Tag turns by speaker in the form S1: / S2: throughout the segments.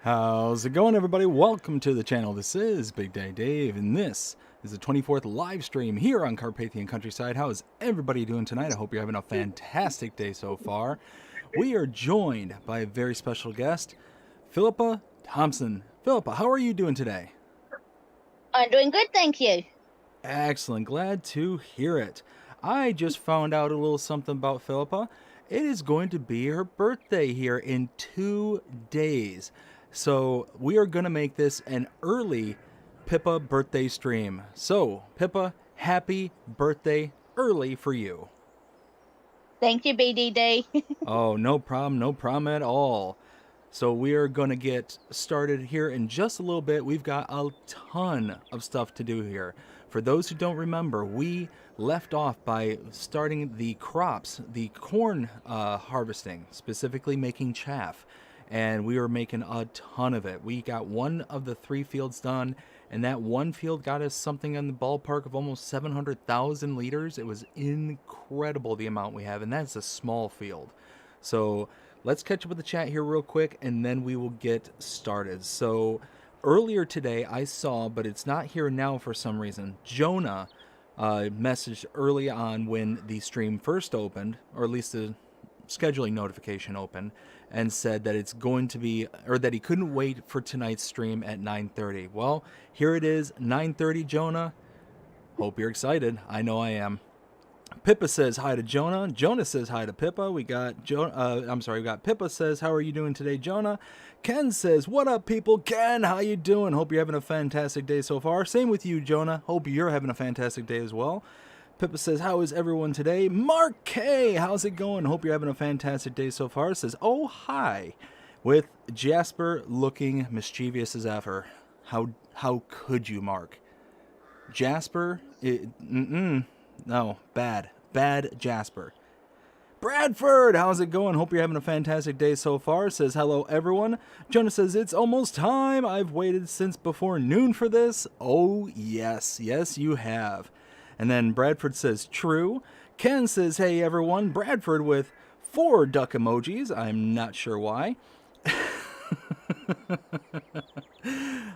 S1: How's it going, everybody? Welcome to the channel. This is Big Day Dave, and this is the 24th live stream here on Carpathian Countryside. How is everybody doing tonight? I hope you're having a fantastic day so far. We are joined by a very special guest, Philippa Thompson. Philippa, how are you doing today?
S2: I'm doing good, thank you.
S1: Excellent. Glad to hear it. I just found out a little something about Philippa. It is going to be her birthday here in 2 days. So we are going to make this an early Pippa birthday stream. So, Pippa, happy birthday early for you.
S2: Thank you, BDD.
S1: Oh, no problem at all. So we are going to get started here in just a little bit. We've got a ton of stuff to do here. For those who don't remember, we left off by starting the crops, the corn harvesting, specifically making chaff. And we were making a ton of it. We got one of the 3 fields done, and that one field got us something in the ballpark of almost 700,000 liters. It was incredible the amount we have, and that's a small field. So let's catch up with the chat here real quick, and then we will get started. So earlier today I saw, but it's not here now for some reason, Jonah messaged early on when the stream first opened, or at least the scheduling notification opened, and said that it's going to be, or that he couldn't wait for tonight's stream at 9:30. Well, here it is, 9:30, Jonah. Hope you're excited. I know I am. Pippa says hi to Jonah. Jonah says hi to Pippa. We got we got Pippa says, how are you doing today, Jonah? Ken says, what up, people? Ken, how you doing? Hope you're having a fantastic day so far. Same with you, Jonah. Hope you're having a fantastic day as well. Pippa says, how is everyone today? Mark K, how's it going? Hope you're having a fantastic day so far. Says, oh, hi. With Jasper looking mischievous as ever. How could you, Mark? Jasper? No, bad. Bad Jasper. Bradford, how's it going? Hope you're having a fantastic day so far. Says, hello, everyone. Jonah says, it's almost time. I've waited since before noon for this. Oh, yes. Yes, you have. And then Bradford says, true. Ken says, hey, everyone. Bradford with 4 duck emojis. I'm not sure why.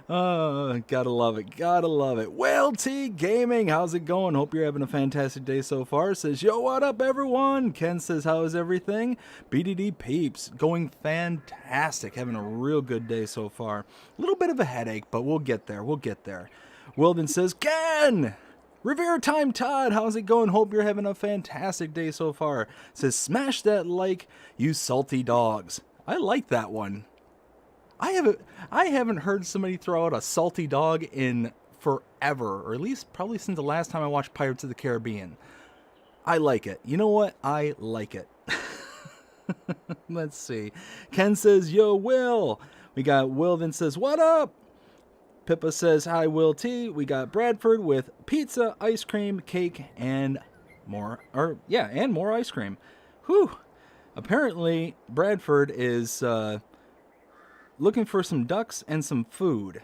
S1: Gotta love it. Gotta love it. Whale T Gaming, how's it going? Hope you're having a fantastic day so far. Says, yo, what up, everyone? Ken says, how is everything? BDD Peeps, going fantastic. Having a real good day so far. A little bit of a headache, but we'll get there. We'll get there. Wilden says, Ken! Revere Time Todd, how's it going? Hope you're having a fantastic day so far. Says, smash that like, you salty dogs. I like that one. I haven't heard somebody throw out a salty dog in forever, or at least probably since the last time I watched Pirates of the Caribbean. I like it. You know what? I like it. Let's see. Ken says, yo, Will. We got Will then says, what up? Pippa says, hi, Will T. We got Bradford with pizza, ice cream, cake, and more. And more ice cream. Whew. Apparently, Bradford is looking for some ducks and some food.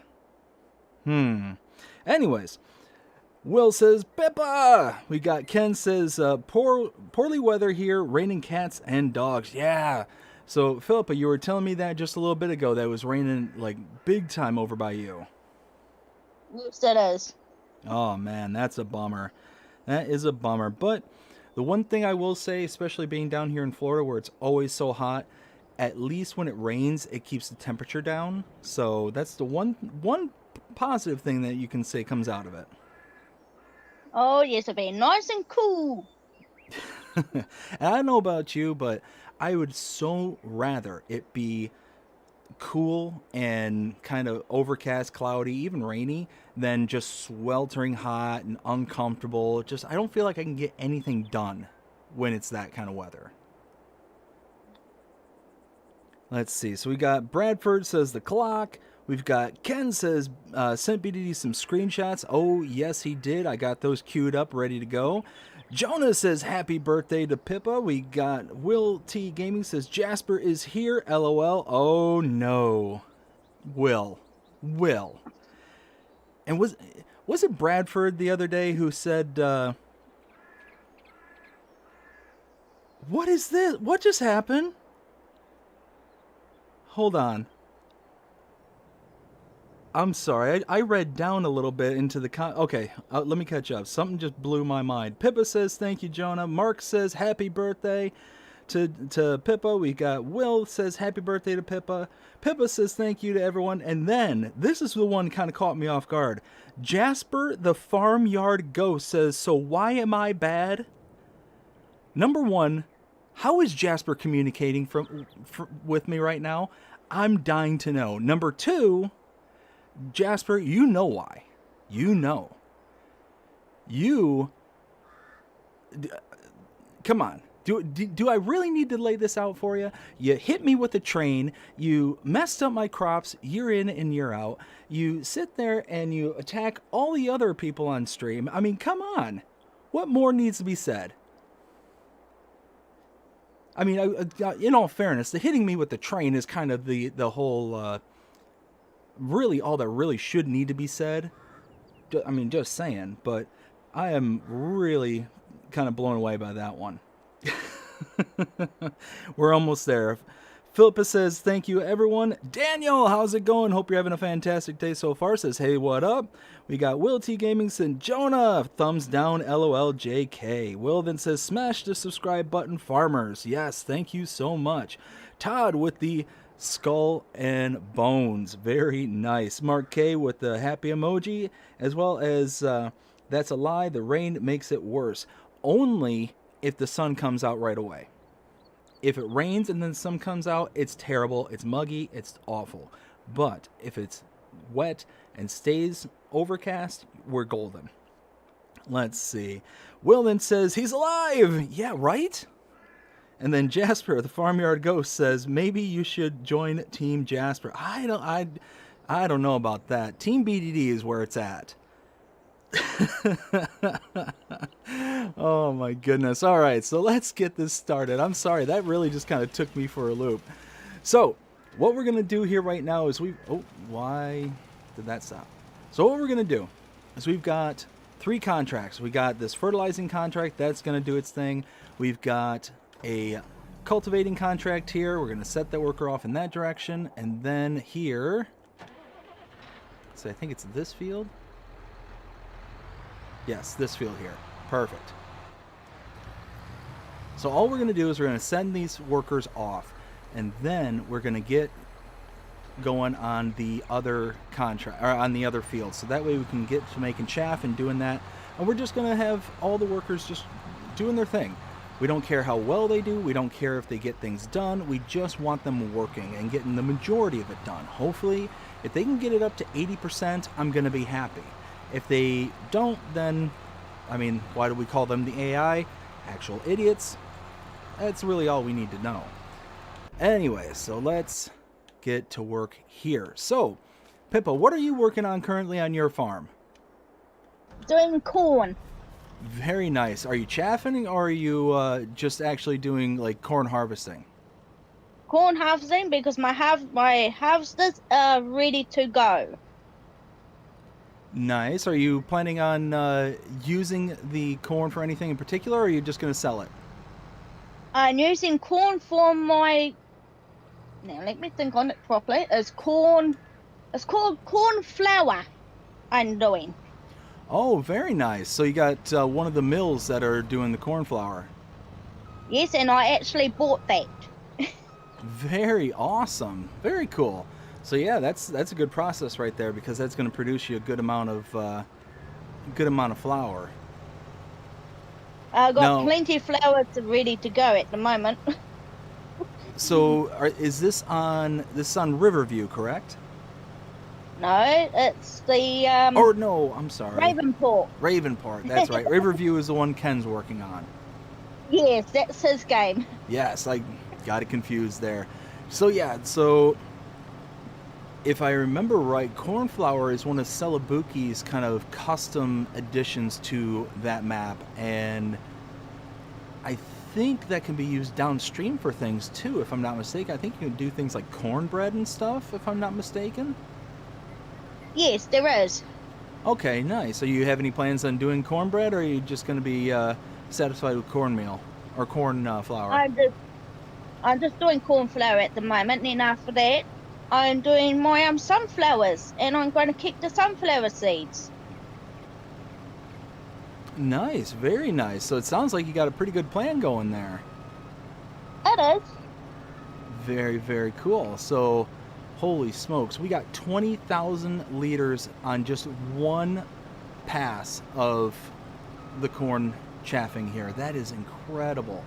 S1: Anyways, Will says, Pippa! We got Ken says, poorly weather here, raining cats and dogs. Yeah. So, Philippa, you were telling me that just a little bit ago that it was raining like big time over by you.
S2: Yes, it is.
S1: Oh, man, that's a bummer. That is a bummer. But the one thing I will say, especially being down here in Florida where it's always so hot, at least when it rains, it keeps the temperature down. So that's the one positive thing that you can say comes out of it.
S2: Oh, yes, it'll be nice and cool.
S1: And I don't know about you, but I would so rather it be cool and kind of overcast, cloudy, even rainy, than just sweltering hot and uncomfortable. I don't feel like I can get anything done when it's that kind of weather. Let's see. So we got Bradford says the clock. We've got Ken says sent BDD some screenshots. Oh, yes, he did. I got those queued up, ready to go. Jonah says happy birthday to Pippa. We got Will T Gaming says Jasper is here. LOL. Oh, no. Will. And was it Bradford the other day who said, what is this? What just happened? Hold on. I'm sorry. I read down a little bit into the okay, let me catch up. Something just blew my mind. Pippa says thank you, Jonah. Mark says happy birthday to Pippa. We got Will says happy birthday to Pippa. Pippa says thank you to everyone. And then this is the one kind of caught me off guard. Jasper the Farmyard Ghost says, so why am I bad? Number one, how is Jasper communicating with me right now? I'm dying to know. Number two, Jasper, you know why. You know. Come on. Do I really need to lay this out for you? You hit me with a train. You messed up my crops year in and year out. You sit there and you attack all the other people on stream. I mean, come on. What more needs to be said? I mean, in all fairness, the hitting me with the train is kind of the whole, really all that really should need to be said. I mean, just saying, but I am really kind of blown away by that one. We're almost there. Philippa says, thank you, everyone. Daniel, how's it going? Hope you're having a fantastic day so far. Says, hey, what up? We got Will T Gaming and Jonah. Thumbs down, LOL, JK. Will then says, smash the subscribe button, farmers. Yes, thank you so much. Todd with the skull and bones. Very nice. Mark K with the happy emoji, as well as that's a lie. The rain makes it worse. Only if the sun comes out right away. If it rains and then the sun comes out, it's terrible, it's muggy, it's awful. But if it's wet and stays overcast, we're golden. Let's see. Will then says, he's alive! Yeah, right? And then Jasper, the Farmyard Ghost, says, maybe you should join Team Jasper. I don't know about that. Team BDD is where it's at. Oh my goodness. All right, so let's get this started. I'm sorry, that really just kind of took me for a loop. So what we're gonna do here right now is why did that stop? So what we're gonna do is we've got 3 contracts. We got this fertilizing contract that's gonna do its thing. We've got a cultivating contract here. We're gonna set that worker off in that direction, and then here, so I think it's this field. Yes, this field here. Perfect. So all we're going to do is we're going to send these workers off, and then we're going to get going on the other contract, or on the other field. So that way we can get to making chaff and doing that. And we're just going to have all the workers just doing their thing. We don't care how well they do. We don't care if they get things done. We just want them working and getting the majority of it done. Hopefully, if they can get it up to 80%, I'm going to be happy. If they don't, then, I mean, why do we call them the AI? Actual idiots. That's really all we need to know. Anyway, so let's get to work here. So, Pippa, what are you working on currently on your farm?
S2: Doing corn.
S1: Very nice. Are you chaffing, or are you just actually doing like corn harvesting?
S2: Corn harvesting, because my harvesters are ready to go.
S1: Nice. Are you planning on using the corn for anything in particular, or are you just going to sell it?
S2: I'm using corn for my... Now, let me think on it properly. It's called corn flour I'm doing.
S1: Oh, very nice. So you got one of the mills that are doing the corn flour.
S2: Yes, and I actually bought that.
S1: Very awesome. Very cool. So yeah, that's a good process right there, because that's going to produce you a good amount of flour.
S2: I've got plenty of flour ready to go at the moment.
S1: So is this on Riverview, correct?
S2: No, it's the
S1: or no, I'm sorry.
S2: Ravenport,
S1: that's right. Riverview is the one Ken's working on.
S2: Yes, that's his game.
S1: Yes, I got it confused there. So yeah, so if I remember right, Cornflower is one of Celebuki's kind of custom additions to that map, and I think that can be used downstream for things too, if I'm not mistaken. I think you can do things like cornbread and stuff, if I'm not mistaken.
S2: Yes, there is.
S1: Okay, nice. So you have any plans on doing cornbread, or are you just going to be satisfied with cornmeal or corn flour?
S2: I'm just doing corn flour at the moment, and then after that, I'm doing my sunflowers, and I'm going to keep the sunflower seeds.
S1: Nice, very nice. So it sounds like you got a pretty good plan going there.
S2: It is.
S1: Very, very cool. So, holy smokes, we got 20,000 liters on just one pass of the corn chaffing here. That is incredible.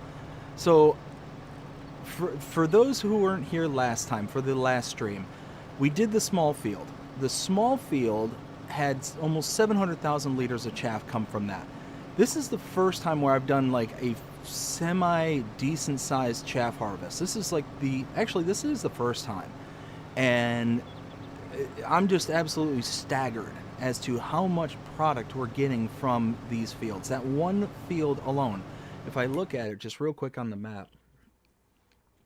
S1: So, for those who weren't here last time, for the last stream, we did the small field. The small field had almost 700,000 liters of chaff come from that. This is the first time where I've done like a semi decent sized chaff harvest. This is like this is the first time, and I'm just absolutely staggered as to how much product we're getting from these fields. That one field alone, if I look at it just real quick on the map,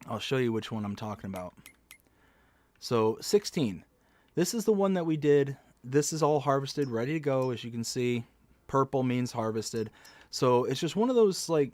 S1: I'll show you which one I'm talking about. So 16, this is the one that we did. This is all harvested, ready to go. As you can see, purple means harvested. So it's just one of those, like,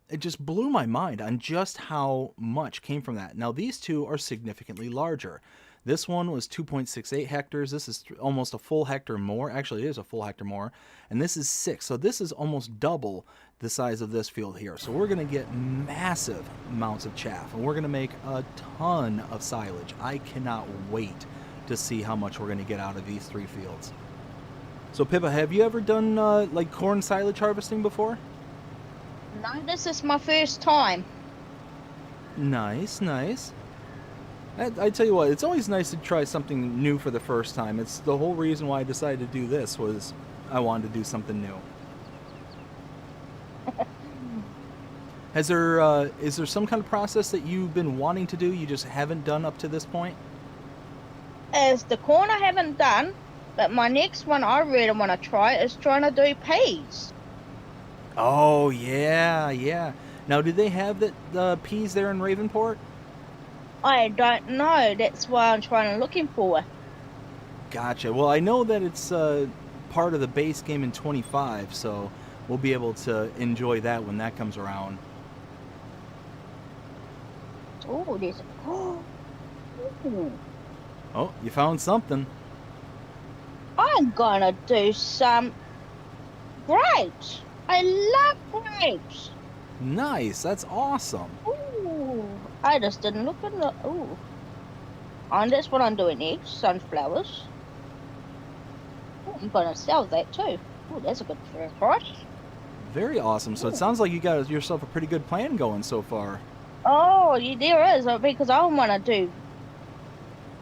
S1: it just blew my mind on just how much came from that. Now these two are significantly larger. This one was 2.68 hectares. This is almost a full hectare more. Actually, it is a full hectare more. And this is 6. So this is almost double the size of this field here. So we're going to get massive amounts of chaff. And we're going to make a ton of silage. I cannot wait to see how much we're going to get out of these 3 fields. So Pippa, have you ever done like corn silage harvesting before?
S2: No, this is my first time.
S1: Nice, nice. I tell you what, it's always nice to try something new for the first time. It's the whole reason why I decided to do this was I wanted to do something new. Is there some kind of process that you've been wanting to do you just haven't done up to this point?
S2: As the corn I haven't done, but my next one I really want to try is trying to do peas.
S1: Oh, yeah, yeah. Now, do they have the peas there in Ravenport?
S2: I don't know. That's why I'm trying to looking for.
S1: Gotcha. Well, I know that it's part of the base game in 25, so we'll be able to enjoy that when that comes around.
S2: Oh, there's.
S1: Oh, you found something.
S2: I'm gonna do some grapes. I love grapes.
S1: Nice. That's awesome.
S2: Ooh, I just didn't look at the. Ooh, and that's what I'm doing next. Sunflowers. Ooh, I'm gonna sell that too. Oh, that's a good price.
S1: Very awesome. So it sounds like you got yourself a pretty good plan going so far.
S2: Oh, yeah, there is, because I want to do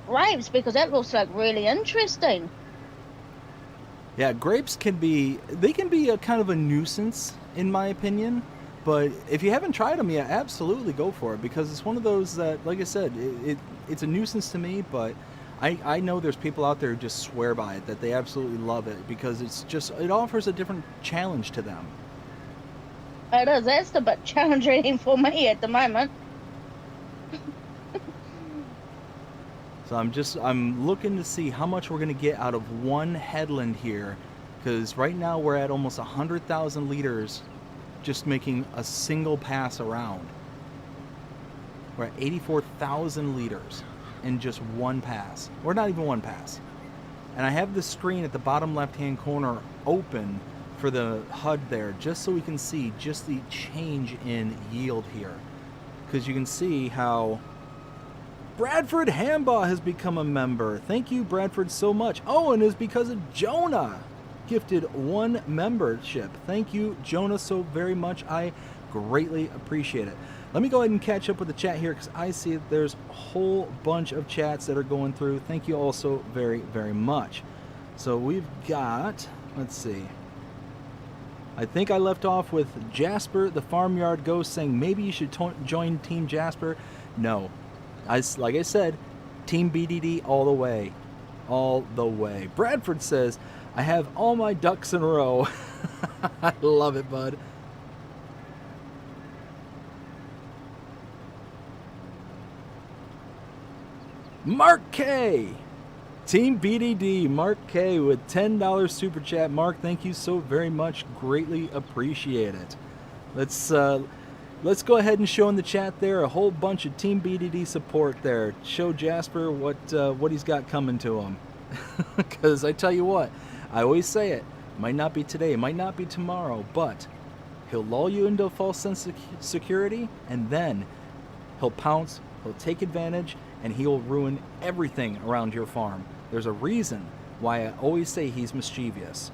S2: grapes because that looks like really interesting.
S1: Yeah, grapes can be a kind of a nuisance in my opinion, but if you haven't tried them yet, absolutely go for it because it's one of those that, like I said, it's a nuisance to me, but I know there's people out there who just swear by it, that they absolutely love it because it offers a different challenge to them.
S2: It is. That's a bit challenging for me at the moment.
S1: So I'm looking to see how much we're going to get out of one headland here, because right now we're at almost 100,000 liters just making a single pass around. We're at 84,000 liters in just one pass. Or not even one pass. And I have the screen at the bottom left-hand corner open for the HUD there, just so we can see just the change in yield here. Because you can see how Bradford Hambaugh has become a member. Thank you, Bradford, so much. Oh, and it's because of Jonah gifted 1 membership. Thank you, Jonah, so very much. I greatly appreciate it. Let me go ahead and catch up with the chat here because I see that there's a whole bunch of chats that are going through. Thank you all so very, very much. So we've got, let's see. I think I left off with Jasper, the Farmyard Ghost, saying maybe you should join Team Jasper. No. Like I said, Team BDD all the way. All the way. Bradford says, I have all my ducks in a row. I love it, bud. Mark K. Team BDD. Mark K with $10 super chat. Mark, thank you so very much. Greatly appreciate it. Let's let's go ahead and show in the chat there a whole bunch of Team BDD support there. Show Jasper what he's got coming to him. Because I tell you what, I always say it, might not be today, might not be tomorrow, but he'll lull you into a false sense of security, and then he'll pounce, he'll take advantage, and he'll ruin everything around your farm. There's a reason why I always say he's mischievous.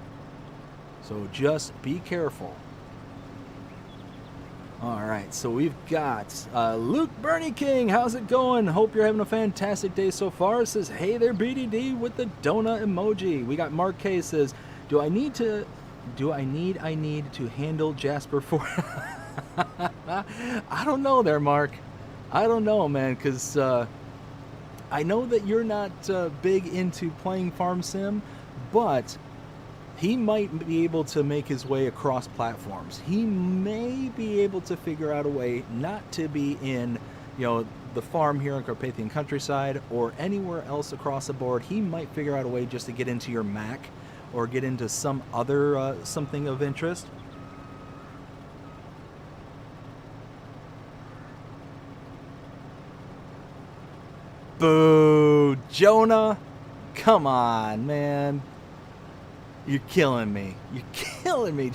S1: So just be careful. Alright, so we've got Luke Bernie King. How's it going? Hope you're having a fantastic day so far. It says, hey there, BDD, with the donut emoji. We got Mark K says, I need to handle Jasper for... I don't know there, Mark. I don't know, man, because I know that you're not big into playing Farm Sim, but he might be able to make his way across platforms. He may be able to figure out a way not to be in, the farm here in Carpathian Countryside or anywhere else across the board. He might figure out a way just to get into your Mac or get into some other something of interest. Boo, Jonah. Come on, man. You're killing me. You're killing me.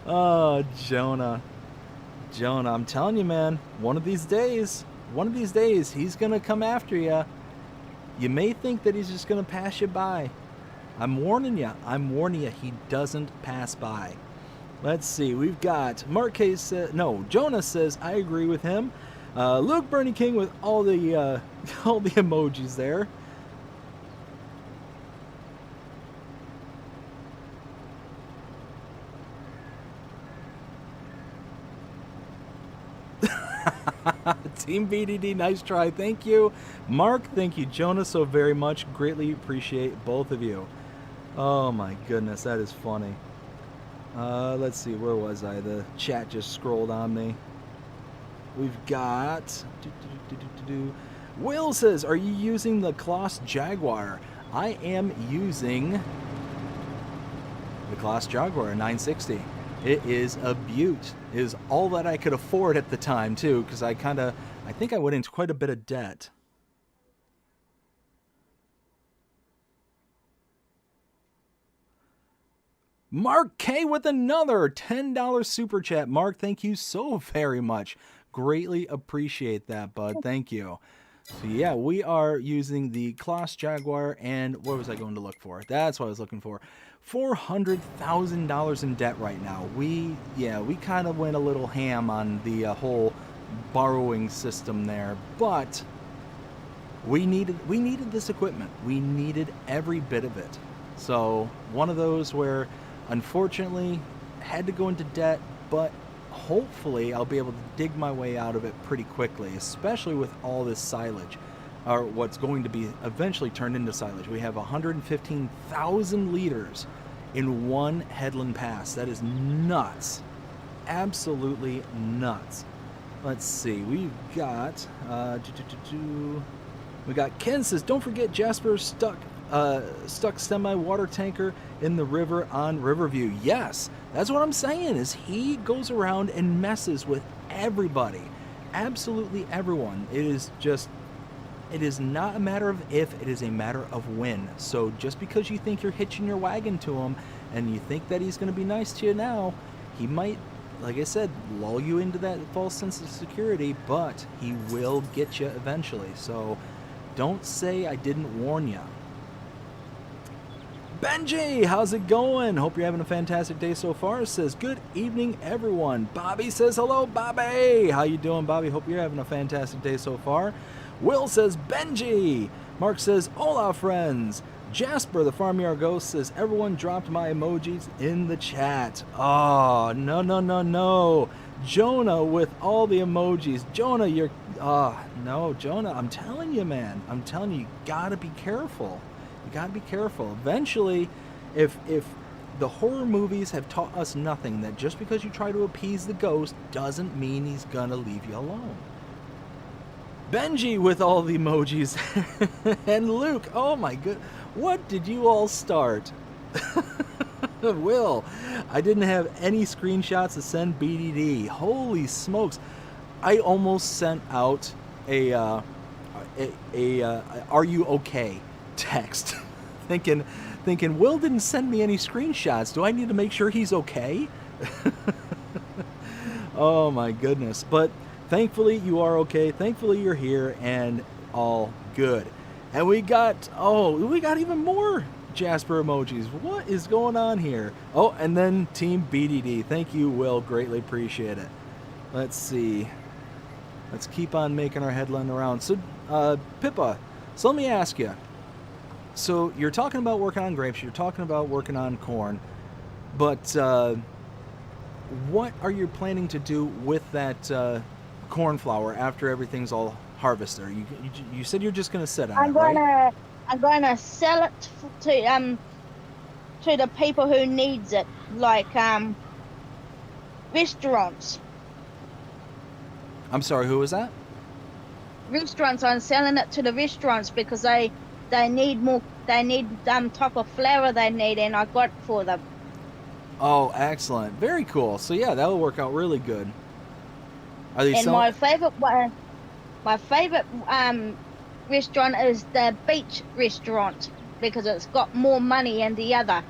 S1: Oh, Jonah. Jonah, I'm telling you, man, one of these days, he's going to come after you. You may think that he's just going to pass you by. I'm warning you. He doesn't pass by. Let's see. We've got Mark K says, no, Jonah says, I agree with him. Luke Bernie King with all the emojis there. Team BDD, nice try. Thank you. Mark, thank you. Jonah, so very much. Greatly appreciate both of you. Oh my goodness, that is funny. Let's see, where was I? The chat just scrolled on me. We've got... Will says, are you using the Kloss Jaguar? I am using the Kloss Jaguar 960. It is a beaut. It is all that I could afford at the time, too, because I think I went into quite a bit of debt. Mark K with another $10 super chat. Mark, thank you so very much. Greatly appreciate that, bud. Thank you. So yeah, we are using the Kloss Jaguar, and what was I going to look for? That's what I was looking for. $400,000 in debt right now. We kind of went a little ham on the whole borrowing system there, but we needed this equipment. We needed every bit of it. So one of those where, unfortunately, had to go into debt, but hopefully I'll be able to dig my way out of it pretty quickly, especially with all this silage, or what's going to be eventually turned into silage. We have 115,000 liters in one headland pass. That is nuts. Absolutely nuts. Let's see. We've got Ken says, don't forget Jasper stuck semi-water tanker in the river on Riverview. Yes, that's what I'm saying, is he goes around and messes with everybody. Absolutely everyone. It is not a matter of if, it is a matter of when. So just because you think you're hitching your wagon to him and you think that he's going to be nice to you now, he might, like I said, lull you into that false sense of security, but he will get you eventually. So don't say I didn't warn you. Benji, how's it going? Hope you're having a fantastic day so far. Says, good evening, everyone. Bobby says, hello, Bobby. How you doing, Bobby? Hope you're having a fantastic day so far. Will says, Benji. Mark says, hola, friends. Jasper, the Farmyard Ghost, says, everyone dropped my emojis in the chat. Oh, no. Jonah with all the emojis. Jonah, you're... no, Jonah, I'm telling you, man. I'm telling you gotta be careful. You gotta be careful. Eventually, if the horror movies have taught us nothing, that just because you try to appease the ghost doesn't mean he's gonna leave you alone. Benji with all the emojis. And Luke, oh my good, what did you all start? Will, I didn't have any screenshots to send BDD. Holy smokes. I almost sent out a "Are you okay?" text, thinking Will didn't send me any screenshots. Do I need to make sure he's okay? Oh my goodness! But thankfully you are okay. Thankfully you're here and all good. And we got even more Jasper emojis. What is going on here? Oh, and then Team BDD. Thank you, Will. Greatly appreciate it. Let's see. Let's keep on making our headline around. So, Pippa, so let me ask you. So, you're talking about working on grapes, you're talking about working on corn, but what are you planning to do with that corn flour after everything's all harvested? You said you're just going to sit on it, right?
S2: I'm gonna sell it to the people who needs it, like restaurants.
S1: I'm sorry, who was that?
S2: Restaurants. I'm selling it to the restaurants because they need more. They need type of flour they need, and I got it for them.
S1: Oh, excellent! Very cool. So yeah, that'll work out really good. Are they selling?
S2: My favorite restaurant is the beach restaurant because it's got more money than the other.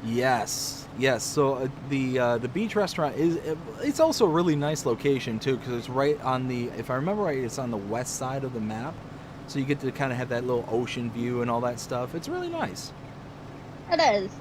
S1: Yes. So the beach restaurant it's also a really nice location too, because it's right on the, if I remember right, it's on the west side of the map, so you get to kind of have that little ocean view and all that stuff. It's really nice.
S2: It is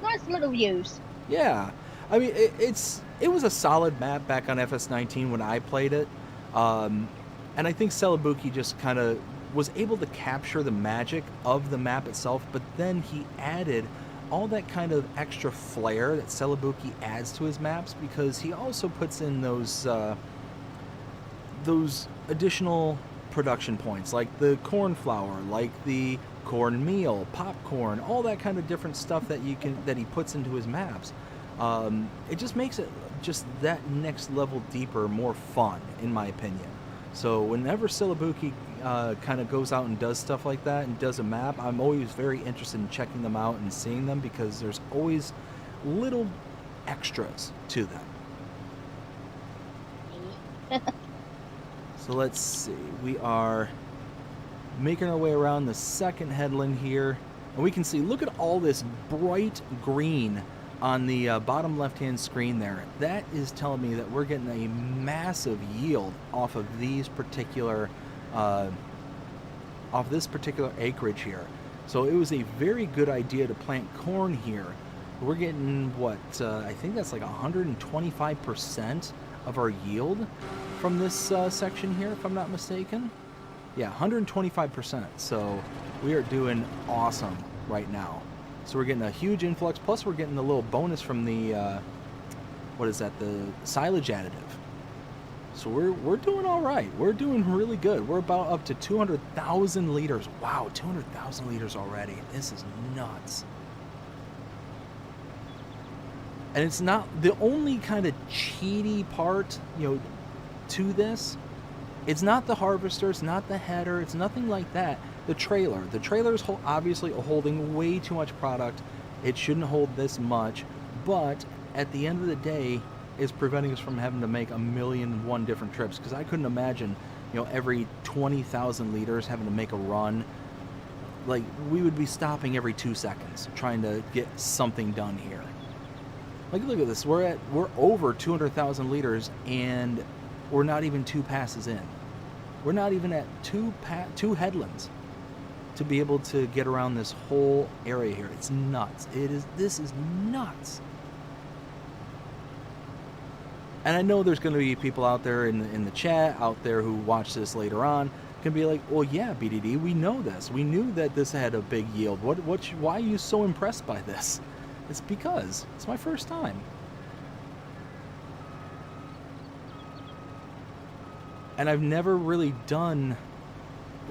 S2: nice little views.
S1: Yeah, I mean it was a solid map back on FS19 when I played it, and I think Celebuki just kind of was able to capture the magic of the map itself, but then he added all that kind of extra flair that Celebuki adds to his maps, because he also puts in those additional production points, like the corn flour, like the cornmeal, popcorn, all that kind of different stuff that he puts into his maps. It just makes it just that next level deeper, more fun, in my opinion. So whenever Celebuki kind of goes out and does stuff like that and does a map, I'm always very interested in checking them out and seeing them, because there's always little extras to them. So let's see, we are making our way around the second headland here, and we can see, look at all this bright green on the bottom left-hand screen there. That is telling me that we're getting a massive yield off of these particular this particular acreage here. So it was a very good idea to plant corn here. We're getting what I think that's like 125% of our yield from this section here, if I'm not mistaken. Yeah, 125%. So we are doing awesome right now. So we're getting a huge influx, plus we're getting a little bonus from the, what is that, the silage additive. So we're doing all right. We're doing really good. We're about up to 200,000 liters. Wow, 200,000 liters already. This is nuts. And it's not the only kind of cheaty part, to this. It's not the harvester, it's not the header, it's nothing like that. The trailer is obviously holding way too much product. It shouldn't hold this much, but at the end of the day, it's preventing us from having to make 1,000,001 different trips, because I couldn't imagine, every 20,000 liters having to make a run. Like, we would be stopping every 2 seconds trying to get something done here. Like, look at this. We're over 200,000 liters, and we're not even 2 passes in. We're not even at two headlands to be able to get around this whole area here. It's nuts. This is nuts. And I know there's going to be people out there in the chat out there who watch this later on can be like, well, yeah, BDD, we know this. We knew that this had a big yield. Why are you so impressed by this? It's because it's my first time. And I've never really done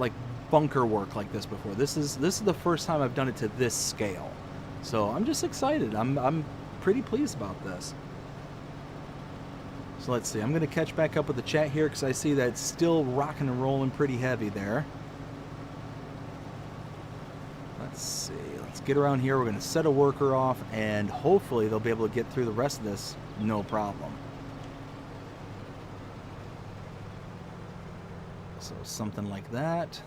S1: like bunker work like this before. This is the first time I've done it to this scale. So I'm just excited. I'm pretty pleased about this. So let's see. I'm going to catch back up with the chat here, because I see that it's still rocking and rolling pretty heavy there. Let's see. Let's get around here. We're going to set a worker off, and hopefully they'll be able to get through the rest of this no problem. So something like that.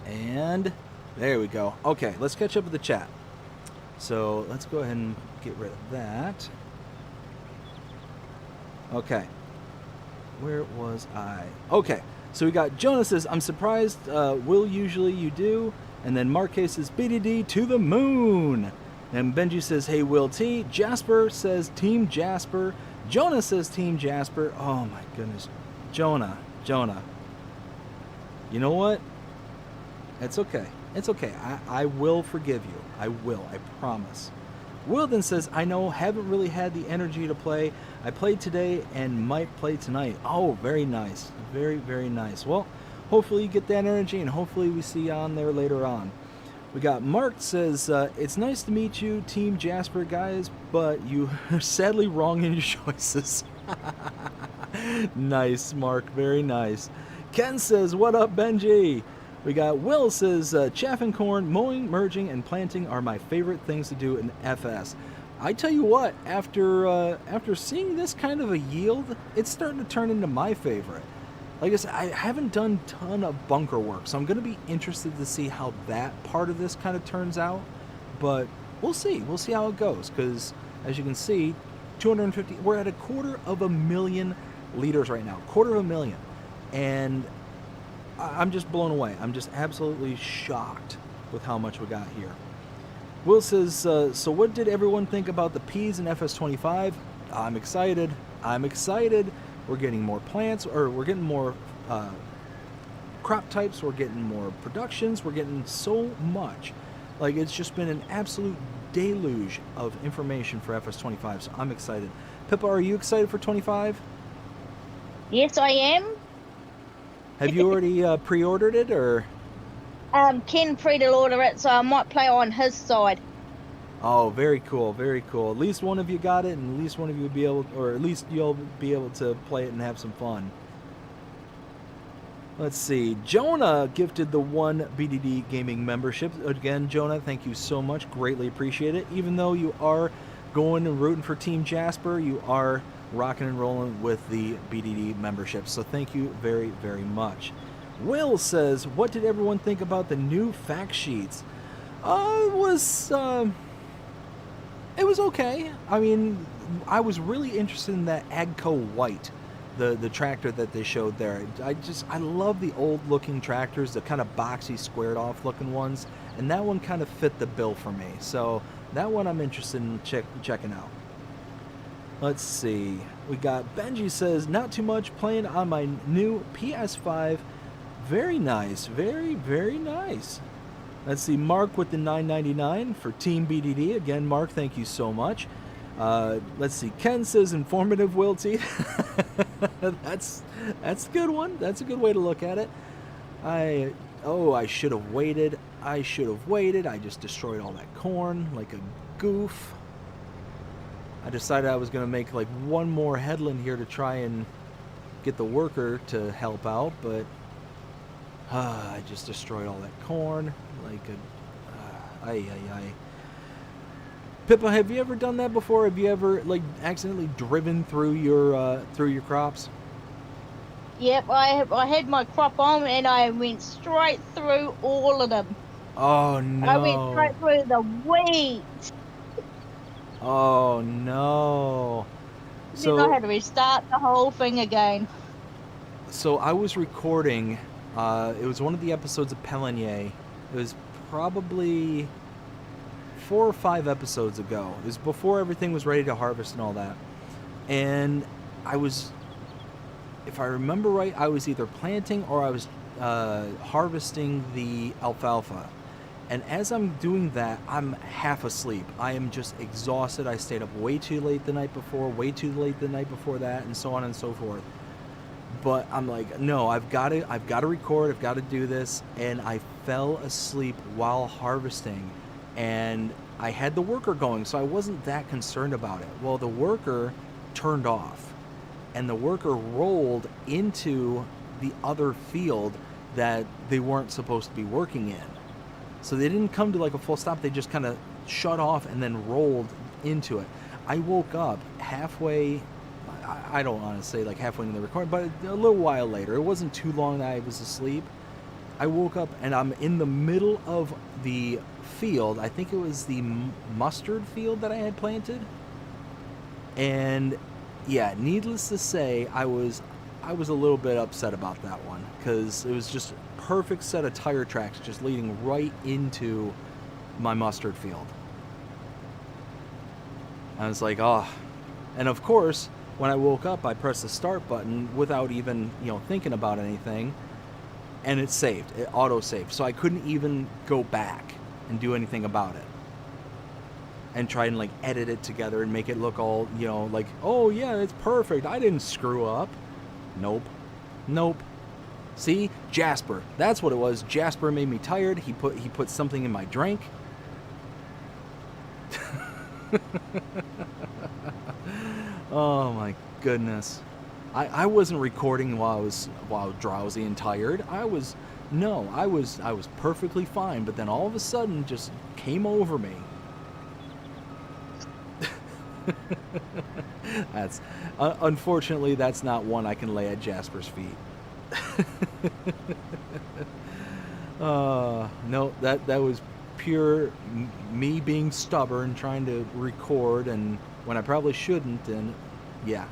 S1: And there we go. Okay, let's catch up with the chat. So let's go ahead and get rid of that. Okay. Where was I? Okay. So we got Jonah says, I'm surprised. Will usually you do? And then Marque says, BDD to the moon. And Benji says, hey, Will T. Jasper says, Team Jasper. Jonah says, Team Jasper. Oh, my goodness. Jonah. You know what? It's okay. It's okay. I will forgive you. I will. I promise. Will then says, I know, haven't really had the energy to play. I played today and might play tonight. Oh, very nice. Very, very nice. Well, hopefully you get that energy, and hopefully we see you on there later on. We got Mark says, it's nice to meet you, Team Jasper guys, but you are sadly wrong in your choices. Nice, Mark. Very nice. Ken says, what up, Benji? We got Will says, chaffing corn, mowing, merging, and planting are my favorite things to do in FS. I tell you what, after seeing this kind of a yield, it's starting to turn into my favorite. Like I said, I haven't done a ton of bunker work, so I'm going to be interested to see how that part of this kind of turns out. But we'll see. We'll see how it goes, because as you can see, 250, we're at 250,000 liters right now. 250,000. And I'm just blown away. I'm just absolutely shocked with how much we got here. Will says, so what did everyone think about the peas in FS25? I'm excited. We're getting more plants, or we're getting more crop types. We're getting more productions. We're getting so much. Like, it's just been an absolute deluge of information for FS25, so I'm excited. Pippa, are you excited for 25?
S2: Yes, I am.
S1: Have you already pre-ordered it, or?
S2: Ken pre-ordered it, so I might play on his side.
S1: Oh, very cool, very cool. At least one of you got it, and at least one of you will be able, or at least you'll be able to play it and have some fun. Let's see. Jonah gifted the 1 BDD Gaming membership. Again, Jonah, thank you so much. Greatly appreciate it. Even though you are going and rooting for Team Jasper, you are rocking and rolling with the BDD membership. So thank you very, very much. Will says, what did everyone think about the new fact sheets? It was okay. I mean, I was really interested in that Agco White, the tractor that they showed there. I love the old looking tractors, the kind of boxy, squared off looking ones, and that one kind of fit the bill for me. So that one I'm interested in checking out. Let's see. We got Benji says, not too much, playing on my new PS5. Very nice. Very, very nice. Let's see. Mark with the $9.99 for Team BDD. Again, Mark, thank you so much. Let's see. Ken says, informative, Will T. That's a good one. That's a good way to look at it. I should have waited. I just destroyed all that corn like a goof. I decided I was going to make like one more headland here to try and get the worker to help out, but I just destroyed all that corn like a Pippa, have you ever done that before? Have you ever like accidentally driven through your crops?
S2: Yep, I had my crop on and I went straight through all of them.
S1: Oh no.
S2: I went straight through the weeds.
S1: Oh no.
S2: Then I had to restart the whole thing again.
S1: So I was recording, it was one of the episodes of Pelenier. It was probably 4 or 5 episodes ago. It was before everything was ready to harvest and all that. And I was, if I remember right, I was either planting or I was harvesting the alfalfa. And as I'm doing that, I'm half asleep. I am just exhausted. I stayed up way too late the night before, way too late the night before that, and so on and so forth. But I'm like, no, I've got to record, I've got to do this. And I fell asleep while harvesting. And I had the worker going, so I wasn't that concerned about it. Well, the worker turned off. And the worker rolled into the other field, that they weren't supposed to be working in. So they didn't come to like a full stop. They just kind of shut off and then rolled into it. I woke up halfway, I don't want to say like halfway into the recording, but a little while later. It wasn't too long that I was asleep. I woke up and I'm in the middle of the field. I think it was the mustard field that I had planted. And yeah, needless to say, I was a little bit upset about that one, because it was just a perfect set of tire tracks just leading right into my mustard field. I was like, oh. And of course, when I woke up, I pressed the start button without even, thinking about anything, and it saved. It auto-saved. So I couldn't even go back and do anything about it and try and like edit it together and make it look all, like, oh yeah, it's perfect. I didn't screw up. Nope. See? Jasper. That's what it was. Jasper made me tired. He put something in my drink. Oh my goodness. I wasn't recording while I was drowsy and tired. I was perfectly fine, but then all of a sudden just came over me. That's unfortunately that's not one I can lay at Jasper's feet. No, that was pure me being stubborn, trying to record, and when I probably shouldn't, and yeah.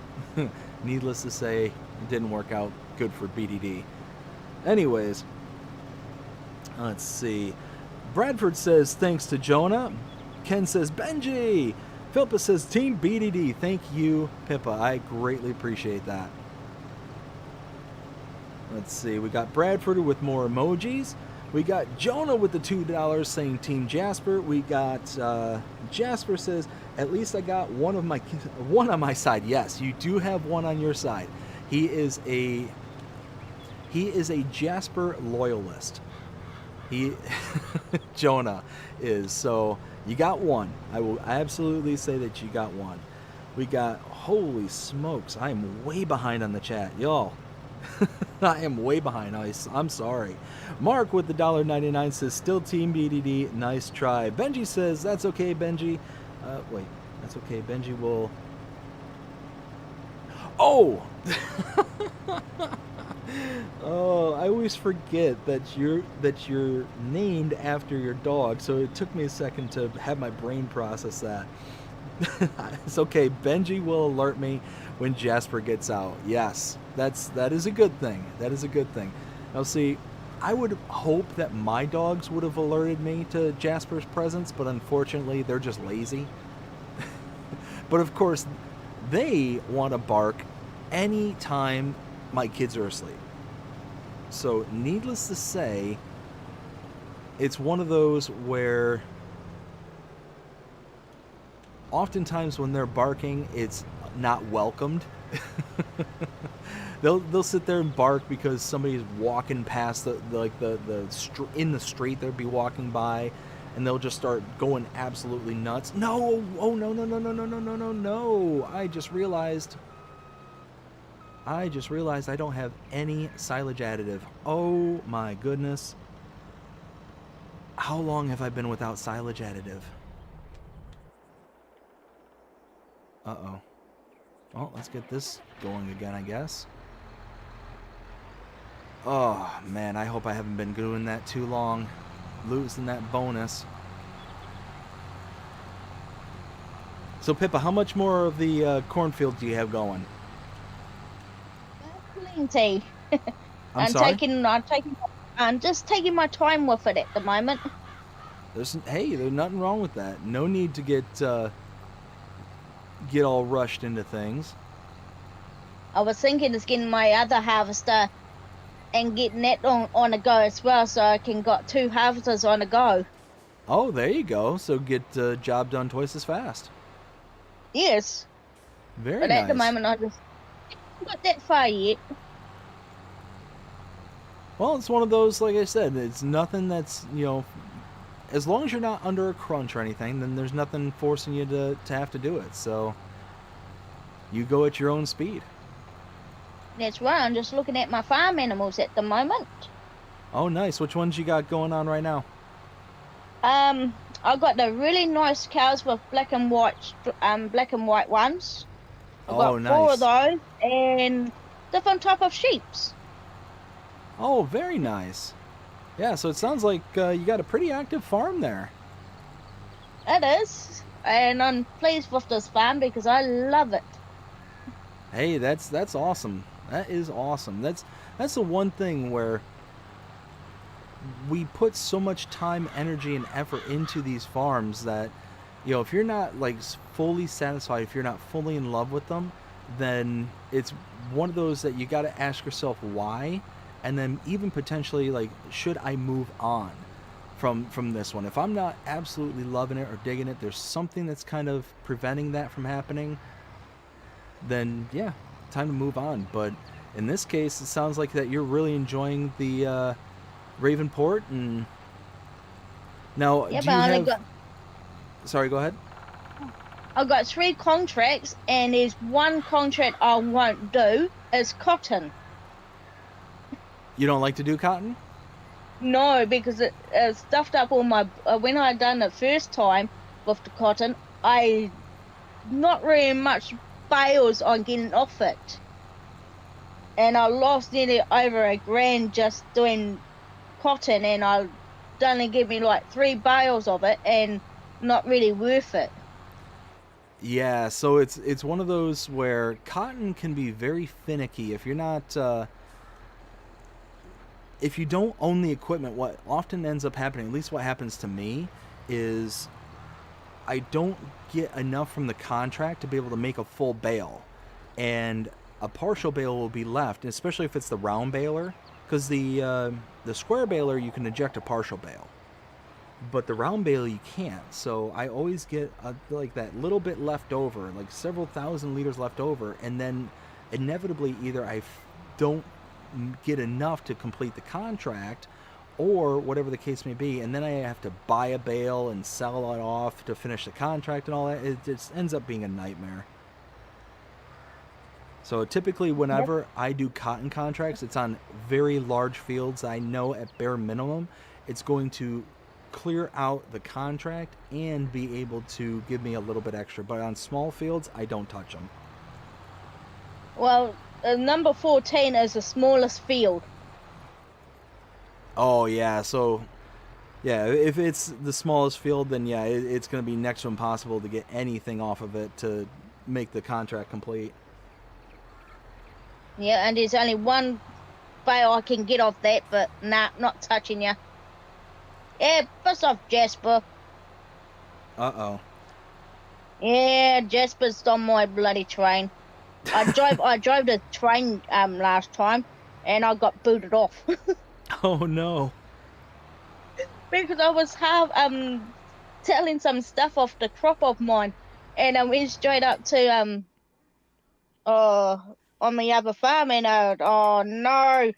S1: Needless to say, it didn't work out good for BDD. Anyways, let's see. Bradford says thanks to Jonah. Ken says Benji. Philippa says Team BDD. Thank you, Pippa. I greatly appreciate that. Let's see. We got Bradford with more emojis. We got Jonah with the $2 saying Team Jasper. We got Jasper says, at least I got one on my side. Yes, you do have one on your side. He is a Jasper loyalist. Jonah is. So you got one. I will absolutely say that you got one. We got, holy smokes, I am way behind on the chat, y'all. I am way behind. I'm sorry. Mark with the $1.99 says still Team BDD. Nice try. Benji says that's okay, Benji. Wait, that's okay. Benji will. Oh. Oh, I always forget that you're named after your dog. So it took me a second to have my brain process that. It's okay. Benji will alert me when Jasper gets out. Yes, that is a good thing. That is a good thing. Now see, I would hope that my dogs would have alerted me to Jasper's presence, but unfortunately they're just lazy. But of course, they want to bark anytime my kids are asleep. So needless to say, it's one of those where oftentimes when they're barking, it's not welcomed. They'll sit there and bark because somebody's walking past in the street they'll be walking by, and they'll just start going absolutely nuts. No, oh no. I just realized I don't have any silage additive. Oh my goodness. How long have I been without silage additive? Uh-oh. Well, let's get this going again, I guess. Oh, man, I hope I haven't been doing that too long. Losing that bonus. So, Pippa, how much more of the cornfield do you have going?
S2: Plenty.
S1: I'm sorry?
S2: I'm just taking my time with it at the moment.
S1: There's nothing wrong with that. No need to get all rushed into things.
S2: I was thinking of getting my other harvester and getting that on a go as well, so I can got 2 harvesters on a go.
S1: Oh, there you go. So get the job done twice as fast.
S2: Yes.
S1: Very
S2: but
S1: nice.
S2: At the moment, I just haven't got that far yet.
S1: Well, it's one of those, like I said, it's nothing that's, as long as you're not under a crunch or anything, then there's nothing forcing you to have to do it. So you go at your own speed.
S2: That's right. I'm just looking at my farm animals at the moment.
S1: Oh, nice. Which ones you got going on right now?
S2: I got the really nice cows with black and white ones. I
S1: Oh,
S2: got four of
S1: nice.
S2: those and different type of sheeps.
S1: Oh, very nice. Yeah, so it sounds like you got a pretty active farm there.
S2: It is, and I'm pleased with this farm because I love it.
S1: Hey, that's awesome. That is awesome. That's the one thing where we put so much time, energy, and effort into these farms that, if you're not like fully satisfied, if you're not fully in love with them, then it's one of those that you got to ask yourself why, and then even potentially like, should I move on from this one? If I'm not absolutely loving it or digging it, there's something that's kind of preventing that from happening. Then yeah, time to move on. But in this case, it sounds like that you're really enjoying the Ravenport. And now,
S2: Yeah,
S1: do
S2: but
S1: you have? Sorry, go ahead.
S2: I got three contracts, and there's one contract I won't do is cotton.
S1: You don't like to do cotton?
S2: No, because it stuffed up all my. When I done it first time with the cotton, I not really much bales on getting off it, and I lost nearly over $1,000 just doing cotton, and I only give me like 3 bales of it, and not really worth it.
S1: Yeah, so it's one of those where cotton can be very finicky if you're not if you don't own the equipment. What often ends up happening, at least what happens to me, is I don't get enough from the contract to be able to make a full bale, and a partial bale will be left, especially if it's the round baler, because the square baler you can eject a partial bale, but the round bale you can't. So I always get like that little bit left over, like several thousand liters left over, and then inevitably either don't get enough to complete the contract, or whatever the case may be, and then I have to buy a bale and sell it off to finish the contract and all that. It just ends up being a nightmare. So typically,
S2: Yep.
S1: whenever I do cotton contracts, it's on very large fields. I know at bare minimum, it's going to clear out the contract and be able to give me a little bit extra. But on small fields, I don't touch them.
S2: Well, number 14 is the smallest field.
S1: Oh yeah, so yeah, if it's the smallest field, then yeah, it's going to be next to impossible to get anything off of it to make the contract complete.
S2: Yeah, and there's only one bale I can get off that, but nah, not touching you. Yeah, piss off, Jasper.
S1: Uh
S2: Yeah, Jasper's on my bloody train. I drove the train last time, and I got booted off
S1: oh. Oh no.
S2: because I was half telling some stuff off the crop of mine, and I went straight up to on the other farm, and oh no,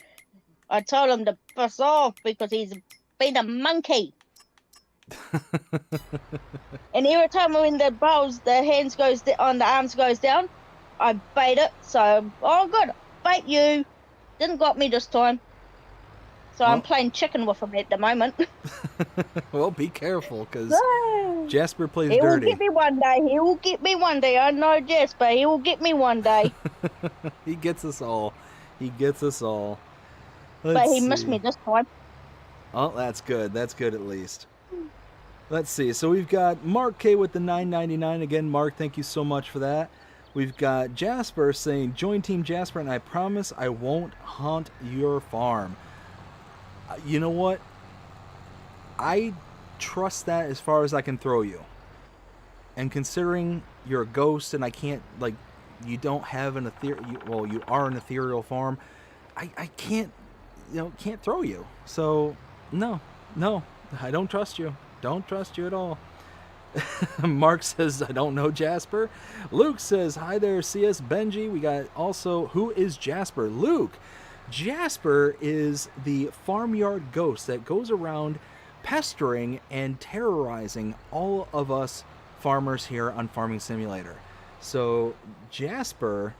S2: I told him to piss off because he's been a monkey. And every time when the hands on the arms goes down, I bait it. So, oh good, bait you. Didn't got me this time. So I'm
S1: Well,
S2: playing chicken with him at the moment.
S1: well, be careful, because Jasper plays
S2: He will
S1: dirty.
S2: get me one day. He will get me one day. I know Jasper. He will get me one day.
S1: He gets us all. He gets us all.
S2: But
S1: Let's
S2: he missed
S1: see.
S2: me this time.
S1: Oh, that's good. That's good at least. Let's see. So we've got Mark K with the 9.99 again. Mark, thank you so much for that. We've got Jasper saying, "Join Team Jasper, and I promise I won't haunt your farm." You know what? I trust that as far as I can throw you. And considering you're a ghost, and I can't like, you don't have an ethereal. Well, you are an ethereal farm. I can't, can't throw you. So no, no, I don't trust you. Don't trust you at all. Mark says, "I don't know Jasper." Luke says, "Hi there, CS Benji." We got also, who is Jasper? Luke. Jasper is the farmyard ghost that goes around pestering and terrorizing all of us farmers here on Farming Simulator. So Jasper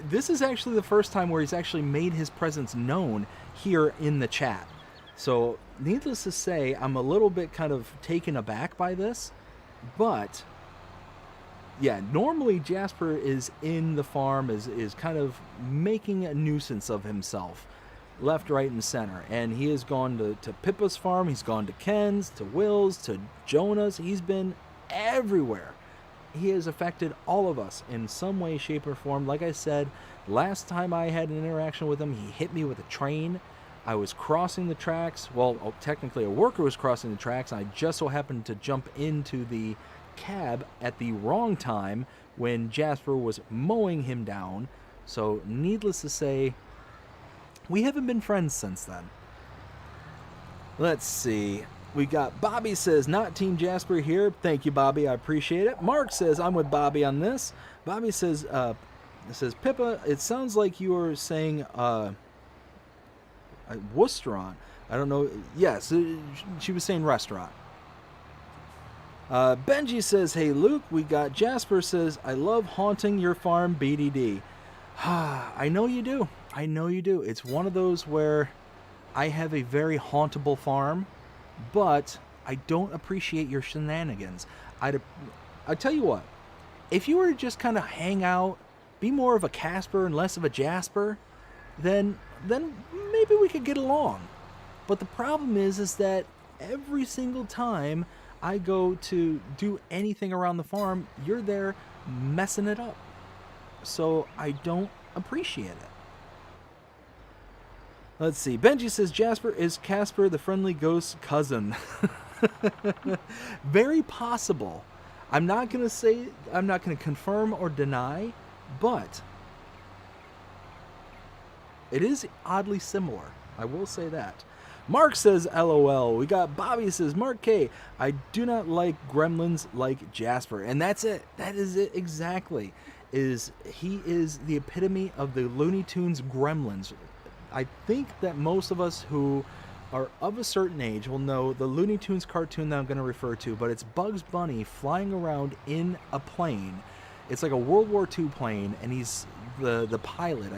S1: this is actually the first time where he's actually made his presence known here in the chat. So, needless to say, I'm a little bit kind of taken aback by this. But, yeah, normally Jasper is in the farm, is kind of making a nuisance of himself, left, right, and center. And he has gone to Pippa's farm, he's gone to Ken's, to Will's, to Jonah's. He's been everywhere. He has affected all of us in some way, shape, or form. Like I said, last time I had an interaction with him, he hit me with a train. I was crossing the tracks. Well, technically a worker was crossing the tracks. And I just so happened to jump into the cab at the wrong time when Jasper was mowing him down. So, needless to say, we haven't been friends since then. Let's see. We got Bobby says, not Team Jasper here. Thank you, Bobby. I appreciate it. Mark says, I'm with Bobby on this. Bobby says, Pippa, it sounds like you are saying Worcesterant. I don't know. Yes, she was saying restaurant. Benji says, hey, Luke. We got Jasper says, I love haunting your farm, BDD. I know you do. I know you do. It's one of those where I have a very hauntable farm, but I don't appreciate your shenanigans. I tell you what, if you were to just kind of hang out, be more of a Casper and less of a Jasper, then maybe we could get along. But the problem is that every single time I go to do anything around the farm, you're there messing it up. So I don't appreciate it. Let's see. Benji says Jasper is Casper, the friendly ghost cousin. Very possible. I'm not going to confirm or deny, but it is oddly similar. I will say that. Mark says LOL. We got Bobby says, Mark K, I do not like gremlins like Jasper. And that's it. That is it exactly. He is the epitome of the Looney Tunes gremlins. I think that most of us who are of a certain age will know the Looney Tunes cartoon that I'm going to refer to, but it's Bugs Bunny flying around in a plane. It's like a World War II plane, and he's the pilot,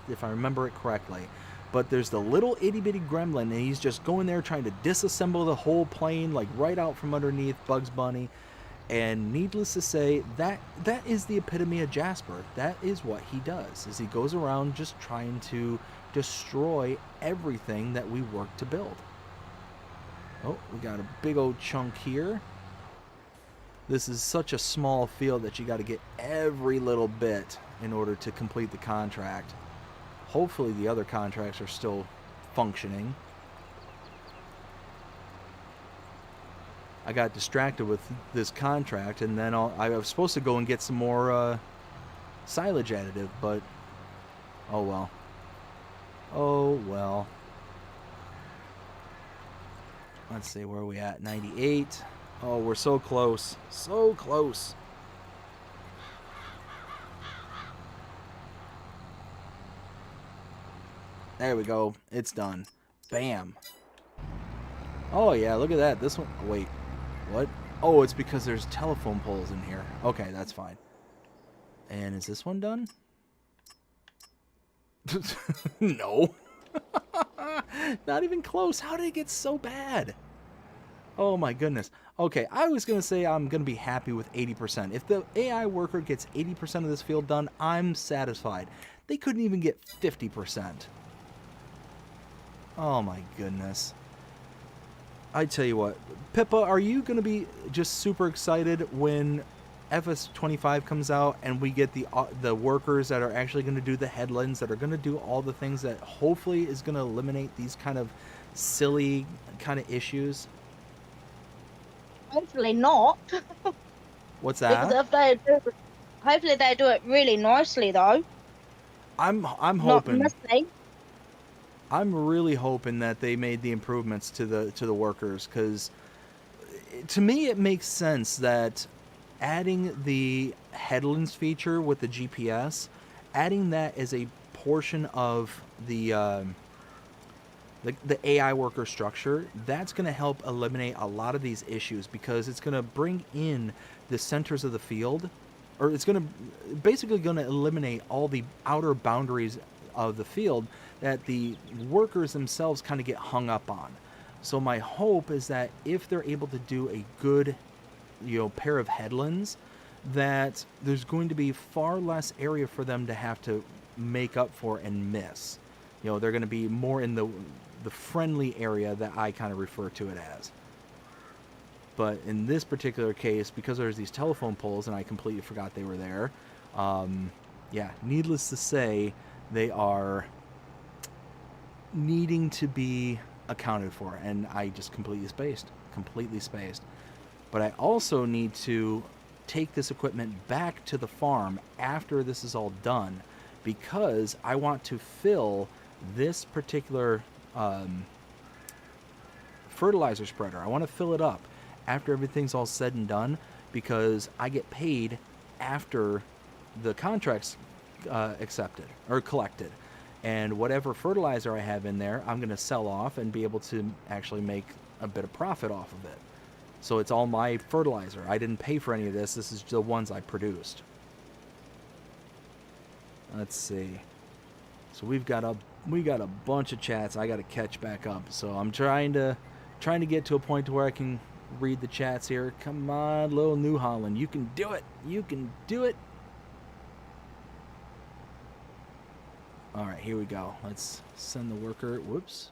S1: if I remember it correctly. But there's the little itty-bitty gremlin, and he's just going there trying to disassemble the whole plane, like right out from underneath Bugs Bunny. And needless to say, that is the epitome of Jasper. That is what he does, is he goes around just trying to destroy everything that we work to build. Oh, we got a big old chunk here. This is such a small field that you got to get every little bit in order to complete the contract. Hopefully the other contracts are still functioning. I got distracted with this contract, and then I was supposed to go and get some more silage additive, but oh well. Oh well. Let's see, where are we at? 98. Oh, we're so close. So close. There we go. It's done. Bam. Oh yeah, look at that. This one. Wait. What? Oh, it's because there's telephone poles in here. Okay, that's fine. And is this one done? No. Not even close. How did it get so bad? Oh my goodness. Okay, I was going to say I'm going to be happy with 80%. If the AI worker gets 80% of this field done, I'm satisfied. They couldn't even get 50%. Oh my goodness. I tell you what, Pippa, are you going to be just super excited when FS25 comes out and we get the workers that are actually going to do the headlands, that are going to do all the things that hopefully is going to eliminate these kind of silly kind of issues?
S2: Hopefully not.
S1: What's that?
S2: Because hopefully they do it really nicely, though.
S1: I'm hoping.
S2: Not messy.
S1: I'm really hoping that they made the improvements to the workers, because to me it makes sense that adding the headlands feature with the GPS, adding that as a portion of the AI worker structure, that's going to help eliminate a lot of these issues, because it's going to bring in the centers of the field or it's going to basically going to eliminate all the outer boundaries of the field that the workers themselves kind of get hung up on. So my hope is that if they're able to do a good, pair of headlands, that there's going to be far less area for them to have to make up for and miss. They're going to be more in the friendly area that I kind of refer to it as. But in this particular case, because there's these telephone poles and I completely forgot they were there, needless to say, they are needing to be accounted for, and I just completely spaced. But I also need to take this equipment back to the farm after this is all done, because I want to fill this particular fertilizer spreader. I want to fill it up after everything's all said and done, because I get paid after the contract's accepted or collected. And whatever fertilizer I have in there, I'm going to sell off and be able to actually make a bit of profit off of it. So it's all my fertilizer. I didn't pay for any of this. This is the ones I produced. Let's see. So we got a bunch of chats I got to catch back up. So I'm trying to get to a point to where I can read the chats here. Come on, little New Holland. You can do it. You can do it. All right, here we go. Let's send the worker. Whoops.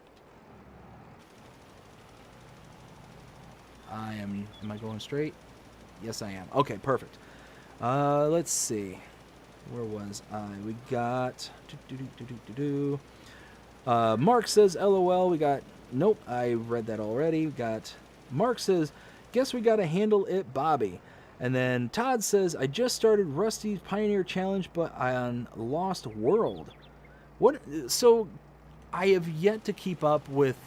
S1: Am I going straight? Yes, I am. Okay, perfect. Let's see. Where was I? We got... Mark says, LOL. We got... Nope, I read that already. We got... Mark says, guess we gotta handle it, Bobby. And then Todd says, I just started Rusty's Pioneer Challenge, but on Lost World. What? So, I have yet to keep up with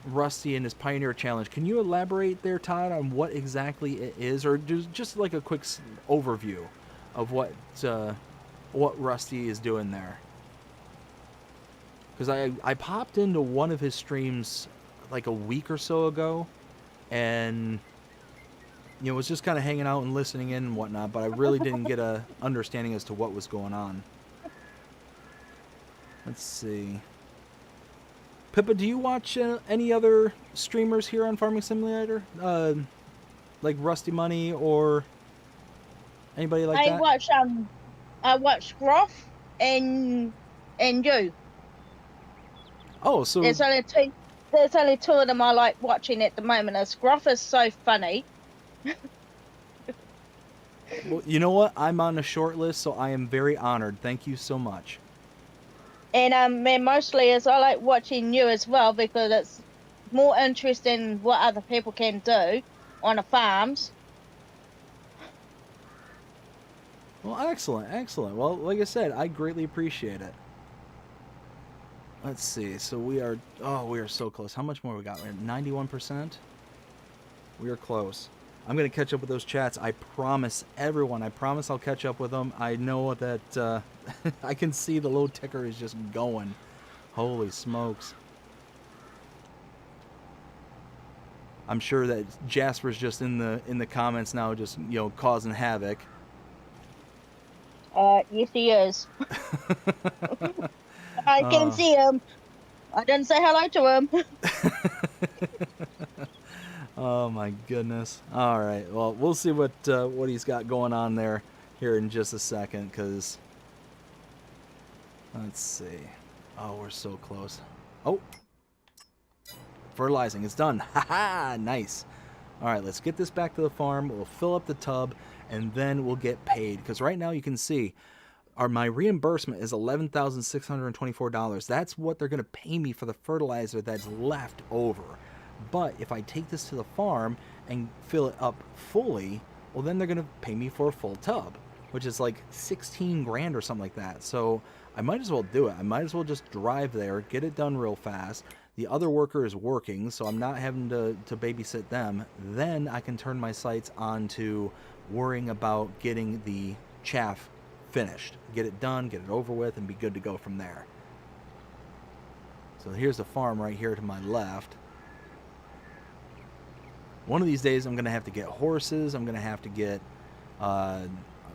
S1: Rusty and his Pioneer Challenge. Can you elaborate there, Todd, on what exactly it is, or just like a quick overview of what Rusty is doing there? Because I popped into one of his streams like a week or so ago, and was just kind of hanging out and listening in and whatnot, but I really didn't get a understanding as to what was going on. Let's see. Pippa, do you watch any other streamers here on Farming Simulator? Like Rusty Money or anybody like that?
S2: I watch Groff and you.
S1: Oh, so
S2: there's only two of them I like watching at the moment. As Groff is so funny.
S1: Well, you know what? I'm on a short list, so I am very honored. Thank you so much.
S2: And mostly as I like watching you as well, because it's more interesting what other people can do on the farms.
S1: Well, excellent. Well, like I said, I greatly appreciate it. Let's see. So we are so close. How much more we got? We're at 91%. We are close. I'm going to catch up with those chats. I promise everyone. I promise I'll catch up with them. I know that I can see the little ticker is just going. Holy smokes. I'm sure that Jasper's just in the comments now, just causing havoc.
S2: Yes, he is. I can see him. I didn't say hello to him.
S1: Oh my goodness. All right. Well, we'll see what he's got going on there here in just a second, because let's see. Oh, we're so close. Oh, fertilizing is done. Haha, nice. All right, let's get this back to the farm. We'll fill up the tub, and then we'll get paid. Because right now you can see my reimbursement is $11,624. That's what they're going to pay me for the fertilizer that's left over. But if I take this to the farm and fill it up fully, well, then they're going to pay me for a full tub, which is like 16 grand or something like that. So I might as well do it. I might as well just drive there, get it done real fast. The other worker is working, so I'm not having to babysit them. Then I can turn my sights on to worrying about getting the chaff finished. Get it done, get it over with, and be good to go from there. So here's the farm right here to my left. One of these days I'm going to have to get horses. I'm going to have to get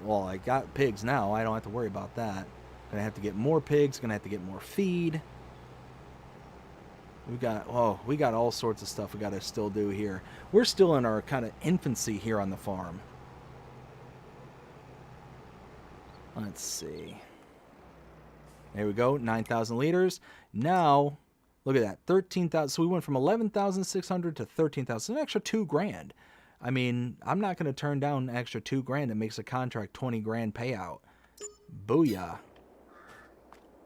S1: well, I got pigs now. I don't have to worry about that. Gonna have to get more pigs. Gonna have to get more feed. We got all sorts of stuff we got to still do here. We're still in our kind of infancy here on the farm. Let's see. There we go, 9,000 liters. Now, look at that, 13,000. So we went from 11,600 to 13,000, an extra $2,000. I mean, I'm not going to turn down an extra $2,000 that makes a contract $20,000 payout. Booyah.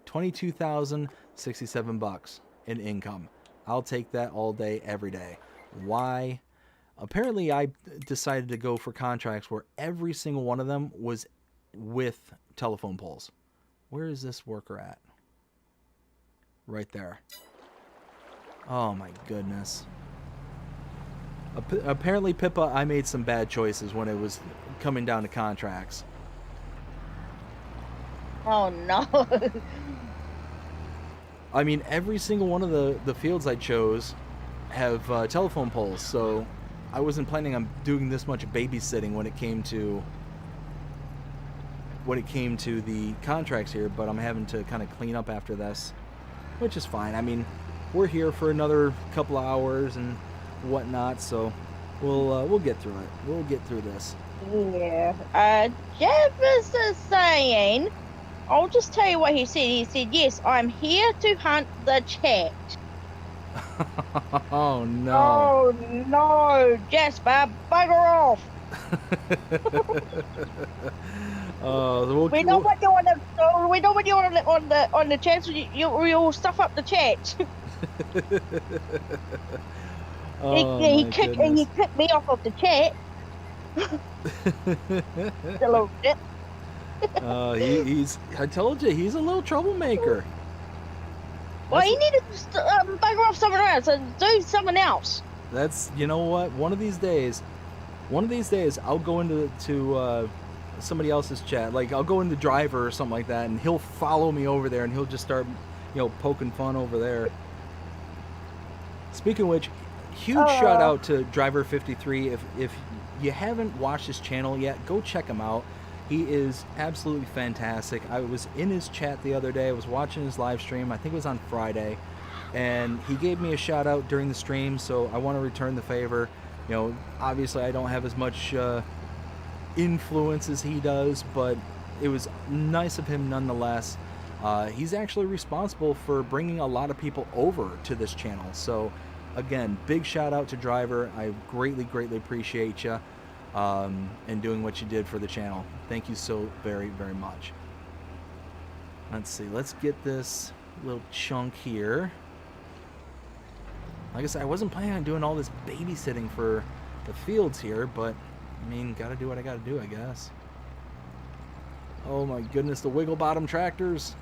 S1: 22,067 bucks in income. I'll take that all day, every day. Why? Apparently, I decided to go for contracts where every single one of them was with telephone poles. Where is this worker at? Right there. Oh my goodness. Apparently, Pippa, I made some bad choices when it was coming down to contracts.
S2: Oh no.
S1: I mean, every single one of the fields I chose have telephone poles, so I wasn't planning on doing this much babysitting when it came to the contracts here, but I'm having to kind of clean up after this, which is fine. I mean, we're here for another couple of hours and whatnot, so we'll get through it. We'll get through this.
S2: Yeah. Jeff is saying, I'll just tell you what he said. He said, yes, I'm here to hunt the chat.
S1: Oh, no.
S2: Oh, no, Jasper, bugger off. We know what you want to do. We know what you want on the chat, so you'll stuff up the chat. He kicked me off of the chat. A little bit.
S1: I told you, he's a little troublemaker.
S2: Well, he needed to bugger off somewhere else and do something else.
S1: That's, you know what? One of these days, I'll go into somebody else's chat. Like, I'll go into Driver or something like that, and he'll follow me over there, and he'll just start, poking fun over there. Speaking of which, huge shout out to Driver 53. If you haven't watched his channel yet, go check him out. He is absolutely fantastic. I was in his chat the other day. I was watching his live stream. I think it was on Friday. And he gave me a shout out during the stream, so I want to return the favor. Obviously I don't have as much influence as he does, but it was nice of him nonetheless. He's actually responsible for bringing a lot of people over to this channel. So again, big shout out to Driver. I greatly, greatly appreciate you. And doing what you did for the channel. Thank you so very, very much. Let's see. Let's get this little chunk here. Like I said, I wasn't planning on doing all this babysitting for the fields here, but I mean, gotta do what I gotta do, I guess. Oh my goodness, the wiggle bottom tractors.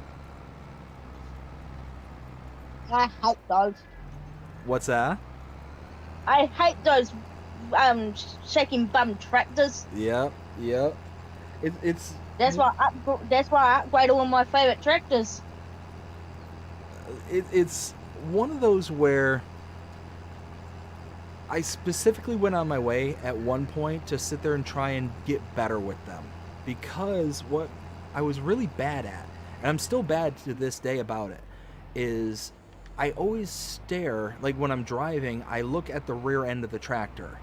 S2: I hate those.
S1: What's that?
S2: I hate those shaking bum tractors.
S1: Yep. It's
S2: that's why I upgraded one of my favorite tractors.
S1: It's one of those where I specifically went on my way at one point to sit there and try and get better with them, because what I was really bad at, and I'm still bad to this day about it, is I always stare, like when I'm driving, I look at the rear end of the tractor.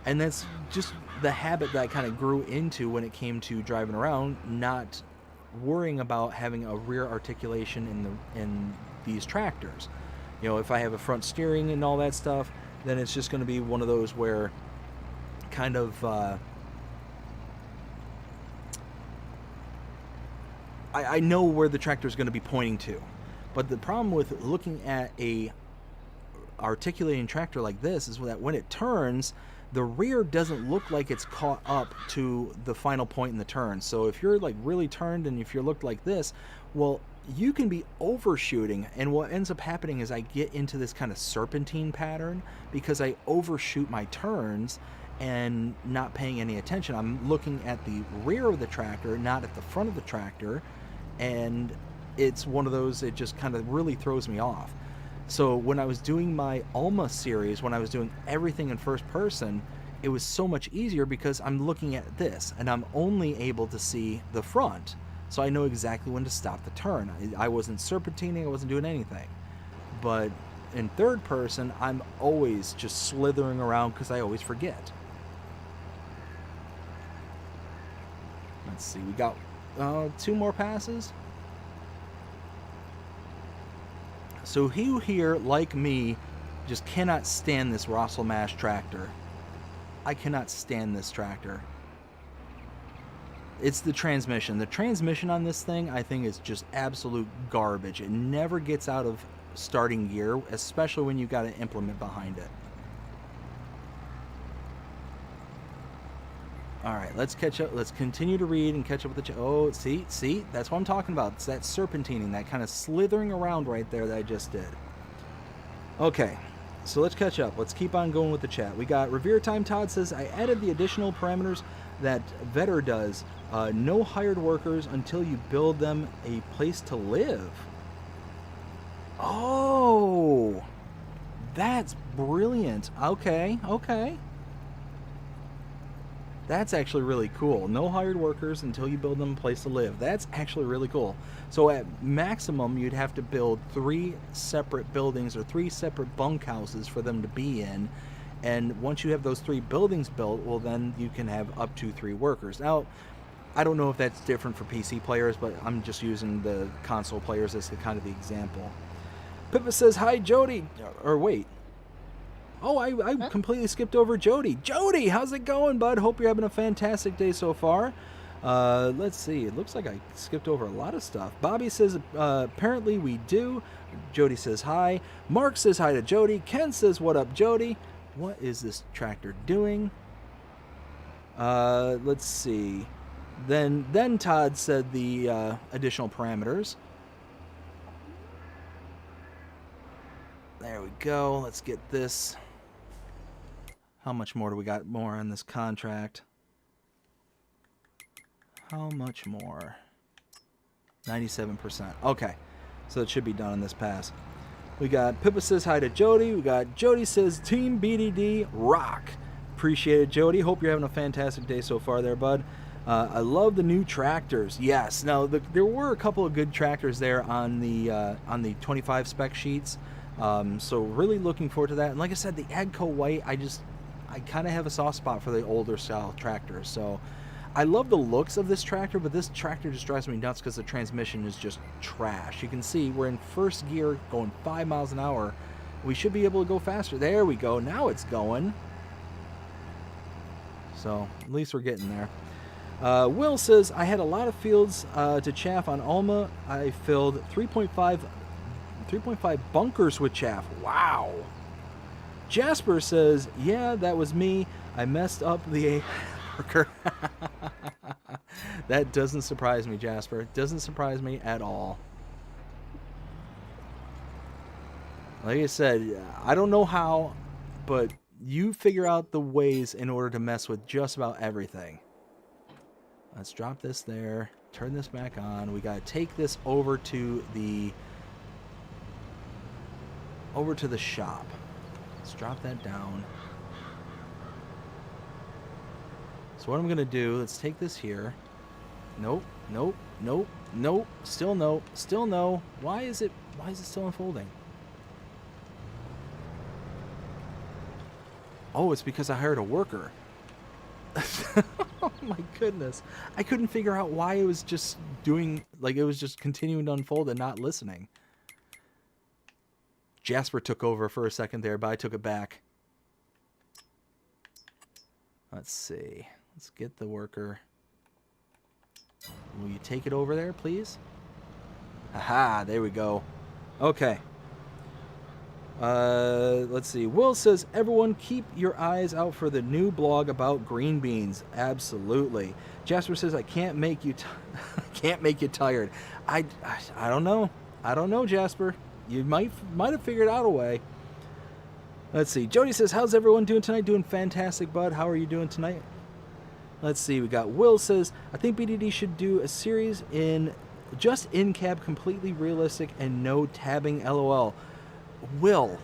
S1: And that's just the habit that I kind of grew into when it came to driving around, not worrying about having a rear articulation in these tractors. If I have a front steering and all that stuff, then it's just going to be one of those where kind of I know where the tractor is going to be pointing to. But the problem with looking at a articulating tractor like this is that when it turns, the rear doesn't look like it's caught up to the final point in the turn. So if you're like really turned and if you're looked like this, well, you can be overshooting, and what ends up happening is I get into this kind of serpentine pattern because I overshoot my turns and not paying any attention. I'm looking at the rear of the tractor, not at the front of the tractor, and it's one of those, it just kind of really throws me off. So when I was doing my Alma series, when I was doing everything in first person, it was so much easier because I'm looking at this and I'm only able to see the front. So I know exactly when to stop the turn. I wasn't serpentining, I wasn't doing anything. But in third person, I'm always just slithering around because I always forget. Let's see, we got 2 more passes. So you here, like me, just cannot stand this Rosselmash tractor. I cannot stand this tractor. It's the transmission. The transmission on this thing, I think, is just absolute garbage. It never gets out of starting gear, especially when you've got an implement behind it. All right, let's catch up. Let's continue to read and catch up with the... Oh, see? That's what I'm talking about. It's that serpentining, that kind of slithering around right there that I just did. Okay, so let's catch up. Let's keep on going with the chat. We got Revere Time Todd says, I added the additional parameters that Vetter does. No hired workers until you build them a place to live. Oh, that's brilliant. Okay. That's actually really cool. No hired workers until you build them a place to live. That's actually really cool. So at maximum, you'd have to build 3 separate buildings or 3 separate bunkhouses for them to be in. And once you have those 3 buildings built, well, then you can have up to 3 workers. Now, I don't know if that's different for PC players, but I'm just using the console players as kind of the example. Pippa says, hi, Jody. Or wait. Oh, I completely skipped over Jody. Jody, how's it going, bud? Hope you're having a fantastic day so far. Let's see. It looks like I skipped over a lot of stuff. Bobby says, apparently we do. Jody says hi. Mark says hi to Jody. Ken says, what up, Jody? What is this tractor doing? Let's see. Then Todd said the additional parameters. There we go. Let's get this. How much more do we got more on this contract? How much more? 97%. Okay. So it should be done in this pass. We got Pippa says hi to Jody. We got Jody says Team BDD rock. Appreciate it, Jody. Hope you're having a fantastic day so far there, bud. I love the new tractors. Yes. Now there were a couple of good tractors there on the 25 spec sheets. So really looking forward to that. And like I said, the Agco White, I kind of have a soft spot for the older style tractors. So I love the looks of this tractor, but this tractor just drives me nuts because the transmission is just trash. You can see we're in first gear going 5 miles an hour. We should be able to go faster. There we go. Now it's going. So at least we're getting there. Will says, I had a lot of fields to chaff on Alma. I filled 3.5 bunkers with chaff. Wow. Jasper says, yeah, that was me. I messed up the worker. That doesn't surprise me, Jasper. It doesn't surprise me at all. Like I said, I don't know how, but you figure out the ways in order to mess with just about everything. Let's drop this there. Turn this back on. We got to take this over to the shop. Let's drop that down. So what I'm going to do, let's take this here. Nope. Still no. Why is it still unfolding? Oh, it's because I hired a worker. Oh my goodness. I couldn't figure out why it was just doing, like it was just continuing to unfold and not listening. Jasper took over for a second there, but I took it back. Let's see. Let's get the worker. Will you take it over there, please? Aha, there we go. Okay. Let's see. Will says, everyone keep your eyes out for the new blog about green beans. Absolutely. Jasper says, I can't make you can't make you tired. I don't know. I don't know, Jasper. You might have figured out a way. Let's see. Jody says, how's everyone doing tonight? Doing fantastic, bud. How are you doing tonight? Let's see. We got Will says, I think BDD should do a series in just in-cab, completely realistic, and no tabbing, LOL. Will,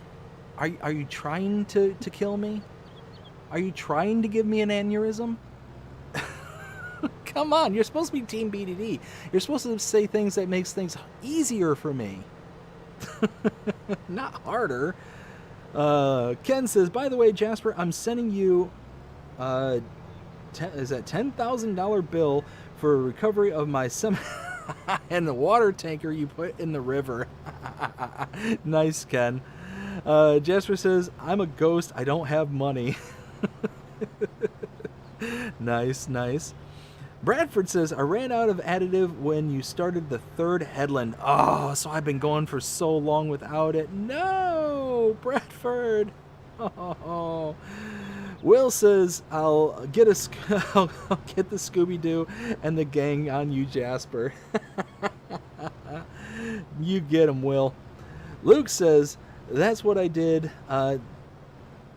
S1: are you trying to kill me? Are you trying to give me an aneurysm? Come on, you're supposed to be Team BDD. You're supposed to say things that makes things easier for me. Not harder. Ken says, by the way, Jasper, I'm sending you is that $10,000 bill for recovery of my and the water tanker you put in the river. Nice, Ken. Jasper says, I'm a ghost. I don't have money. Nice, nice. Bradford says, I ran out of additive when you started the third headland. Oh, so I've been going for so long without it. No, Bradford. Oh. Will says, I'll get the Scooby-Doo and the gang on you, Jasper. You get him, Will. Luke says, that's what I did.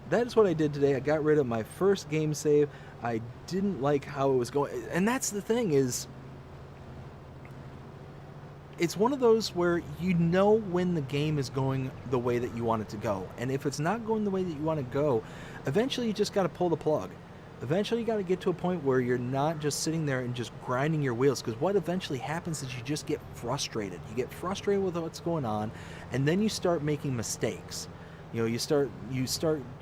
S1: That's what I did today. I got rid of my first game save. I didn't like how it was going. And that's the thing is, it's one of those where you know when the game is going the way that you want it to go. And if it's not going the way that you want to go, eventually you just got to pull the plug. Eventually you got to get to a point where you're not just sitting there and just grinding your wheels, because what eventually happens is you just get frustrated. You get frustrated with what's going on, and then you start making mistakes. You know, you start,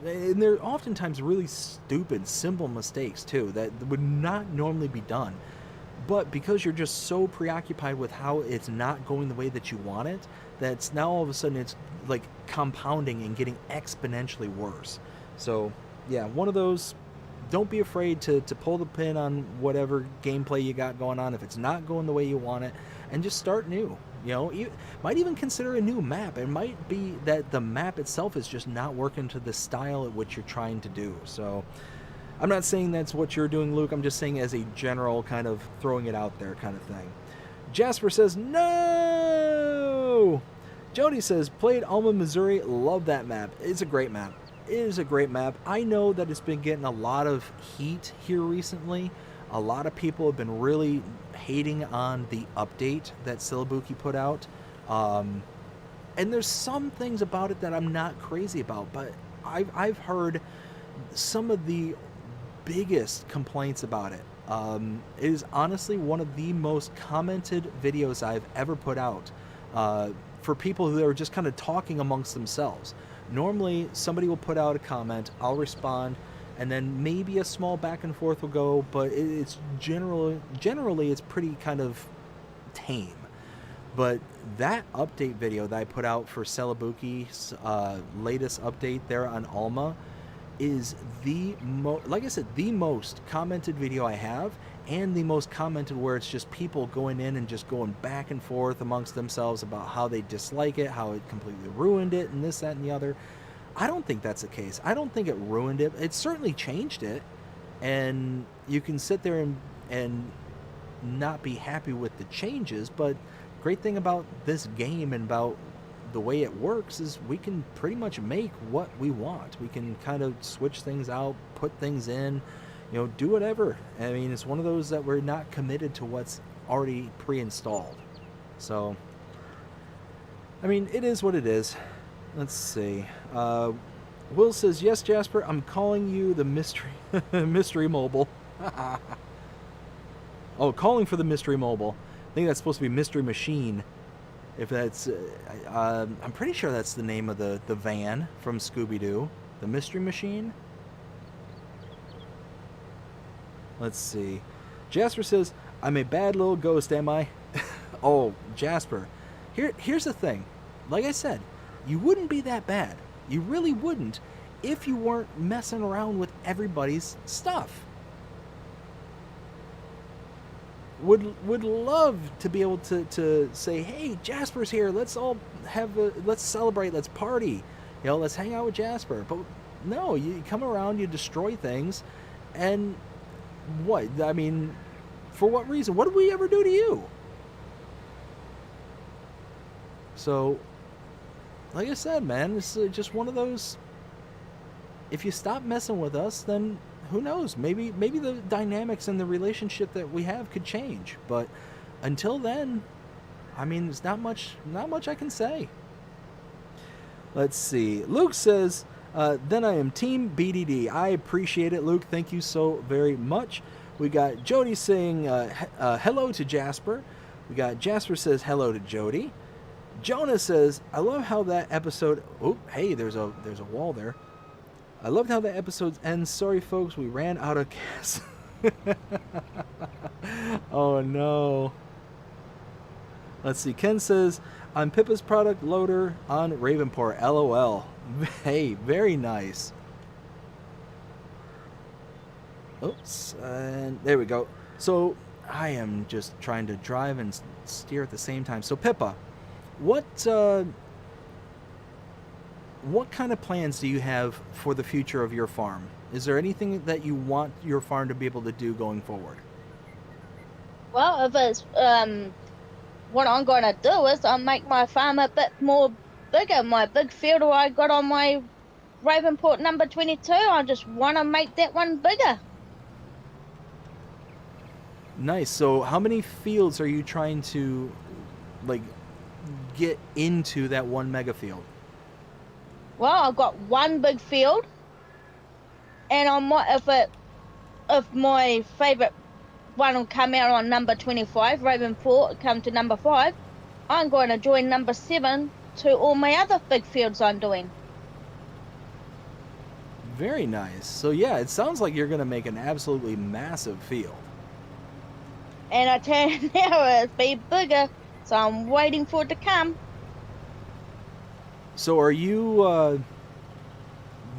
S1: and they're oftentimes really stupid, simple mistakes too that would not normally be done. But because you're just so preoccupied with how it's not going the way that you want it, that's now all of a sudden it's like compounding and getting exponentially worse. So yeah, one of those, don't be afraid to pull the pin on whatever gameplay you got going on if it's not going the way you want it, and just start new. You know, you might even consider a new map. It might be that the map itself is just not working to the style at which you're trying to do. So I'm not saying that's what you're doing, Luke. I'm just saying as a general kind of throwing it out there kind of thing. Jasper says, no! Jody says, played Alma, Missouri. Love that map. It's a great map. It is a great map. I know that it's been getting a lot of heat here recently. A lot of people have been really hating on the update that Silabuki put out. And there's some things about it that I'm not crazy about, but I've heard some of the biggest complaints about it. It is honestly one of the most commented videos I've ever put out for people who are just kind of talking amongst themselves. Normally, somebody will put out a comment, I'll respond, and then maybe a small back and forth will go, but it's generally it's pretty kind of tame. But that update video that I put out for Celabuki's latest update there on Alma is like I said, the most commented video I have, and the most commented where it's just people going in and just going back and forth amongst themselves about how they dislike it, how it completely ruined it, and this, that, and the other. I don't think that's the case. I don't think it ruined it. It certainly changed it, and you can sit there and not be happy with the changes, but great thing about this game and about the way it works is we can pretty much make what we want. We can kind of switch things out, put things in, you know, do whatever. I mean, it's one of those that we're not committed to what's already pre-installed. So, I mean, it is what it is. Let's see. Will says, yes, Jasper, I'm calling you the mystery mobile. Oh, calling for the mystery mobile. I think that's supposed to be mystery machine. If that's, I'm pretty sure that's the name of the van from Scooby-Doo. The Mystery Machine? Let's see. Jasper says, I'm a bad little ghost, am I? Oh, Jasper. Here's the thing. Like I said, you wouldn't be that bad. You really wouldn't if you weren't messing around with everybody's stuff. Would love to be able to say, hey, Jasper's here, let's celebrate, let's party, you know, let's hang out with Jasper. But no, you come around, you destroy things, and what? I mean, for what reason? What did we ever do to you? So, like I said, man, it's just one of those, if you stop messing with us, then who knows? Maybe the dynamics and the relationship that we have could change. But until then, I mean, there's not much I can say. Let's see. Luke says, Then I am Team BDD. I appreciate it, Luke. Thank you so very much. We got Jody saying hello to Jasper. We got Jasper says hello to Jody. Jonah says, I love how that episode... Oh, hey, there's a wall there. I loved how that episode ends. Sorry, folks, we ran out of gas. Oh, no. Let's see. Ken says, I'm Pippa's product loader on Ravenport. LOL. Hey, very nice. Oops. And there we go. So, I am just trying to drive and steer at the same time. So, Pippa, what kind of plans do you have for the future of your farm? Is there anything that you want your farm to be able to do going forward?
S2: Well, if it's what I'm gonna do is I'll make my farm a bit more bigger. My big field I got on my Ravenport number 22, I just want to make that one bigger.
S1: Nice. So how many fields are you trying to like get into that one mega field?
S2: Well, I've got one big field, and I might, if my favourite one will come out on number 25, Ravenport come to number 5, I'm going to join number 7 to all my other big fields I'm doing.
S1: Very nice. So yeah, it sounds like you're going to make an absolutely massive field.
S2: And I tell you now, it's be bigger, so I'm waiting for it to come.
S1: So are you,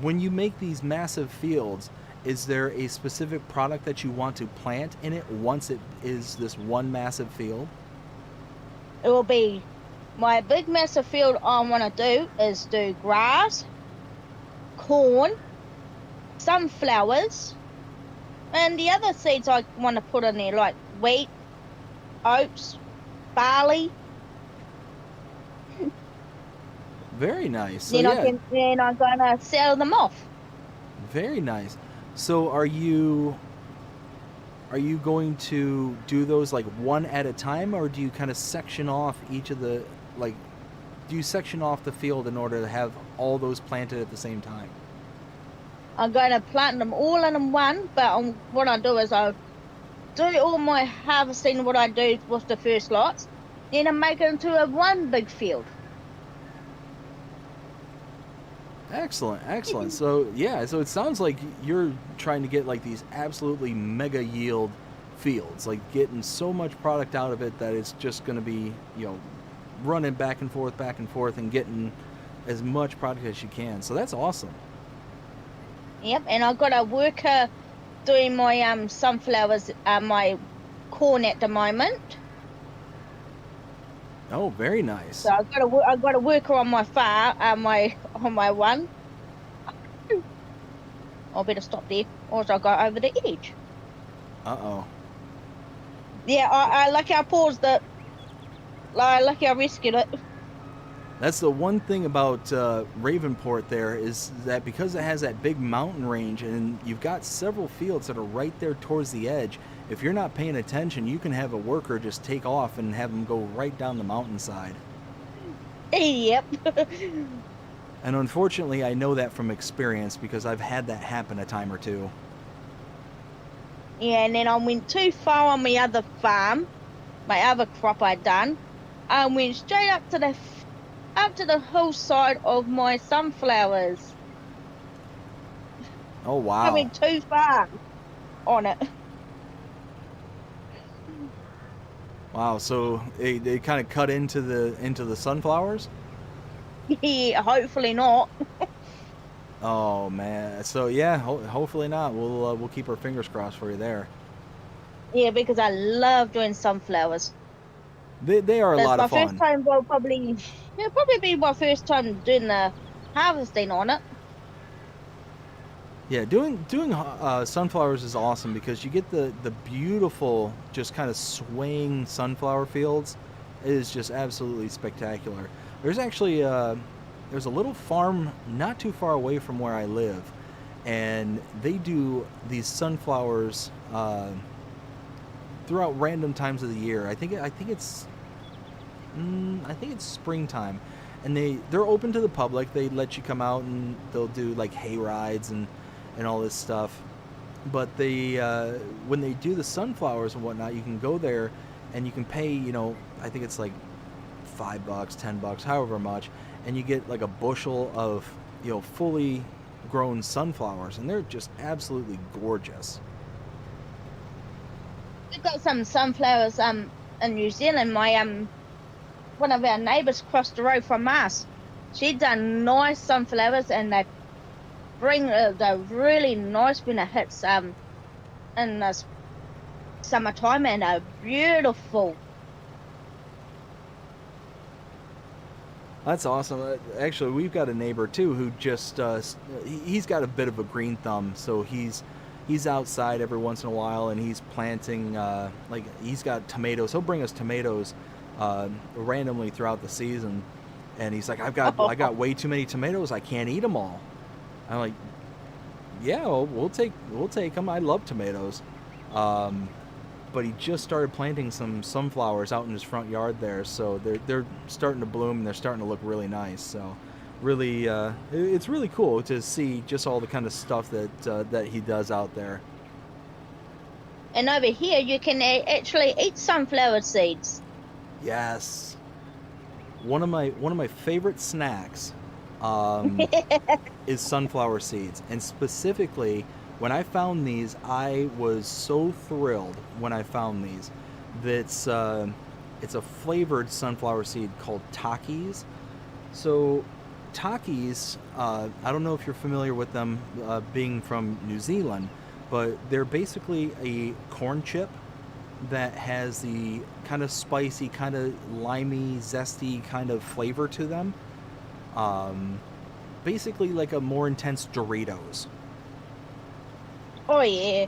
S1: when you make these massive fields, is there a specific product that you want to plant in it once it is this one massive field?
S2: It will be, my big massive field I want to do is do grass, corn, sunflowers, and the other seeds I want to put in there, like wheat, oats, barley.
S1: Very nice. So,
S2: then I'm going to sell them off.
S1: Very nice. So are you going to do those like one at a time, or do you kind of section off each of the, like, do you section off the field in order to have all those planted at the same time?
S2: I'm going to plant them all in one, but what I do is I do all my harvesting, what I do with the first lots, then I make it into a one big field.
S1: Excellent, excellent. So yeah, so it sounds like you're trying to get like these absolutely mega yield fields, like getting so much product out of it that it's just going to be, running back and forth and getting as much product as you can. So that's awesome.
S2: Yep, and I've got a worker doing my sunflowers, my corn at the moment.
S1: Oh, very nice.
S2: So I've got a worker on my farm, on my one. I better stop there, or else I'll go over the edge.
S1: Uh-oh.
S2: Yeah, I lucky I paused it. Lucky I rescued it.
S1: That's the one thing about Ravenport there, is that because it has that big mountain range and you've got several fields that are right there towards the edge, if you're not paying attention, you can have a worker just take off and have them go right down the mountainside.
S2: Yep.
S1: And unfortunately, I know that from experience because I've had that happen a time or two.
S2: Yeah, and then I went too far on my other farm, my other crop I'd done. I went straight up to the hillside of my sunflowers.
S1: Oh wow!
S2: I went too far on it.
S1: Wow, so they kind of cut into the sunflowers?
S2: Yeah, hopefully not.
S1: Oh man, so yeah, hopefully not. We'll keep our fingers crossed for you there.
S2: Yeah, because I love doing sunflowers.
S1: They are a lot of fun.
S2: My first time, it'll probably be my first time doing the harvesting on it.
S1: Yeah, doing sunflowers is awesome because you get the beautiful, just kind of swaying sunflower fields. It is just absolutely spectacular. There's actually there's a little farm not too far away from where I live, and they do these sunflowers throughout random times of the year. I think it's springtime, and they're open to the public. They let you come out and they'll do like hay rides and all this stuff. But they when they do the sunflowers and whatnot, you can go there and you can pay, I think it's like $5, $10, however much, and you get like a bushel of fully grown sunflowers, and they're just absolutely gorgeous.
S2: We got some sunflowers in New Zealand. My one of our neighbours across the road from us, she done nice sunflowers, and they bring they're really nice when it hits in the summertime, and they're beautiful.
S1: That's awesome. Actually, we've got a neighbor too who just he's got a bit of a green thumb, so he's outside every once in a while, and he's planting like he's got tomatoes. He'll bring us tomatoes randomly throughout the season, and he's like, I got way too many tomatoes. I can't eat them all. I'm like, yeah, well, we'll take them. I love tomatoes. But he just started planting some sunflowers out in his front yard there, so they're starting to bloom and they're starting to look really nice. So really, it's really cool to see just all the kind of stuff that he does out there.
S2: And over here, you can actually eat sunflower seeds.
S1: Yes, one of my favorite snacks is sunflower seeds, and specifically, when I found these, I was so thrilled when I found these. It's a flavored sunflower seed called Takis. So Takis, I don't know if you're familiar with them, being from New Zealand, but they're basically a corn chip that has the kind of spicy, kind of limey, zesty kind of flavor to them. Basically like a more intense Doritos.
S2: Oh yeah.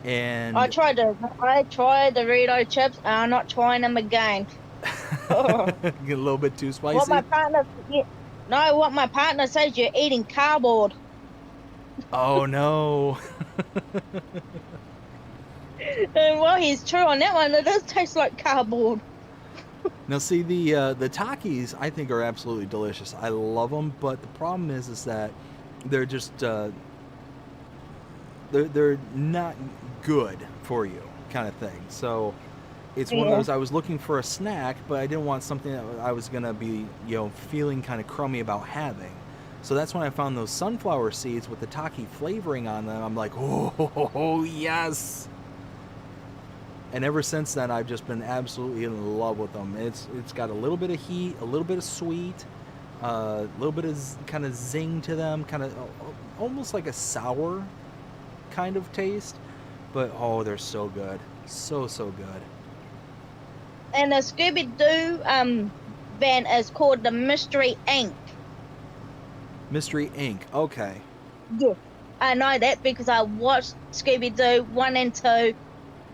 S1: And
S2: I tried the Dorito chips, and I'm not trying them again.
S1: Get a little bit too spicy.
S2: What my partner says, you're eating cardboard.
S1: Oh no.
S2: And well, he's true on that one. It does taste like cardboard.
S1: Now see, the Takis I think are absolutely delicious. I love them, but the problem is that they're just they're not good for you kind of thing. So it's one of those, I was looking for a snack, but I didn't want something that I was gonna be feeling kind of crummy about having. So that's when I found those sunflower seeds with the Taki flavoring on them. I'm like, oh yes. And ever since then, I've just been absolutely in love with them. It's got a little bit of heat, a little bit of sweet, a little bit of kind of zing to them, kind of almost like a sour kind of taste. But oh, they're so good, so good.
S2: And the Scooby-Doo band is called the Mystery Inc.
S1: Mystery Inc. Okay.
S2: Yeah, I know that because I watched Scooby-Doo 1 and 2.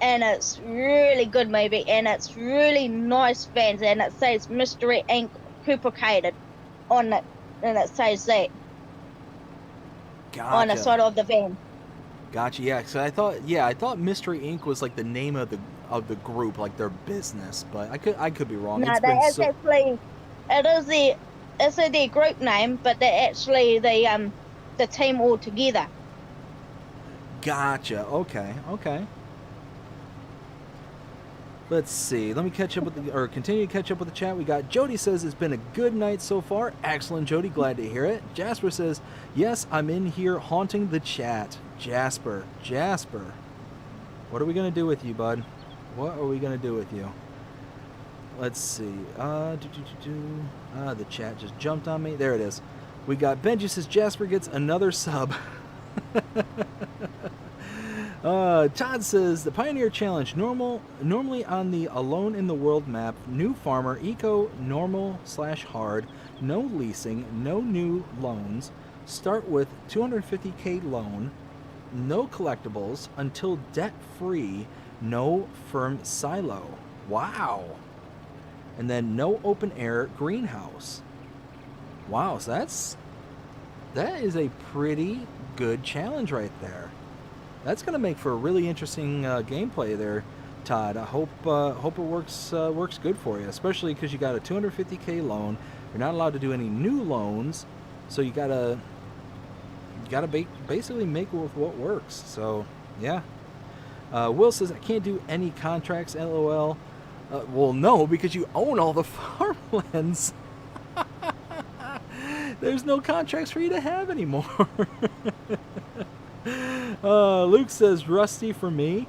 S2: And it's really good movie, and it's really nice fans, and it says Mystery Inc. Duplicated on it, and it says that on the side of the van.
S1: Gotcha. Yeah, so I thought Mystery Inc. was like the name of the group, like their business, but I could be wrong.
S2: No, it's their group name, but they're actually the team all together.
S1: Gotcha. Okay. Let's see. Let me continue to catch up with the chat. We got Jody says it's been a good night so far. Excellent, Jody. Glad to hear it. Jasper says, yes, I'm in here haunting the chat. Jasper. What are we going to do with you, bud? What are we going to do with you? Let's see. The chat just jumped on me. There it is. We got Benji says Jasper gets another sub. Todd says the Pioneer Challenge normally on the Alone in the World map, new farmer, eco, normal / hard, no leasing, no new loans, start with 250k loan, no collectibles until debt free, no firm silo. Wow. And then no open air greenhouse. Wow, so that is a pretty good challenge right there. That's going to make for a really interesting gameplay there, Todd. I hope it works good for you, especially because you got a 250k loan, You're not allowed to do any new loans, so you gotta basically make it with what works. So yeah. Will says, I can't do any contracts, LOL. Well, no, because you own all the farmlands. There's no contracts for you to have anymore. Luke says, Rusty for me.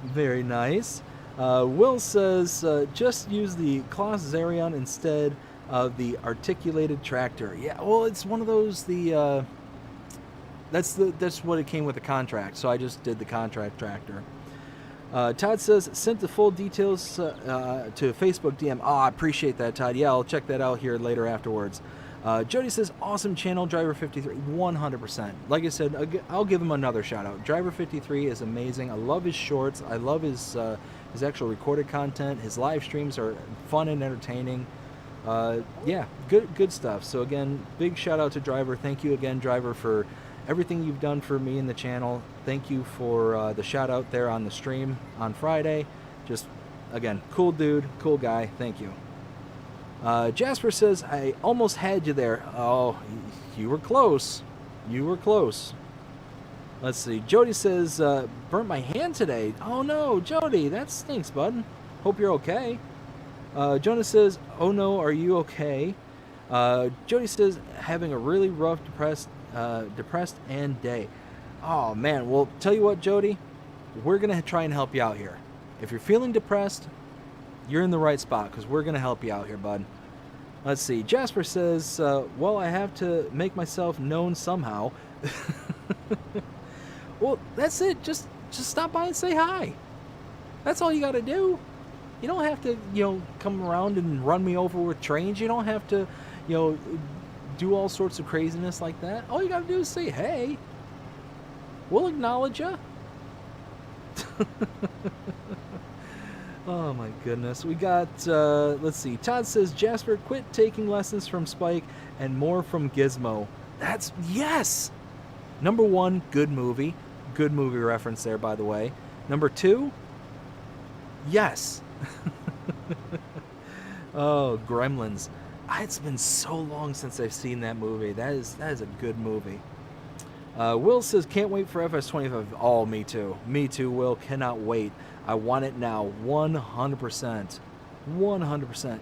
S1: Very nice. Will says, just use the Claas Zarion instead of the articulated tractor. Yeah, well, it's one of those, that's what it came with the contract, so I just did the contract tractor. Todd says, sent the full details to Facebook DM. Oh, I appreciate that, Todd. Yeah, I'll check that out here later afterwards. Jody says, awesome channel, Driver53. 100%. Like I said, I'll give him another shout out. Driver53 is amazing. I love his shorts. I love his actual recorded content. His live streams are fun and entertaining. Yeah, good stuff. So again, big shout out to Driver. Thank you again, Driver, for everything you've done for me and the channel. Thank you for the shout out there on the stream on Friday. Just, again, cool dude, cool guy. Thank you. Jasper says, I almost had you there. Oh, you were close. You were close. Let's see. Jody says, burnt my hand today. Oh no, Jody, that stinks, bud. Hope you're okay. Jonah says, oh no, are you okay? Jody says, having a really rough, depressed and day. Oh man, well, tell you what, Jody, we're gonna try and help you out here. If you're feeling depressed, you're in the right spot, because we're gonna help you out here, bud. Let's see. Jasper says, well, I have to make myself known somehow. Well, that's it. Just stop by and say hi. That's all you gotta do. You don't have to, come around and run me over with trains. You don't have to, do all sorts of craziness like that. All you gotta do is say, hey. We'll acknowledge you. Oh my goodness. We got, let's see. Todd says, Jasper, quit taking lessons from Spike and more from Gizmo. Yes! Number 1, good movie. Good movie reference there, by the way. Number 2, yes. Oh, Gremlins. It's been so long since I've seen that movie. That is a good movie. Will says, can't wait for FS25. Oh, me too. Me too, Will. Cannot wait. I want it now. 100%. 100%.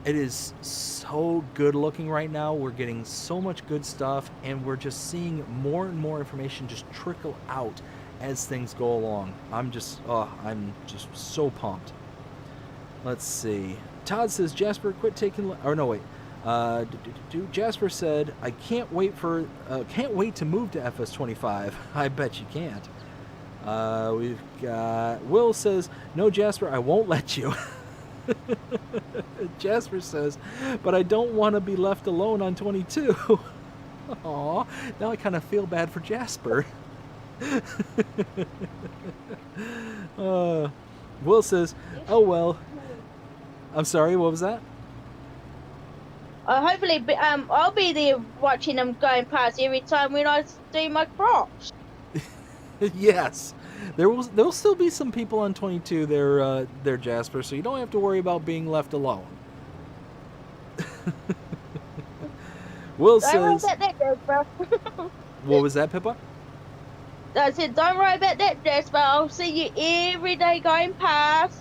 S1: It is so good looking right now. We're getting so much good stuff, and we're just seeing more and more information just trickle out as things go along. I'm just so pumped. Let's see. Todd says, Jasper, quit taking... Or no, wait. Jasper said, I can't wait to move to FS25. I bet you can't. We've got... Will says, no, Jasper, I won't let you. Jasper says, but I don't want to be left alone on 22. Aw, now I kind of feel bad for Jasper. Will says, oh well. I'm sorry, what was that?
S2: Hopefully, I'll be there watching them going past every time when I do my crops.
S1: Yes, there'll still be some people on 22 there, Jasper. So you don't have to worry about being left alone. Will says.
S2: Don't worry about that, Jasper.
S1: What was that, Pippa?
S2: I said, don't worry about that, Jasper. I'll see you every day going past.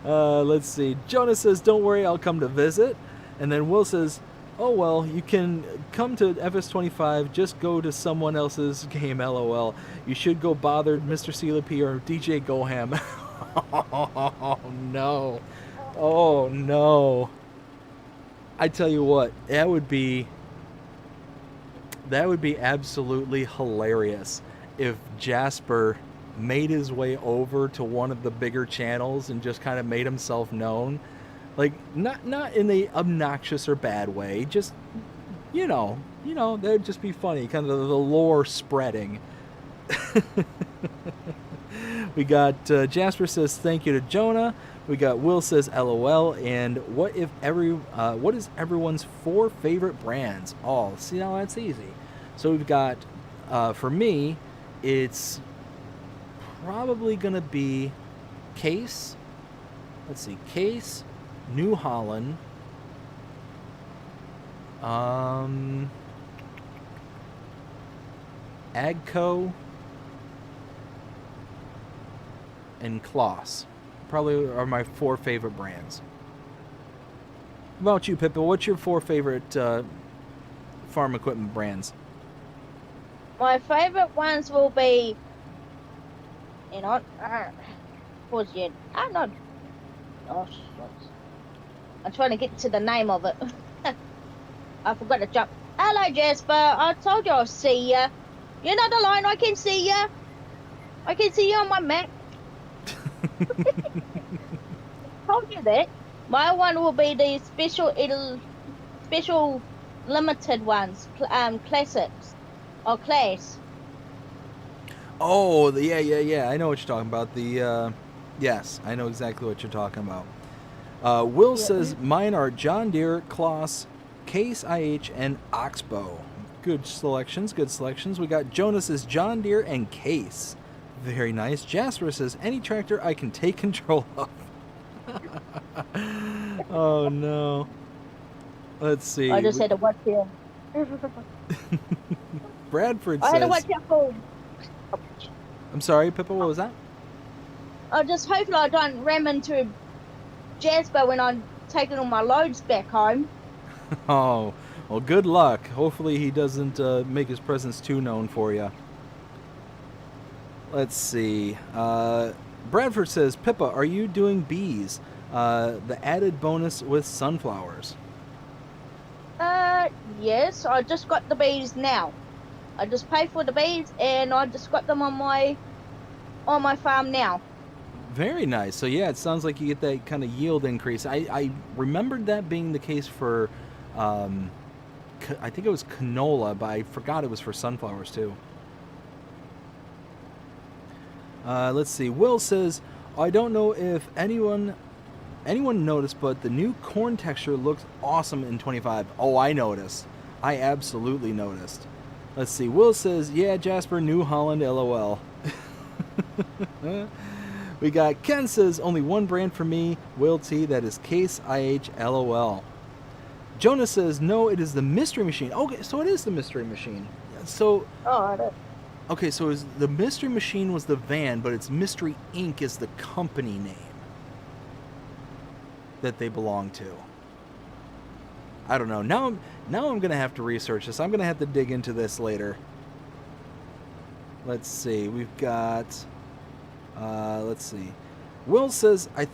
S1: Let's see. Jonah says, don't worry, I'll come to visit. And then Will says, oh well, you can come to FS25, just go to someone else's game, LOL. You should go bother Mr. CLP or DJ Goham. Oh no. Oh no. I tell you what, that would be absolutely hilarious if Jasper made his way over to one of the bigger channels and just kind of made himself known. Like, not in a obnoxious or bad way, just, that'd just be funny, kind of the lore spreading. We got Jasper says thank you to Jonah. We got Will says LOL, and what is everyone's 4 favorite brands? Oh, see, now that's easy. So we've got, for me, it's probably gonna be Case, Let's see. Case, New Holland. Agco, and Kloss. Probably are my 4 favorite brands. What about you, Pippa? What's your 4 favorite farm equipment brands?
S2: My favorite ones will be, towards the end. No. Oh, shucks. I'm trying to get to the name of it. I forgot to jump. Hello, Jasper. I told you I'll see ya. You're not alone. I can see ya. I can see you on my map. Told you that. My one will be the special limited ones, classics or class.
S1: Oh, yeah. I know what you're talking about. Yes, I know exactly what you're talking about. Will says mine are John Deere, Kloss, Case IH, and Oxbow. Good selections. We got Jonas's John Deere and Case. Very nice. Jasper says any tractor I can take control of. Oh no. Let's see.
S2: I just had to watch him.
S1: Bradford
S2: I
S1: says.
S2: had to watch out for.
S1: I'm sorry, Pippa. What was that?
S2: I just hopefully I don't ram into Jasper when I'm taking all my loads back home.
S1: Oh, well, good luck. Hopefully he doesn't make his presence too known for you. Let's see. Bradford says, Pippa, are you doing bees? The added bonus with sunflowers.
S2: Yes, I just got the bees now. I just paid for the bees and I just got them on my farm now.
S1: Very nice. So yeah, it sounds like you get that kind of yield increase. I remembered that being the case for, I think it was canola, but I forgot it was for sunflowers too. Let's see. Will says, I don't know if anyone noticed, but the new corn texture looks awesome in 25. Oh, I noticed. I absolutely noticed. Let's see. Will says, yeah, Jasper, New Holland, LOL. We got Ken says, only one brand for me, Will T, that is Case IH, LOL. Jonah says, no, it is the Mystery Machine. Okay, so it is the Mystery Machine. So, okay, so the Mystery Machine was the van, but it's Mystery Inc. is the company name that they belong to. I don't know. Now I'm going to have to research this. I'm going to have to dig into this later. Let's see. We've got... let's see. Will says, I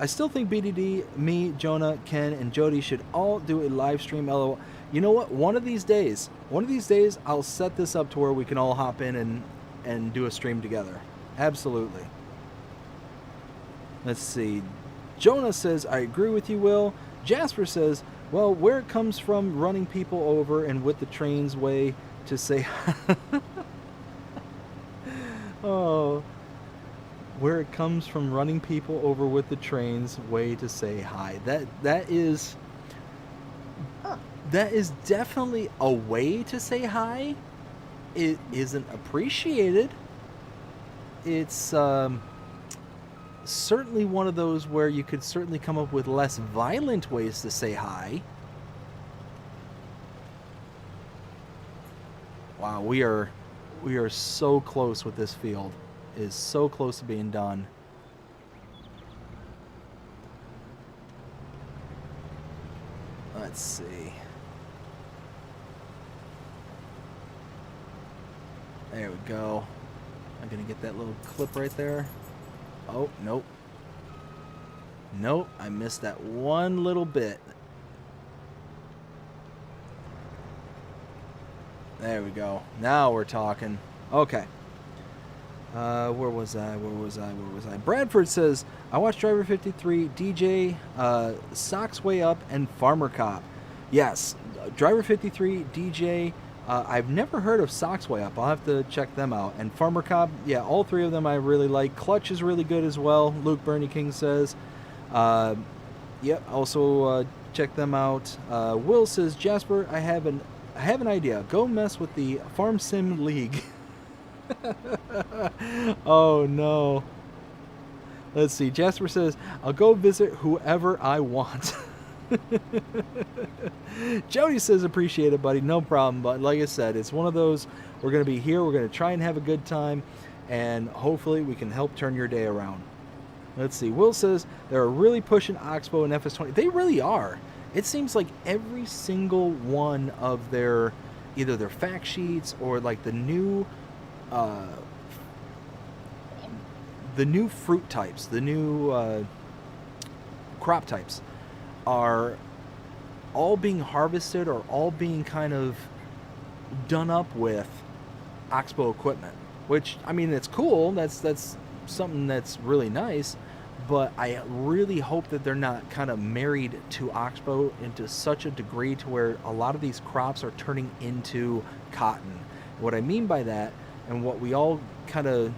S1: still think BDD, me, Jonah, Ken, and Jody should all do a live stream. LOL. You know what? One of these days, I'll set this up to where we can all hop in and do a stream together. Absolutely. Let's see. Jonah says, I agree with you, Will. Jasper says, well, where it comes from running people over and with the train's way to say... Oh... Where it comes from running people over with the train's way to say hi. That is definitely a way to say hi. It isn't appreciated. It's certainly one of those where you could certainly come up with less violent ways to say hi. Wow, we are so close with this field. Is so close to being done. Let's see. There we go. I'm gonna get that little clip right there. Oh, nope. Nope, I missed that one little bit. There we go. Now we're talking. Okay. Where was I? Bradford says, I watched Driver 53, DJ, Socks Way Up, and Farmer Cop. Yes, Driver 53, DJ, I've never heard of Socks Way Up. I'll have to check them out. And Farmer Cop, yeah, all three of them I really like. Clutch is really good as well, Luke Bernie King says. Yep, also check them out. Will says, Jasper, I have an idea. Go mess with the Farm Sim League. Oh no. Let's see. Jasper says, I'll go visit whoever I want. Jody says, appreciate it, buddy. No problem. But like I said, it's one of those, we're going to be here. We're going to try and have a good time. And hopefully we can help turn your day around. Let's see. Will says, they're really pushing Oxbow and FS20. They really are. It seems like every single one of their, either their fact sheets or like the new fruit types, the new crop types are all being harvested or all being kind of done up with Oxbow equipment, which, I mean, it's cool. That's something that's really nice, but I really hope that they're not kind of married to Oxbow into such a degree to where a lot of these crops are turning into cotton. What I mean by that, and what we all kind of,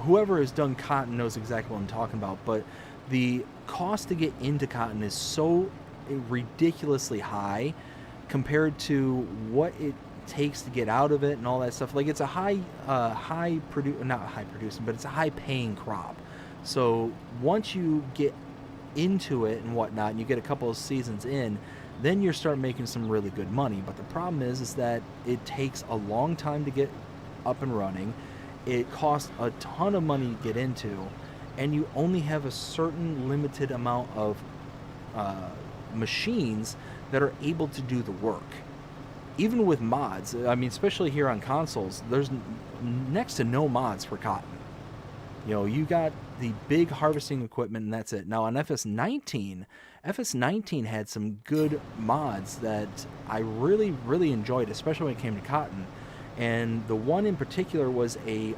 S1: whoever has done cotton knows exactly what I'm talking about, but the cost to get into cotton is so ridiculously high compared to what it takes to get out of it and all that stuff. Like, it's a not high producing, but it's a high paying crop. So once you get into it and whatnot, and you get a couple of seasons in, then you start making some really good money. But the problem is that it takes a long time to get up and running. It costs a ton of money to get into, and you only have a certain limited amount of machines that are able to do the work. Even with mods, I mean, especially here on consoles, there's next to no mods for cotton. You know, you got the big harvesting equipment, and that's it. Now on FS19 had some good mods that I really, really enjoyed, especially when it came to cotton. And the one in particular was it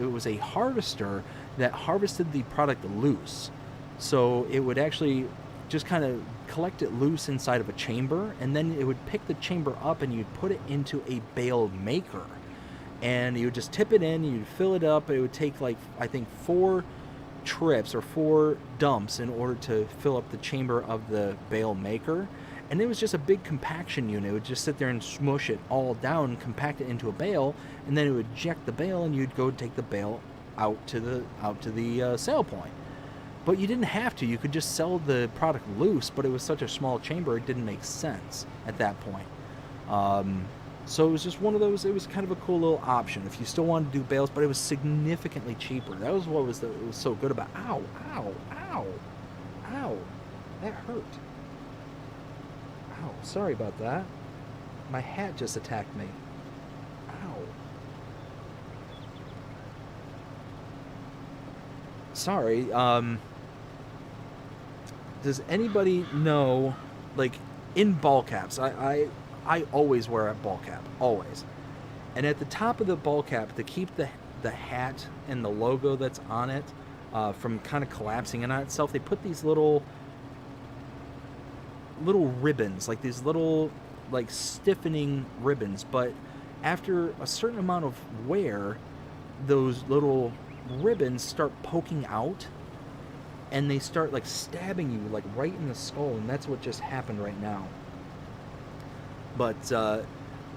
S1: was a harvester that harvested the product loose. So it would actually just kind of collect it loose inside of a chamber, and then it would pick the chamber up and you'd put it into a bale maker. And you would just tip it in, you'd fill it up. It would take, like, I think 4 trips or 4 dumps in order to fill up the chamber of the bale maker. And it was just a big compaction unit. It would just sit there and smush it all down, compact it into a bale, and then it would eject the bale, and you'd go take the bale out to the sale point. But you didn't have to. You could just sell the product loose, but it was such a small chamber, it didn't make sense at that point. So it was just one of those, it was kind of a cool little option if you still wanted to do bales, but it was significantly cheaper. That was what was so good about. Ow, ow, ow, ow. That hurt. Ow, sorry about that. My hat just attacked me. Ow. Sorry, does anybody know, like, in ball caps, I always wear a ball cap, always. And at the top of the ball cap, to keep the hat and the logo that's on it from kind of collapsing in on itself, they put these little ribbons, like these little, like, stiffening ribbons. But after a certain amount of wear, those little ribbons start poking out, and they start, like, stabbing you, like, right in the skull, and that's what just happened right now. But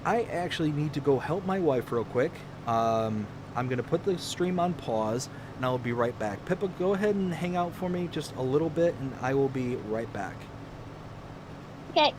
S1: I actually need to go help my wife real quick. I'm going to put the stream on pause, and I'll be right back. Pippa, go ahead and hang out for me just a little bit, and I will be right back.
S2: Okay.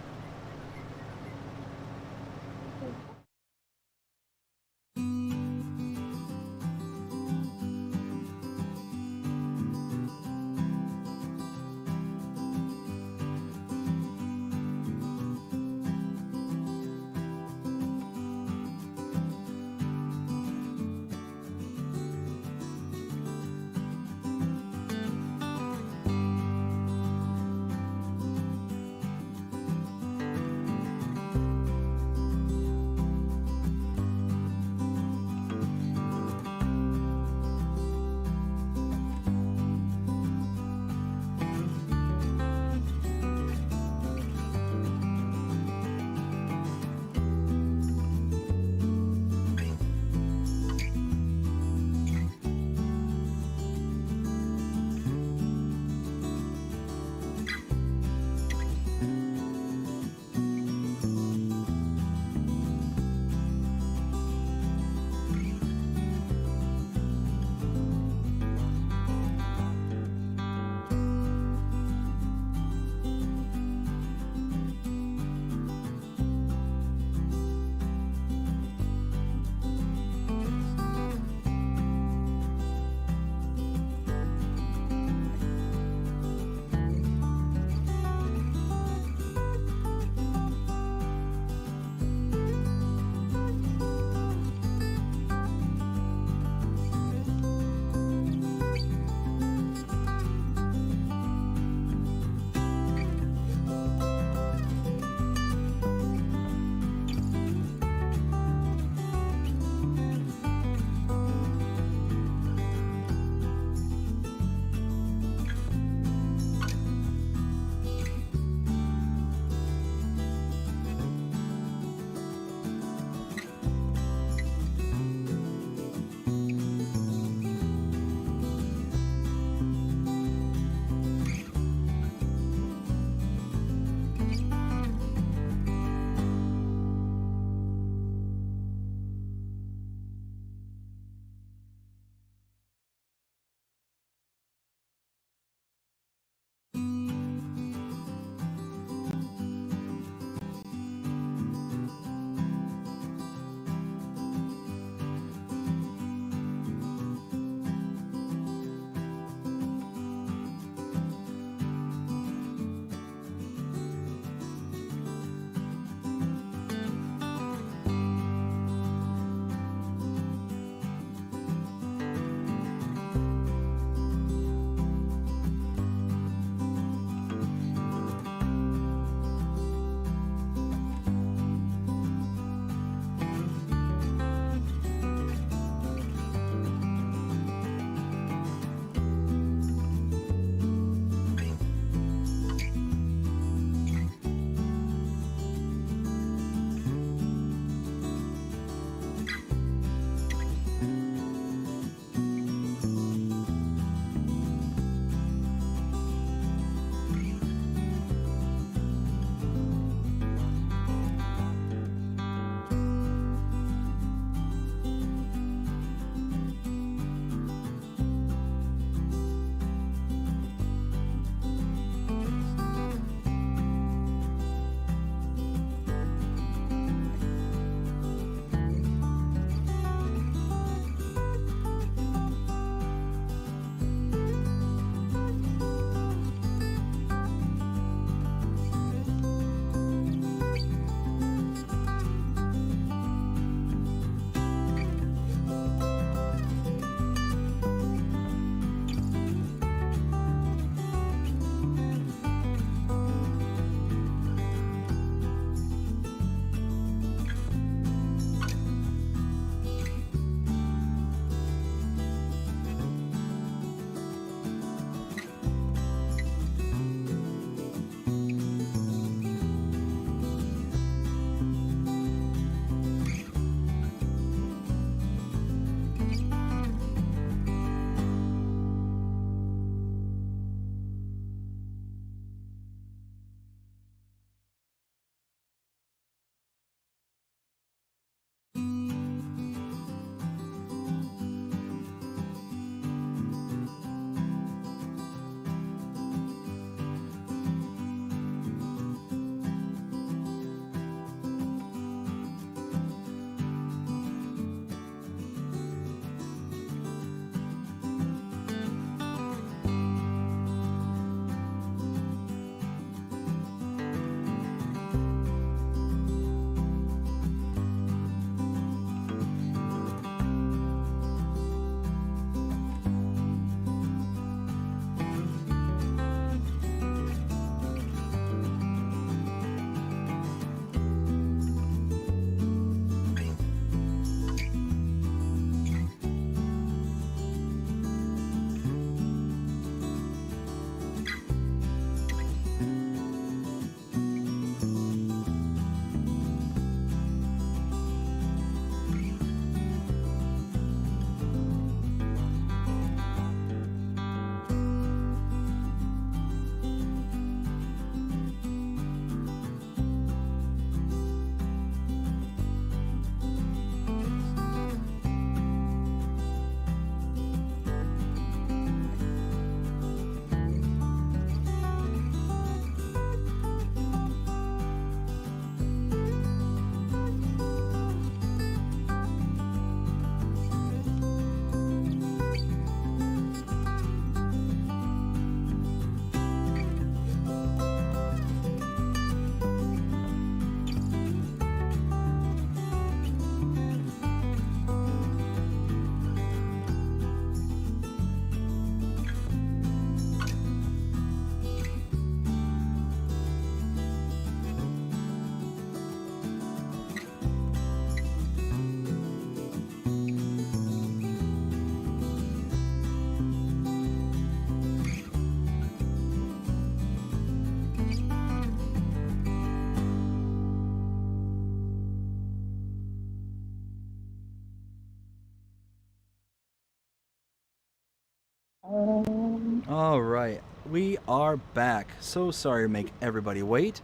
S1: All right, we are back. So sorry to make everybody wait.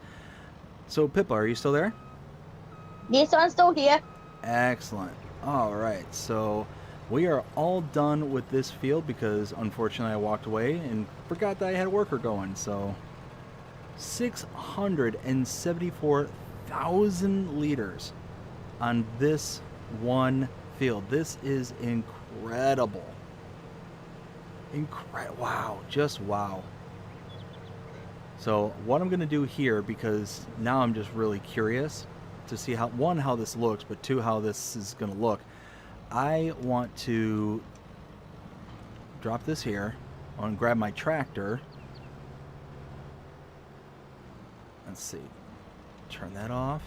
S1: So Pippa, are you still there?
S2: Yes, I'm still here.
S1: Excellent. All right, so we are all done with this field because unfortunately I walked away and forgot that I had a worker going. So 674,000 liters on this one field. This is incredible. Wow, just wow. So what I'm going to do here, because now I'm just really curious to see how, one, how this looks, but two, how this is going to look. I want to drop this here. I want to grab my tractor. Let's see. Turn that off.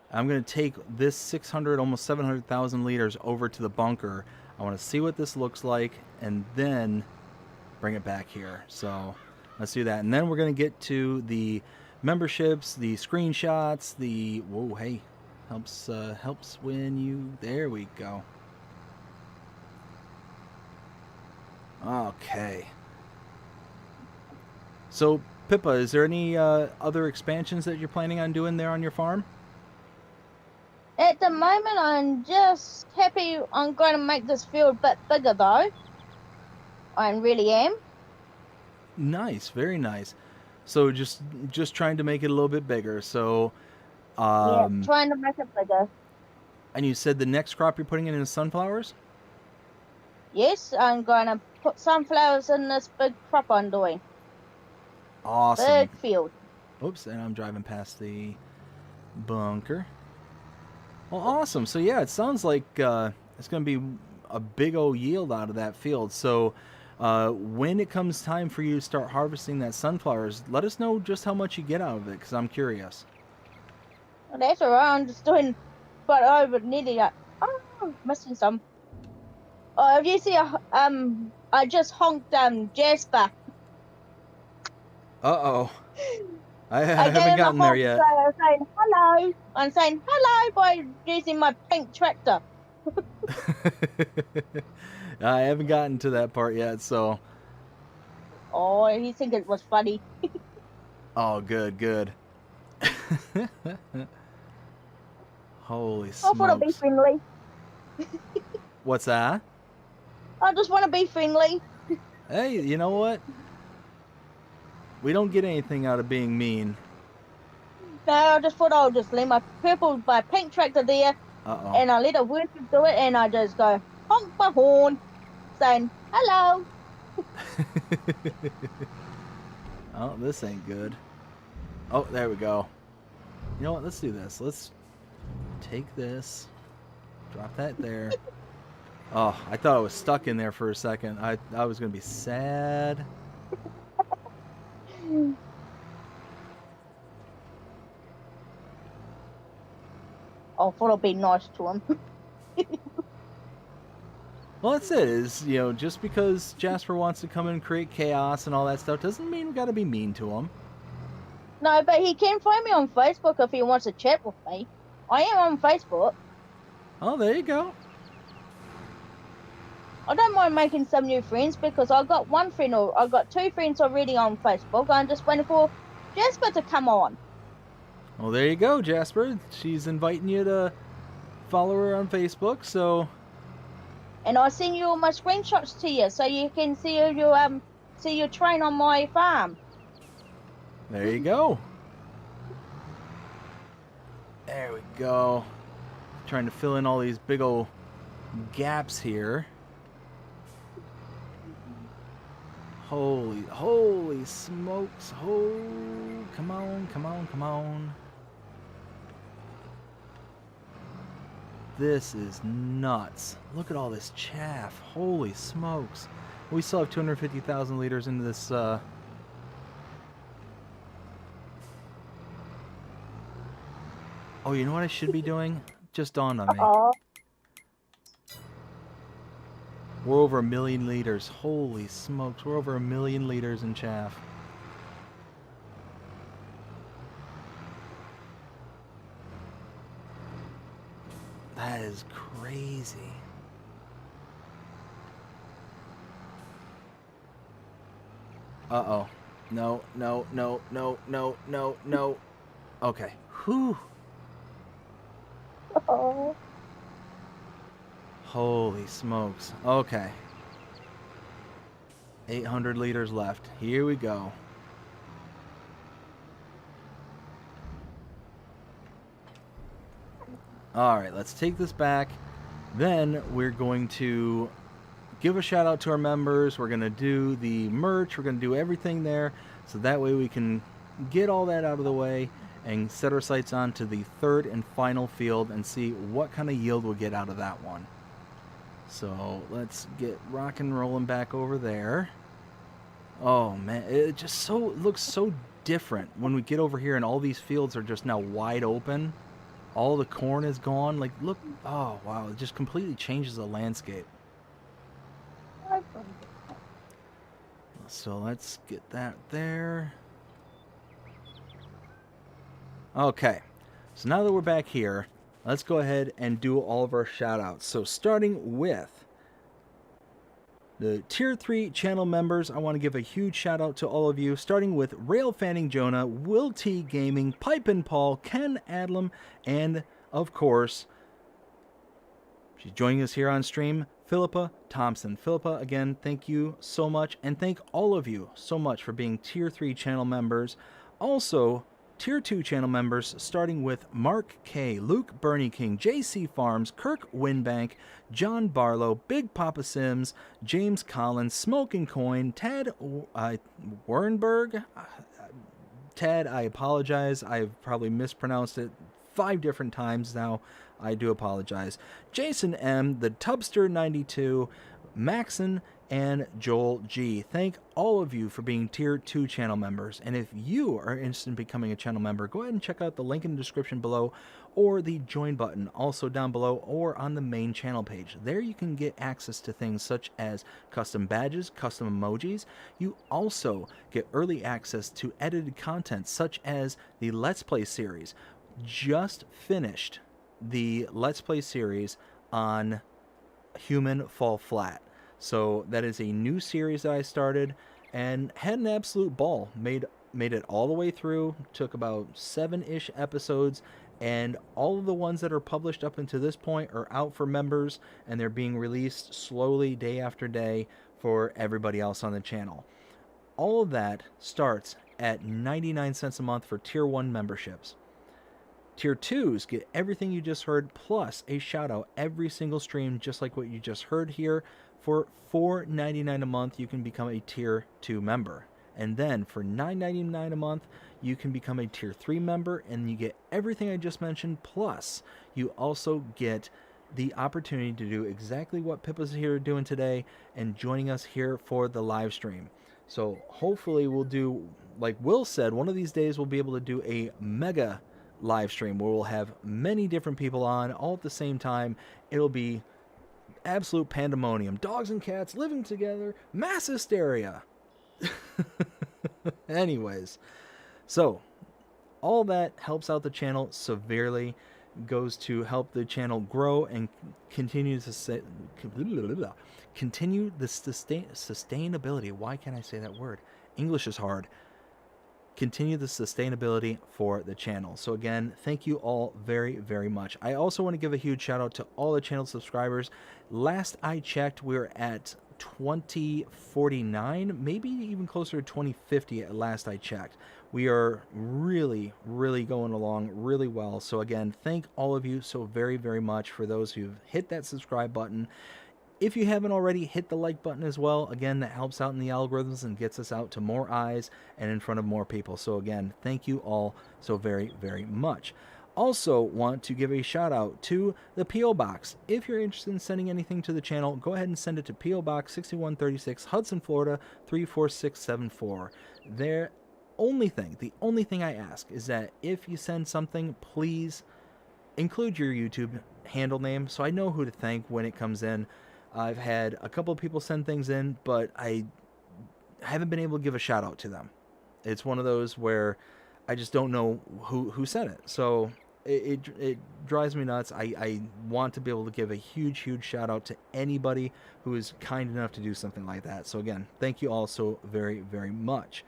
S1: I'm going to take this 600, almost 700,000 liters over to the bunker. I want to see what this looks like and then bring it back here. So let's do that. And then we're going to get to the memberships, the screenshots, the... Whoa, hey. Helps when you... There we go. Okay. So, Pippa, is there any other expansions that you're planning on doing there on your farm?
S2: At the moment, I'm just happy I'm going to make this field a bit bigger, though. I really am.
S1: Nice, very nice. So just trying to make it a little bit bigger. So,
S2: Yeah, trying to make it bigger.
S1: and you said the next crop you're putting in is sunflowers?
S2: Yes, I'm going to put sunflowers in this big crop I'm doing.
S1: Awesome.
S2: Big field.
S1: Oops, and I'm driving past the bunker. Well, awesome. So yeah, it sounds like it's going to be a big old yield out of that field. So when it comes time for you to start harvesting that sunflowers, let us know just how much you get out of it, because I'm curious.
S2: Well, that's alright. I'm just doing, but over nearly. Missing some. Oh, if you see I just honked Jasper.
S1: Uh-oh. I
S2: I
S1: haven't
S2: gave him
S1: gotten
S2: a
S1: there
S2: honk,
S1: yet.
S2: so saying hello. I'm saying hello by using my pink tractor.
S1: I haven't gotten to that part yet, so...
S2: Oh, he think it was funny.
S1: Oh, good, good. Holy
S2: I thought I'd be
S1: smokes.
S2: friendly.
S1: What's that?
S2: I just want to be friendly.
S1: Hey, you know what? We don't get anything out of being mean.
S2: No, I just thought I'll just leave my pink tractor there,
S1: Uh-oh.
S2: and I let a worker do it, and I just go honk my horn, saying hello.
S1: Oh, this ain't good. Oh, there we go. You know what? Let's do this. Let's take this. Drop that there. Oh, I thought I was stuck in there for a second. I was going to be sad.
S2: I thought I'd be nice to him.
S1: Well, that's it. Is, you know, just because Jasper wants to come and create chaos and all that stuff doesn't mean we got to be mean to him.
S2: No, but he can find me on Facebook if he wants to chat with me. I am on Facebook.
S1: Oh, there you go.
S2: I don't mind making some new friends because I got one friend or I got two friends already on Facebook. I'm just waiting for Jasper to come on.
S1: Well, there you go, Jasper. She's inviting you to follow her on Facebook, so...
S2: And I send you all my screenshots to you so you can see your train on my farm.
S1: There you go. There we go. Trying to fill in all these big old gaps here. Holy smokes. Oh, come on, come on, come on. This is nuts. Look at all this chaff. Holy smokes. We still have 250,000 liters into this, Oh, you know what I should be doing? Just dawned on me. We're over 1 million liters. Holy smokes, we're over 1 million liters in chaff. That is crazy. Uh-oh. No, no, no, no, no, no, no. Okay. Whew.
S2: Oh,
S1: Holy smokes. Okay. 800 liters left. Here we go. All right, let's take this back. Then we're going to give a shout out to our members. We're going to do the merch. We're going to do everything there. So that way we can get all that out of the way and set our sights on to the third and final field and see what kind of yield we'll get out of that one. So let's get rock and rolling back over there. Oh man, it just looks so different when we get over here and all these fields are just now wide open. All the corn is gone. Like, look, oh wow, it just completely changes the landscape. So let's get that there. Okay, so now that we're back here, let's go ahead and do all of our shout outs. So starting with the Tier 3 channel members, I want to give a huge shout out to all of you, starting with Rail Fanning Jonah, Will T Gaming, Pipe and Paul, Ken Adlam, and of course, she's joining us here on stream, Philippa Thompson. Philippa, again, thank you so much, and thank all of you so much for being Tier 3 channel members. Also, Tier 2 channel members, starting with Mark K, Luke Bernie King, JC Farms, Kirk Winbank, John Barlow, Big Papa Sims, James Collins, Smoking Coin, Tad Wernberg. Tad, I apologize. I've probably mispronounced it 5 different times now. I do apologize. Jason M, the Tubster 92, Maxon, and Joel G. Thank all of you for being Tier 2 channel members. And if you are interested in becoming a channel member, go ahead and check out the link in the description below or the join button also down below or on the main channel page. There you can get access to things such as custom badges, custom emojis. You also get early access to edited content such as the Let's Play series. Just finished the Let's Play series on Human Fall Flat. So that is a new series that I started and had an absolute ball. Made it all the way through. Took about 7-ish episodes, and all of the ones that are published up until this point are out for members, and they're being released slowly day after day for everybody else on the channel. All of that starts at 99 cents a month for Tier 1 memberships. Tier 2s get everything you just heard, plus a shout out every single stream, just like what you just heard here. For $4.99 a month, you can become a Tier 2 member. And then for $9.99 a month, you can become a Tier 3 member, and you get everything I just mentioned, plus you also get the opportunity to do exactly what Pippa's here doing today and joining us here for the live stream. So hopefully we'll do, like Will said, one of these days we'll be able to do a mega live stream where we'll have many different people on all at the same time. It'll be absolute pandemonium. Dogs and cats living together. Mass hysteria. Anyways, so all that helps out the channel severely. Goes to help the channel grow and continue the sustainability. Why can't I say that word? English is hard. Continue the sustainability for the channel. So again, thank you all very, very much. I also want to give a huge shout out to all the channel subscribers. Last I checked, we were at 2049, maybe even closer to 2050 at last I checked. We are really, really going along really well. So again, thank all of you so very, very much for those who've hit that subscribe button. If you haven't already, hit the like button as well. Again, that helps out in the algorithms and gets us out to more eyes and in front of more people. So again, thank you all so very, very much. Also want to give a shout out to the P.O. Box. If you're interested in sending anything to the channel, go ahead and send it to P.O. Box 6136, Hudson, Florida 34674. The only thing I ask is that if you send something, please include your YouTube handle name so I know who to thank when it comes in. I've had a couple of people send things in, but I haven't been able to give a shout out to them. It's one of those where I just don't know who sent it. So it drives me nuts. I want to be able to give a huge shout out to anybody who is kind enough to do something like that. So again, thank you all so very much.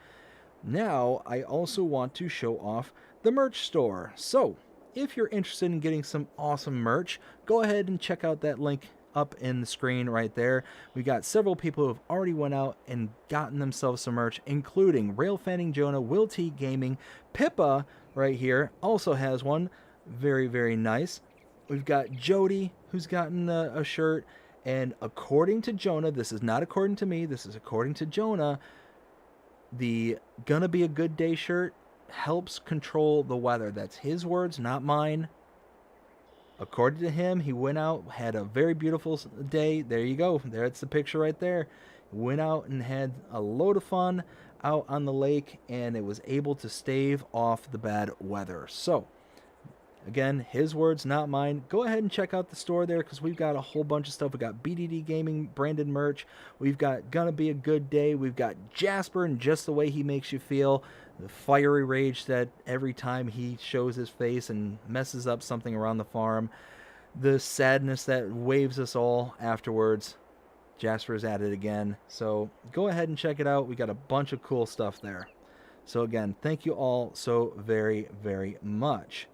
S1: Now I also want to show off the merch store. So if you're interested in getting some awesome merch, go ahead and check out that link up in the screen right there. We got several people who have already went out and gotten themselves some merch, including Rail Fanning Jonah, Will T Gaming, Pippa right here also has one. Very nice. We've got Jody who's gotten a shirt, and according to Jonah, this is not according to me, this is according to Jonah, the Gonna Be a Good Day shirt helps control the weather. That's his words, not mine. According to him, he went out, had a very beautiful day. There you go. There's the picture right there. Went out and had a load of fun out on the lake, and it was able to stave off the bad weather. So, again, his words, not mine. Go ahead and check out the store there because we've got a whole bunch of stuff. We got BDD Gaming branded merch. We've got Gonna Be a Good Day. We've got Jasper and Just the Way He Makes You Feel. The fiery rage that every time he shows his face and messes up something around the farm. The sadness that waves us all afterwards. Jasper's at it again. So go ahead and check it out. We got a bunch of cool stuff there. So again, thank you all so very much.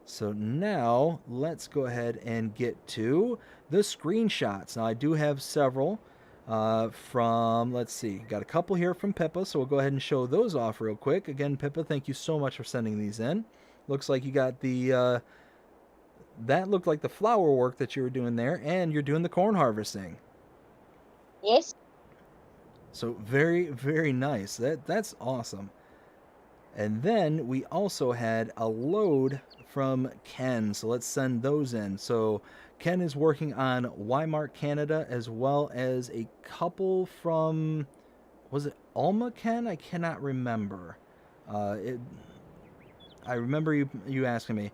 S1: So now let's go ahead and get to the screenshots. Now I do have several from, let's see, got a couple here from Pippa, so we'll go ahead and show those off real quick. Again, Pippa, thank you so much for sending these in. Looks like you got the, that looked like the flower work that you were doing there, and you're doing the corn harvesting.
S2: Yes.
S1: So very nice. That's awesome. And then we also had a load from Ken, so let's send those in. So Ken is working on Weimar, Canada, as well as a couple from, was it Alma, Ken? I cannot remember. I remember you asking me.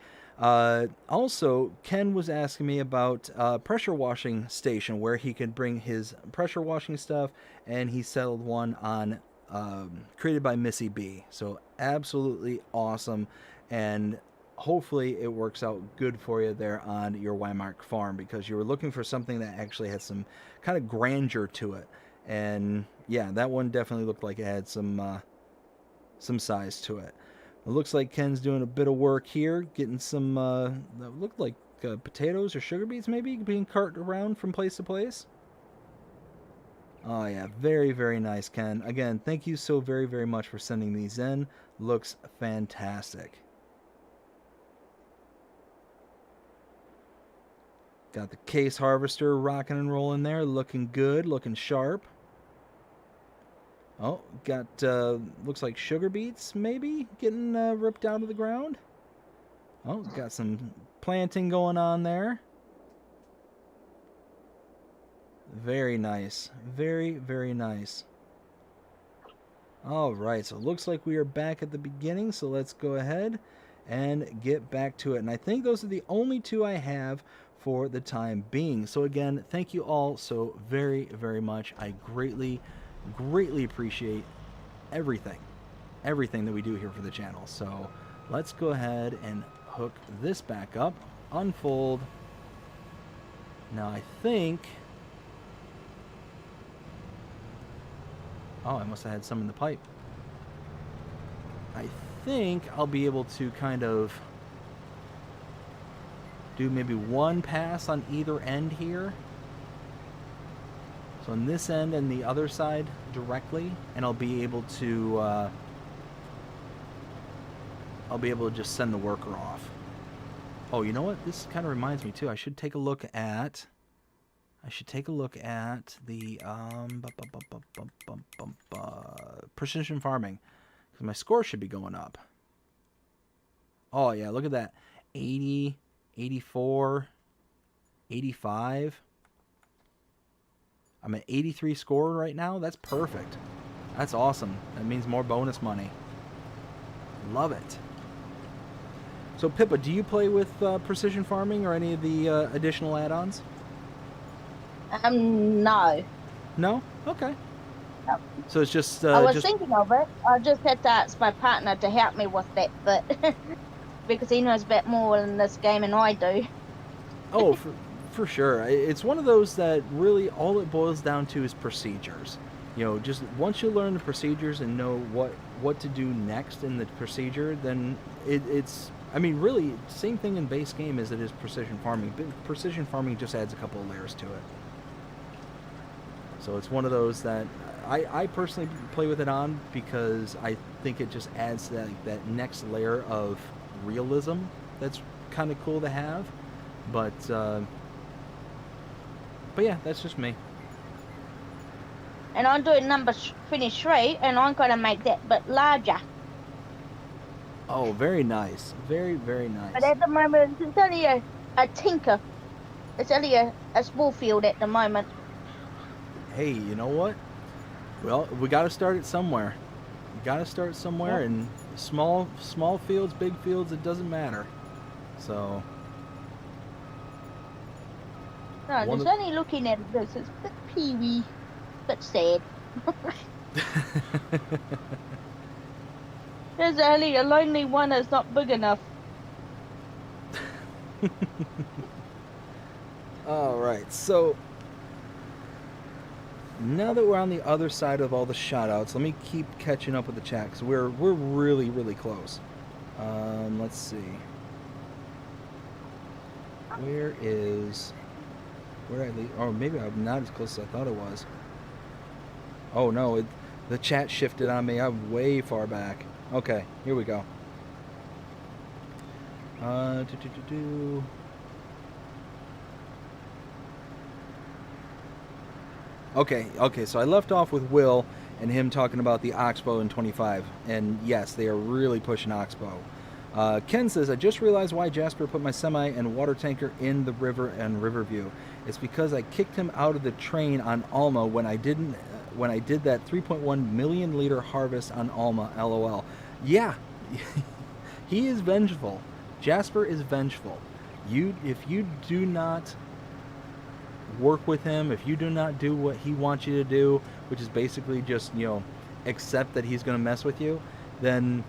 S1: Also, Ken was asking me about pressure washing station where he could bring his pressure washing stuff, and he settled one on created by Missy B. So absolutely awesome, and hopefully it works out good for you there on your Weimar farm, because you were looking for something that actually had some kind of grandeur to it. And yeah, that one definitely looked like it had some size to it. It looks like Ken's doing a bit of work here, getting some that looked like potatoes or sugar beets maybe being carted around from place to place. Oh yeah, very nice, Ken. Again, thank you so very much for sending these in. Looks fantastic. Got the case harvester rocking and rolling there, looking good, looking sharp. Oh, got looks like sugar beets maybe getting ripped out of the ground. Oh, got some planting going on there. Very nice. Very nice. All right, so it looks like we are back at the beginning, so let's go ahead and get back to it. And I think those are the only two I have for the time being. So again, thank you all so very much. I greatly appreciate everything that we do here for the channel. So let's go ahead and hook this back up, unfold. Now I think, oh, I must have had some in the pipe. I think I'll be able to kind of do maybe one pass on either end here. So on this end and the other side directly, and I'll be able to just send the worker off. Oh, you know what? This kind of reminds me too. I should take a look at the precision farming, because my score should be going up. Oh yeah, look at that. 80, 84, 85. I'm at 83 score right now. That's perfect. That's awesome. That means more bonus money. Love it. So Pippa, do you play with precision farming or any of the additional add-ons?
S2: No.
S1: No? Okay.
S2: No.
S1: So it's just...
S2: I was thinking of it. I just had to ask my partner to help me with that, but... because he knows about more in this game than I do.
S1: Oh, for sure. It's one of those that really all it boils down to is procedures. You know, just once you learn the procedures and know what to do next in the procedure, then it's. I mean, really, same thing in base game as it is precision farming. But precision farming just adds a couple of layers to it. So it's one of those that I personally play with it on because I think it just adds that next layer of realism that's kind of cool to have. But yeah, that's just me.
S2: And I'm doing number finish 3, and I'm going to make that bit larger.
S1: Oh, very nice. Very, very nice.
S2: But at the moment, it's only a tinker. It's only a small field at the moment.
S1: Hey, you know what? Well, we got to start it somewhere. We got to start somewhere,
S2: Yep.
S1: and small fields, big fields, it doesn't matter. So.
S2: No, just only looking at this, it's a bit peewee, but sad. There's only a lonely one that's not big enough.
S1: All right, so now that we're on the other side of all the shout-outs, let me keep catching up with the chat because we're really, really close. Let's see. Where I leave? Oh, maybe I'm not as close as I thought it was. Oh no, the chat shifted on me. I'm way far back. Okay, here we go. Okay, so I left off with Will and him talking about the Oxbow in 25. And yes, they are really pushing Oxbow. Ken says, I just realized why Jasper put my semi and water tanker in the river and Riverview. It's because I kicked him out of the train on Alma when I did that 3.1 million liter harvest on Alma, LOL. Yeah, he is vengeful. Jasper is vengeful. If you do not work with him, if you do not do what he wants you to do, which is basically just, accept that he's going to mess with you, then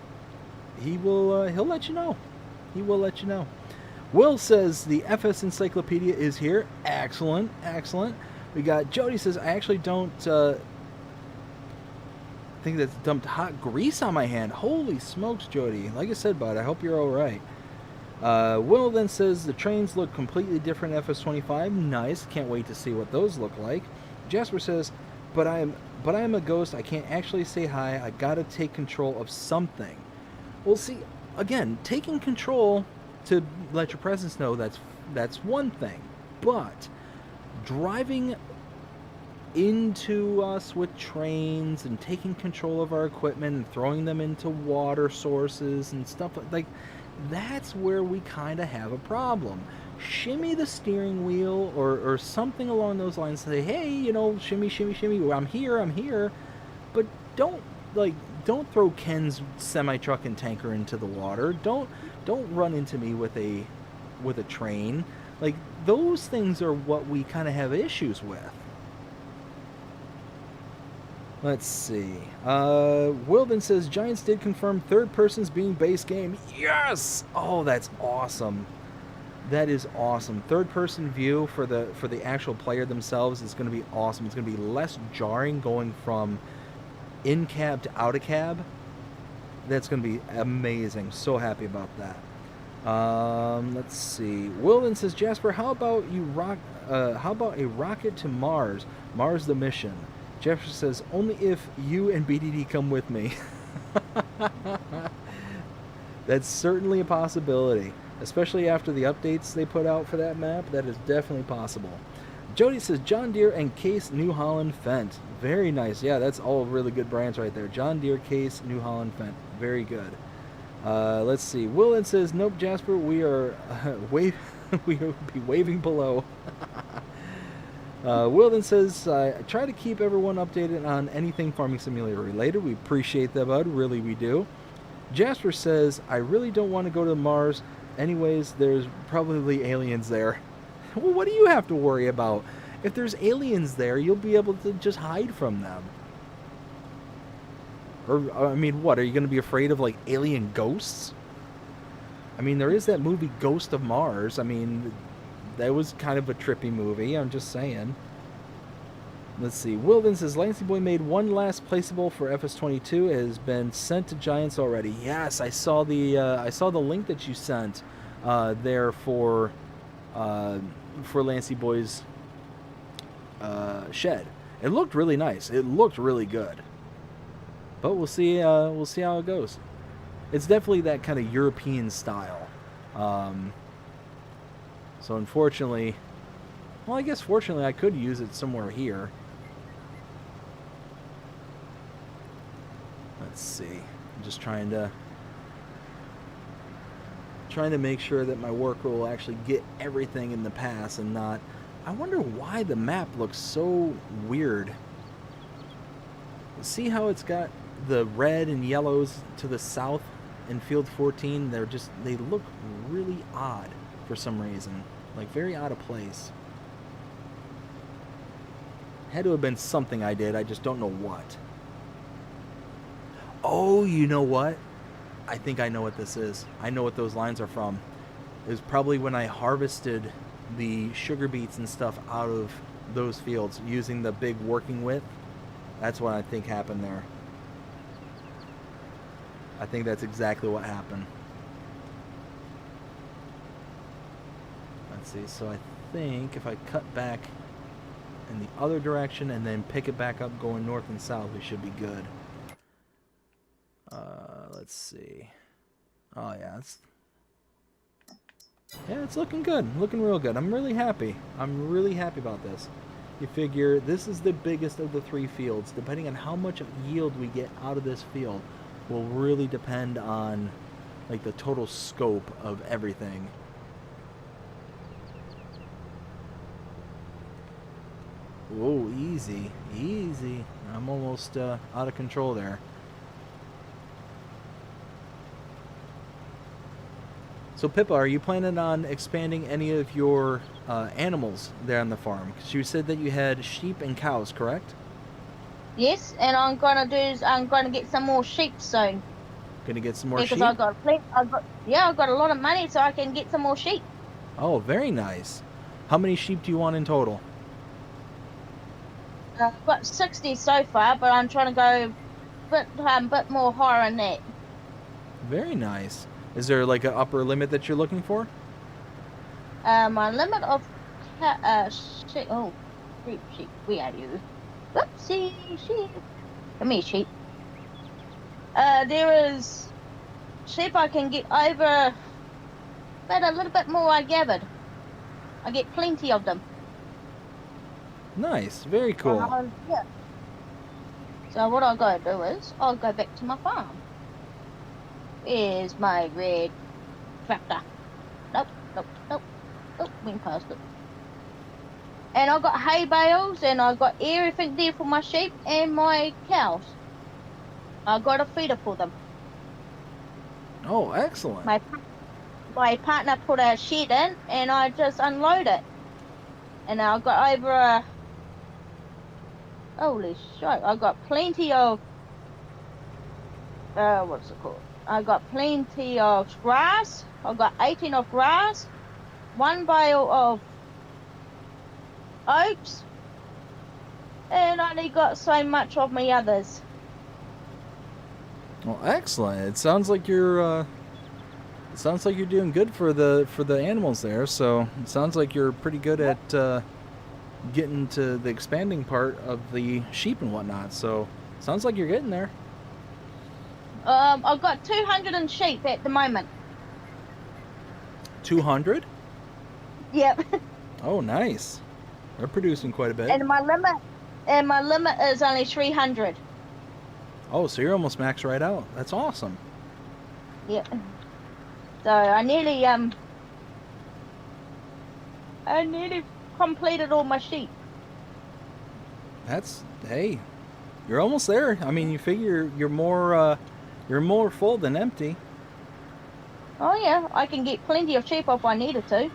S1: he'll let you know. He will let you know. Will says the FS Encyclopedia is here. Excellent. We got Jody says, I actually don't think that's dumped hot grease on my hand. Holy smokes, Jody. Like I said, bud, I hope you're all right. Will then says the trains look completely different FS25. Nice. Can't wait to see what those look like. Jasper says, but I am a ghost. I can't actually say hi. I gotta take control of something. Well, see, again, taking control to let your presence know, that's one thing. But driving into us with trains and taking control of our equipment and throwing them into water sources and stuff like that's where we kind of have a problem. Shimmy the steering wheel or something along those lines. Say, hey, shimmy, shimmy, shimmy. I'm here. But don't throw Ken's semi-truck and tanker into the water. Don't run into me with a train. Like, those things are what we kind of have issues with. Let's see. Wilden says Giants did confirm third person's being base game. Yes! Oh, that's awesome. That is awesome. Third person view for the actual player themselves is going to be awesome. It's going to be less jarring going from in cab to out of cab. That's going to be amazing. So happy about that. Let's see. Wilden says, Jasper, how about a rocket to Mars? Mars the mission. Jasper says, only if you and BDD come with me. That's certainly a possibility, especially after the updates they put out for that map. That is definitely possible. Jody says, John Deere and Case New Holland Fent. Very nice. Yeah, that's all really good brands right there. John Deere, Case, New Holland Fent. Very good. Let's see. Willen says, nope, Jasper, we are we will be waving below. Wilden says, I try to keep everyone updated on anything Farming Simulator related. We appreciate that, bud. Really, we do. Jasper says, I really don't want to go to Mars. Anyways, there's probably aliens there. Well, what do you have to worry about? If there's aliens there, you'll be able to just hide from them. Or, I mean, what? Are you going to be afraid of, like, alien ghosts? I mean, there is that movie Ghost of Mars. I mean, that was kind of a trippy movie. I'm just saying. Let's see. Wilden says Lancey Boy made one last placeable for FS22. It has been sent to Giants already. Yes, I saw the link that you sent there for Lancey Boy's shed. It looked really nice. It looked really good. But we'll see how it goes. It's definitely that kind of European style. So unfortunately, well, I guess fortunately I could use it somewhere here. Let's see. I'm just trying to make sure that my worker will actually get everything in the pass and not. I wonder why the map looks so weird. See how it's got the red and yellows to the south in field 14? They look really odd for some reason. Like very out of place. Had to have been something I did, I just don't know what. Oh, you know what? I think I know what this is. I know what those lines are from. It was probably when I harvested the sugar beets and stuff out of those fields using the big working width. That's what I think happened there. I think that's exactly what happened. Let's see. So I think if I cut back in the other direction and then pick it back up going north and south, we should be good. Let's see. Oh yeah, it's looking good. Looking real good. I'm really happy. I'm really happy about this. You figure this is the biggest of the 3 fields. Depending on how much yield we get out of this field will really depend on like the total scope of everything. Whoa, easy. Easy. I'm almost out of control there. So Pippa, are you planning on expanding any of your animals there on the farm? Because you said that you had sheep and cows, correct?
S2: Yes, and I'm gonna get some more sheep soon.
S1: Gonna get some more
S2: because
S1: sheep?
S2: I've got a lot of money, so I can get some more sheep.
S1: Oh, very nice. How many sheep do you want in total?
S2: I've got 60 so far, but I'm trying to go bit more higher than that.
S1: Very nice. Is there like an upper limit that you're looking for?
S2: My limit of sheep. Oh, sheep. Where are you? Whoopsie, sheep. Come here, sheep. There is sheep I can get over, but a little bit more I gathered. I get plenty of them.
S1: Nice. Very cool.
S2: Yeah. So what I'll go do is I'll go back to my farm. Where's my red tractor? Nope. Went past it. And I've got hay bales and I've got everything there for my sheep and my cows. I've got a feeder for them.
S1: Oh, excellent.
S2: My partner put a shed in and I just unload it. And I've got over a... Holy shit, I've got plenty of... what's it called? I've got plenty of grass. I've got 18 of grass. 1 bale of oats. And I only got so much of my others.
S1: Well, excellent. It sounds like you're doing good for the animals there. So it sounds like you're pretty good at getting to the expanding part of the sheep and whatnot. So sounds like you're getting there.
S2: I've got 200 sheep at the moment.
S1: 200?
S2: Yep.
S1: Oh, nice. They're producing quite a bit.
S2: And my limit is only 300.
S1: Oh, so you're almost maxed right out. That's awesome.
S2: Yep. So I nearly completed all my sheep.
S1: Hey, you're almost there. I mean, you figure you're more full than empty.
S2: Oh yeah, I can get plenty of sheep if I needed to.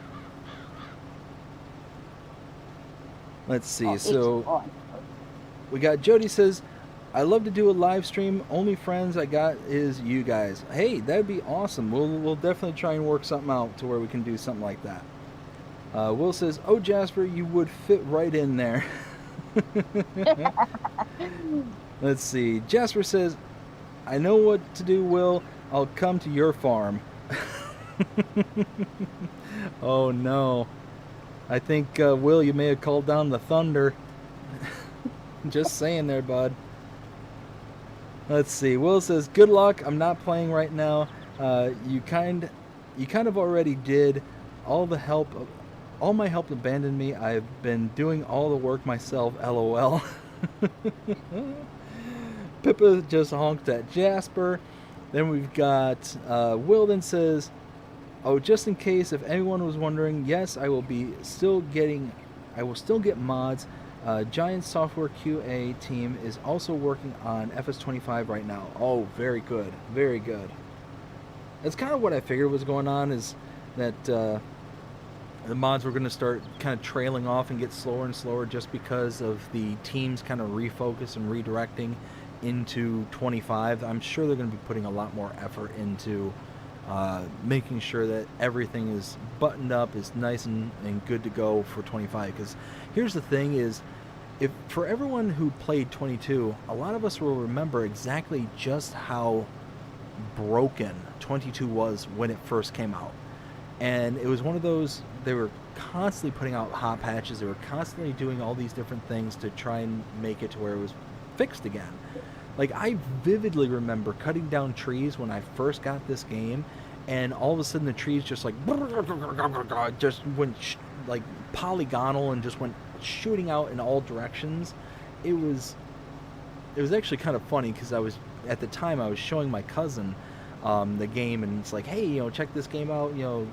S1: Let's see. So we got Jody says, I love to do a live stream. Only friends I got is you guys. Hey, that'd be awesome. We'll definitely try and work something out to where we can do something like that. Will says, "Oh Jasper, you would fit right in there." Let's see. Jasper says, "I know what to do, Will. I'll come to your farm." Oh no. I think, Will, you may have called down the thunder. Just saying there, bud. Let's see. Will says, "Good luck. I'm not playing right now. You kind of already did. All my help abandoned me. I've been doing all the work myself. LOL." Pippa just honked at Jasper. Then we've got Wilden says, "Oh, just in case if anyone was wondering, yes, I will still get mods. Giant Software QA team is also working on FS25 right now." Oh, very good, very good. That's kind of what I figured was going on, is that the mods were going to start kind of trailing off and get slower and slower just because of the teams kind of refocus and redirecting into 25. I'm sure they're going to be putting a lot more effort into making sure that everything is buttoned up, is nice and good to go for 25. Because here's the thing is, if for everyone who played 22, a lot of us will remember exactly just how broken 22 was when it first came out. And it was one of those, they were constantly putting out hot patches, they were constantly doing all these different things to try and make it to where it was fixed again. Like, I vividly remember cutting down trees when I first got this game, and all of a sudden the trees just like just went like polygonal and just went shooting out in all directions. It was actually kind of funny, because at the time I was showing my cousin the game, and it's like, "Hey, check this game out, you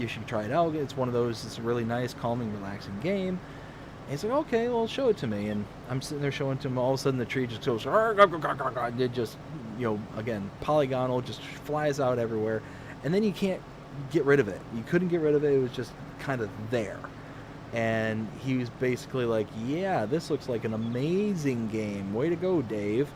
S1: should try it out. It's one of those, it's a really nice, calming, relaxing game." And he's like, "Okay, well, show it to me." And I'm sitting there showing it to him. All of a sudden the tree just goes, it just, again, polygonal, just flies out everywhere. And then you can't get rid of it. You couldn't get rid of it. It was just kind of there. And he was basically like, "Yeah, this looks like an amazing game. Way to go, Dave.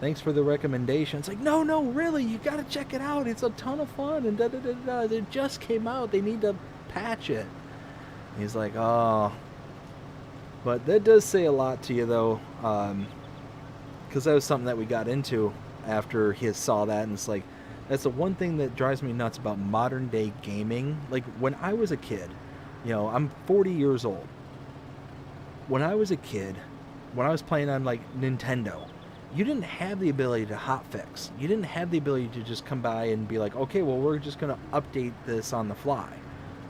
S1: Thanks for the recommendation." It's like, no, really, you got to check it out. It's a ton of fun. And da-da-da-da. It just came out. They need to patch it. And he's like, "Oh." But that does say a lot to you, though, because that was something that we got into after he saw that. And it's like, that's the one thing that drives me nuts about modern day gaming. Like, when I was a kid, I'm 40 years old. When I was a kid, when I was playing on like Nintendo, you didn't have the ability to hotfix. You didn't have the ability to just come by and be like, "Okay, well, we're just going to update this on the fly,"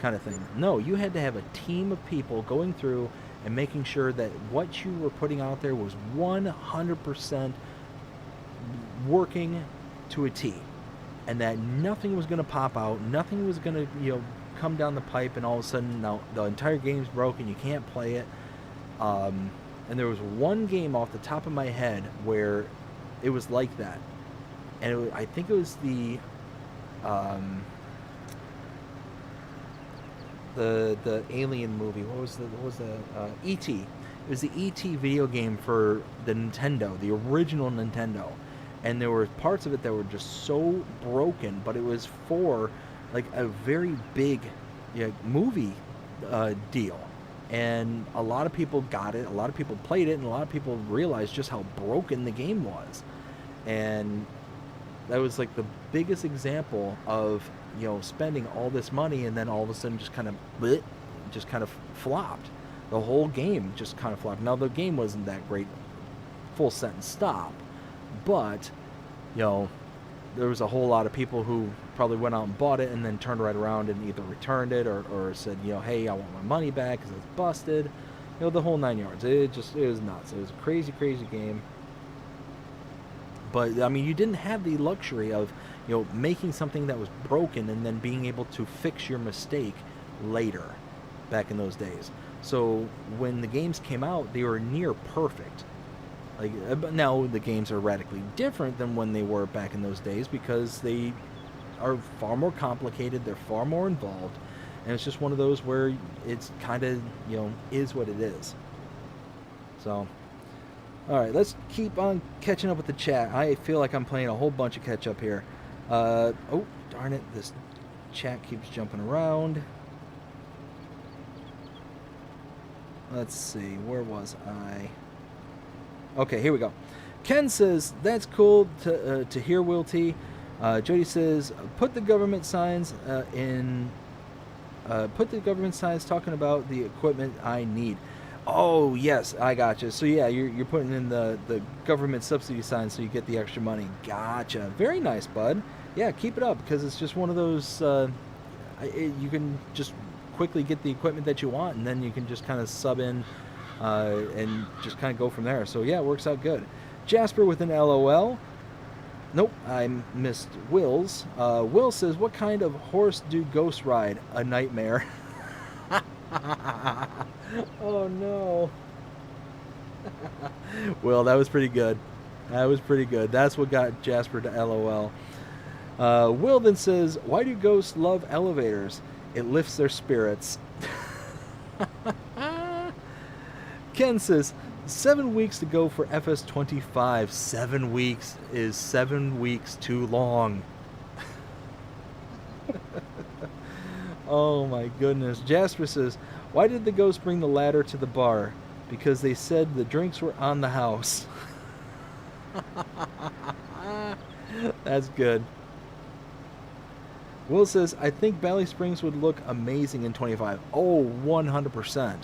S1: kind of thing. No, you had to have a team of people going through and making sure that what you were putting out there was 100% working to a T, and that nothing was going to pop out, nothing was going to come down the pipe, and all of a sudden now the entire game's broken, you can't play it. And there was one game off the top of my head where it was like that, and I think it was the Alien movie. What was the E.T. It was the E.T. video game for the Nintendo, the original Nintendo, and there were parts of it that were just so broken, but it was for like a very big movie deal, and a lot of people got it, a lot of people played it, and a lot of people realized just how broken the game was. And that was like the biggest example of spending all this money, and then all of a sudden just kind of flopped. The whole game just kind of flopped. Now, the game wasn't that great, full sentence stop, but there was a whole lot of people who probably went out and bought it and then turned right around and either returned it or said, "Hey, I want my money back because it's busted." The whole 9 yards. It was nuts. It was a crazy game. But I mean, you didn't have the luxury of making something that was broken and then being able to fix your mistake later back in those days. So when the games came out, they were near perfect. Like, now the games are radically different than when they were back in those days, because they are far more complicated, they're far more involved, and it's just one of those where it's kind of is what it is. So All right, let's keep on catching up with the chat. I feel like I'm playing a whole bunch of catch up here. Oh, darn it. This chat keeps jumping around. Let's see. Where was I? Okay, here we go. Ken says, that's cool to hear, Will T. Jody says, put the government signs talking about the equipment I need. Oh, yes, I gotcha. So, yeah, you're putting in the government subsidy signs so you get the extra money. Gotcha. Very nice, bud. Yeah, keep it up, because it's just one of those, you can just quickly get the equipment that you want, and then you can just kind of sub in and just kind of go from there. So, yeah, it works out good. Jasper with an LOL. Nope, I missed Will's. Will says, what kind of horse do ghosts ride? A nightmare. Oh no. Well, that was pretty good. That's what got Jasper to LOL. Will then says, why do ghosts love elevators? It lifts their spirits. Ken says, 7 weeks to go for FS25. 7 weeks is 7 weeks too long. Oh my goodness. Jasper says, why did the ghost bring the ladder to the bar? Because they said the drinks were on the house. That's good. Will says, I think Valley Springs would look amazing in 25. Oh, 100%.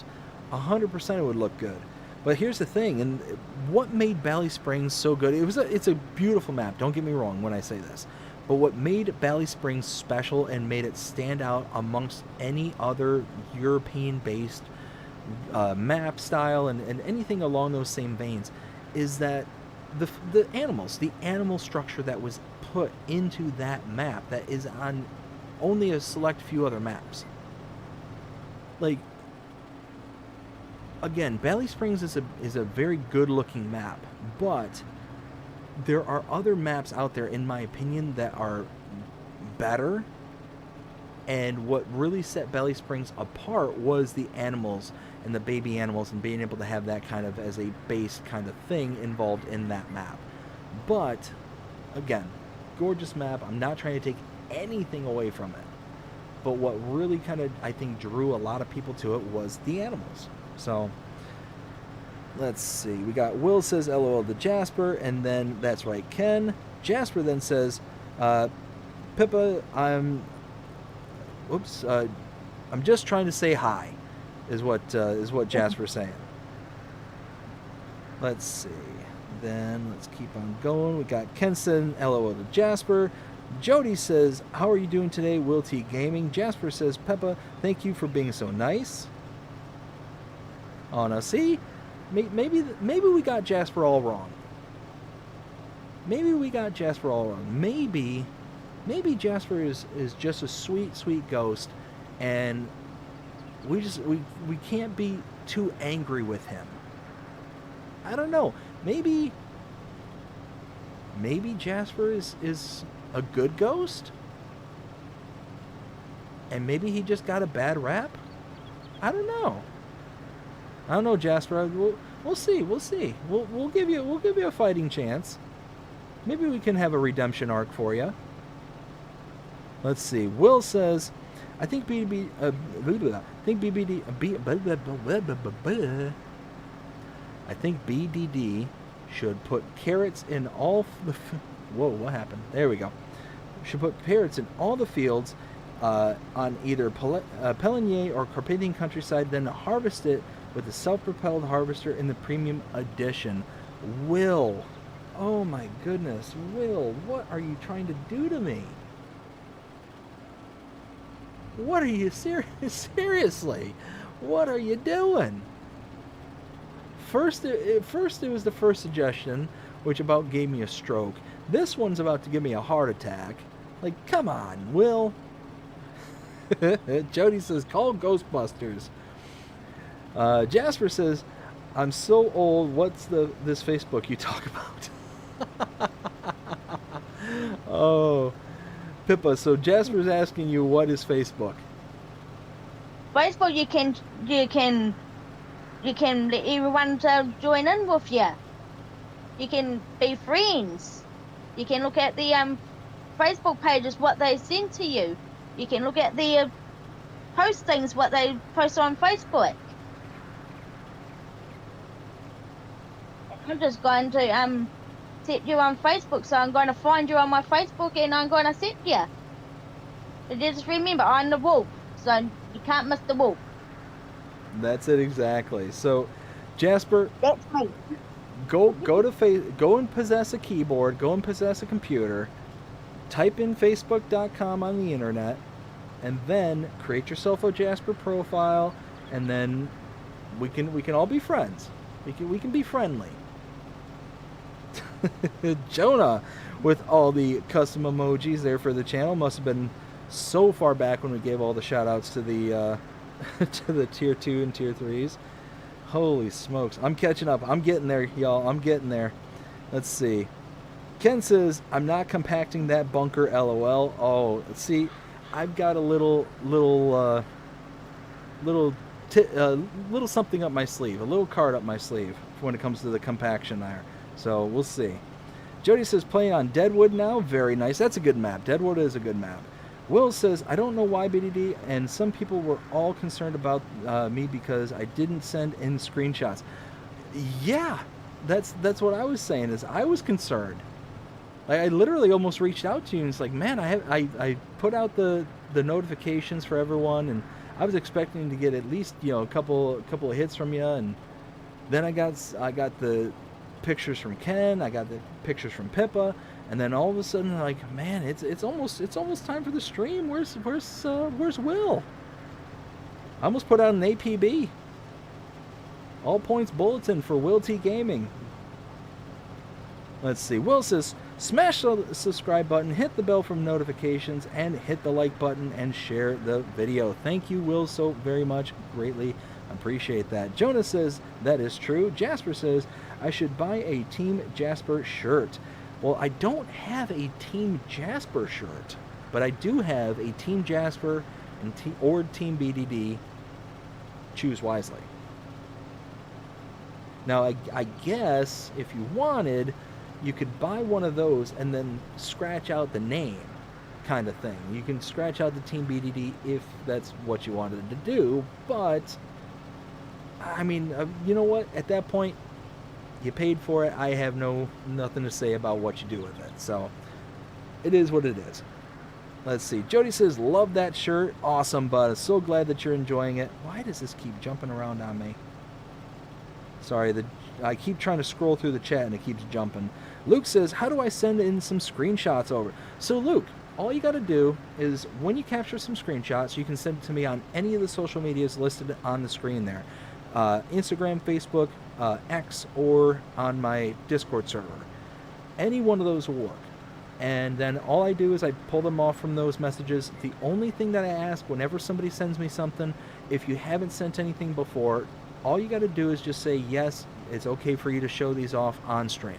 S1: 100% it would look good. But here's the thing, and what made Valley Springs so good, it's a beautiful map, don't get me wrong when I say this. But what made Valley Springs special and made it stand out amongst any other European-based map style and anything along those same veins is that the animal structure that was put into that map that is on only a select few other maps. Like, again, Valley Springs is a very good-looking map, but there are other maps out there, in my opinion, that are better. And what really set Valley Springs apart was the animals and the baby animals and being able to have that kind of as a base kind of thing involved in that map. But, again, gorgeous map. I'm not trying to take anything away from it. But what really kind of, I think, drew a lot of people to it was the animals. So, let's see. We got Will says LOL to Jasper, and then that's right, Ken. Jasper then says, Pippa, I'm just trying to say hi, is what Jasper's saying. Let's see. Then let's keep on going. We got Kenson, LOL to Jasper. Jody says, how are you doing today, Will T Gaming? Jasper says, Peppa, thank you for being so nice. Oh, now see? Maybe we got Jasper all wrong. Maybe Jasper is just a sweet, sweet ghost, and we can't be too angry with him. I don't know. Maybe Jasper is a good ghost, and maybe he just got a bad rap. I don't know, Jasper. We'll see. We'll give you a fighting chance. Maybe we can have a redemption arc for you. Let's see. Will says, I think BDD should put carrots in all the... Whoa, what happened? There we go. Should put carrots in all the fields on either Pelinier or Carpathian Countryside, then harvest it with a self-propelled harvester in the premium edition. Will. Oh my goodness. Will, what are you trying to do to me? What are you seriously? What are you doing? First it was the first suggestion, which about gave me a stroke. This one's about to give me a heart attack. Like, come on, Will. Jody says, call Ghostbusters. Jasper says, I'm so old, what's this Facebook you talk about? Oh, Pippa, so Jasper's asking you, what is Facebook?
S2: Facebook, you can let everyone join in with you. You can be friends. You can look at the Facebook pages, what they send to you. You can look at their postings, what they post on Facebook. I'm just going to set you on Facebook, so I'm going to find you on my Facebook and I'm going to set you. But just remember, I'm the wolf, so you can't miss the wolf.
S1: That's it exactly. So, Jasper,
S2: That's me.
S1: go and possess a keyboard, go and possess a computer, type in facebook.com on the internet, and then create yourself a Jasper profile, and then we can all be friends. We can be friendly. Jonah with all the custom emojis there for the channel must have been so far back when we gave all the shout outs to the to the tier 2 and tier 3s. Holy smokes, I'm catching up. I'm getting there, y'all. I'm getting there. Let's see. Ken says, I'm not compacting that bunker, lol. Oh, see, I've got a little something up my sleeve, a little card up my sleeve when it comes to the compaction there. So we'll see. Jody says, playing on Deadwood now. Very nice. That's a good map. Deadwood is a good map. Will says, I don't know why BDD, and some people were all concerned about me because I didn't send in screenshots. Yeah, that's what I was saying. Is I was concerned. I literally almost reached out to you and it's like, man, I put out the notifications for everyone, and I was expecting to get at least a couple of hits from you, and then I got the pictures from Ken, I got the pictures from Pippa, and then all of a sudden, like, man, it's almost time for the stream. Where's Will? I almost put out an APB. All points bulletin for Will T Gaming. Let's see. Will says, smash the subscribe button, hit the bell for notifications, and hit the like button and share the video. Thank you, Will, so very much. Greatly appreciate that. Jonah says, that is true. Jasper says, I should buy a Team Jasper shirt. Well, I don't have a Team Jasper shirt, but I do have a Team Jasper or Team BDD. Choose wisely. Now, I guess if you wanted, you could buy one of those and then scratch out the name kind of thing. You can scratch out the Team BDD if that's what you wanted to do, but I mean, you know what? At that point, you paid for it. I have nothing to say about what you do with it. So it is what it is. Let's see. Jody says, love that shirt. Awesome, bud. So glad that you're enjoying it. Why does this keep jumping around on me? Sorry, I keep trying to scroll through the chat and it keeps jumping. Luke says, how do I send in some screenshots over? So Luke, all you got to do is when you capture some screenshots, you can send it to me on any of the social medias listed on the screen there. Instagram, Facebook, X, or on my Discord server. Any one of those will work. And then all I do is I pull them off from those messages. The only thing that I ask whenever somebody sends me something, if you haven't sent anything before, all you got to do is just say, yes, it's okay for you to show these off on stream.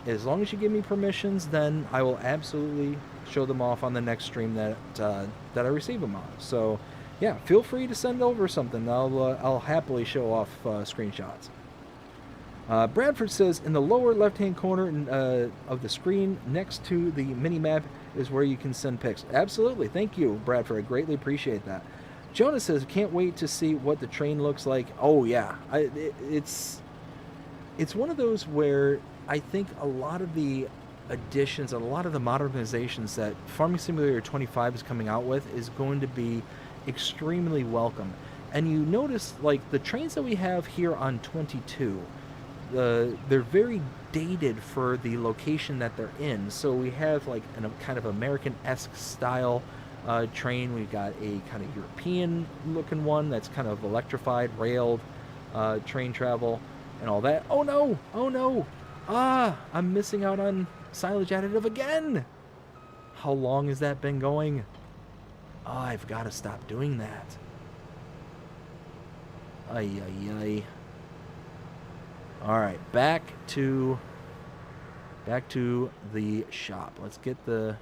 S1: As long as you give me permissions, then I will absolutely show them off on the next stream that I receive them on. So, yeah, feel free to send over something. I'll happily show off screenshots. Bradford says, in the lower left-hand corner of the screen next to the mini-map is where you can send pics. Absolutely. Thank you, Bradford. I greatly appreciate that. Jonah says, can't wait to see what the train looks like. Oh, yeah. It's one of those where I think a lot of the additions, a lot of the modernizations that Farming Simulator 25 is coming out with is going to be extremely welcome. And you notice, like, the trains that we have here on 22, they're very dated for the location that they're in. So we have, like, a kind of American-esque style train. We've got a kind of European-looking one that's kind of electrified, railed train travel and all that. Oh, no! Oh, no! I'm missing out on silage additive again! How long has that been going? Oh, I've got to stop doing that. Ay, ay, ay. Alright, back to the shop. Let's get the...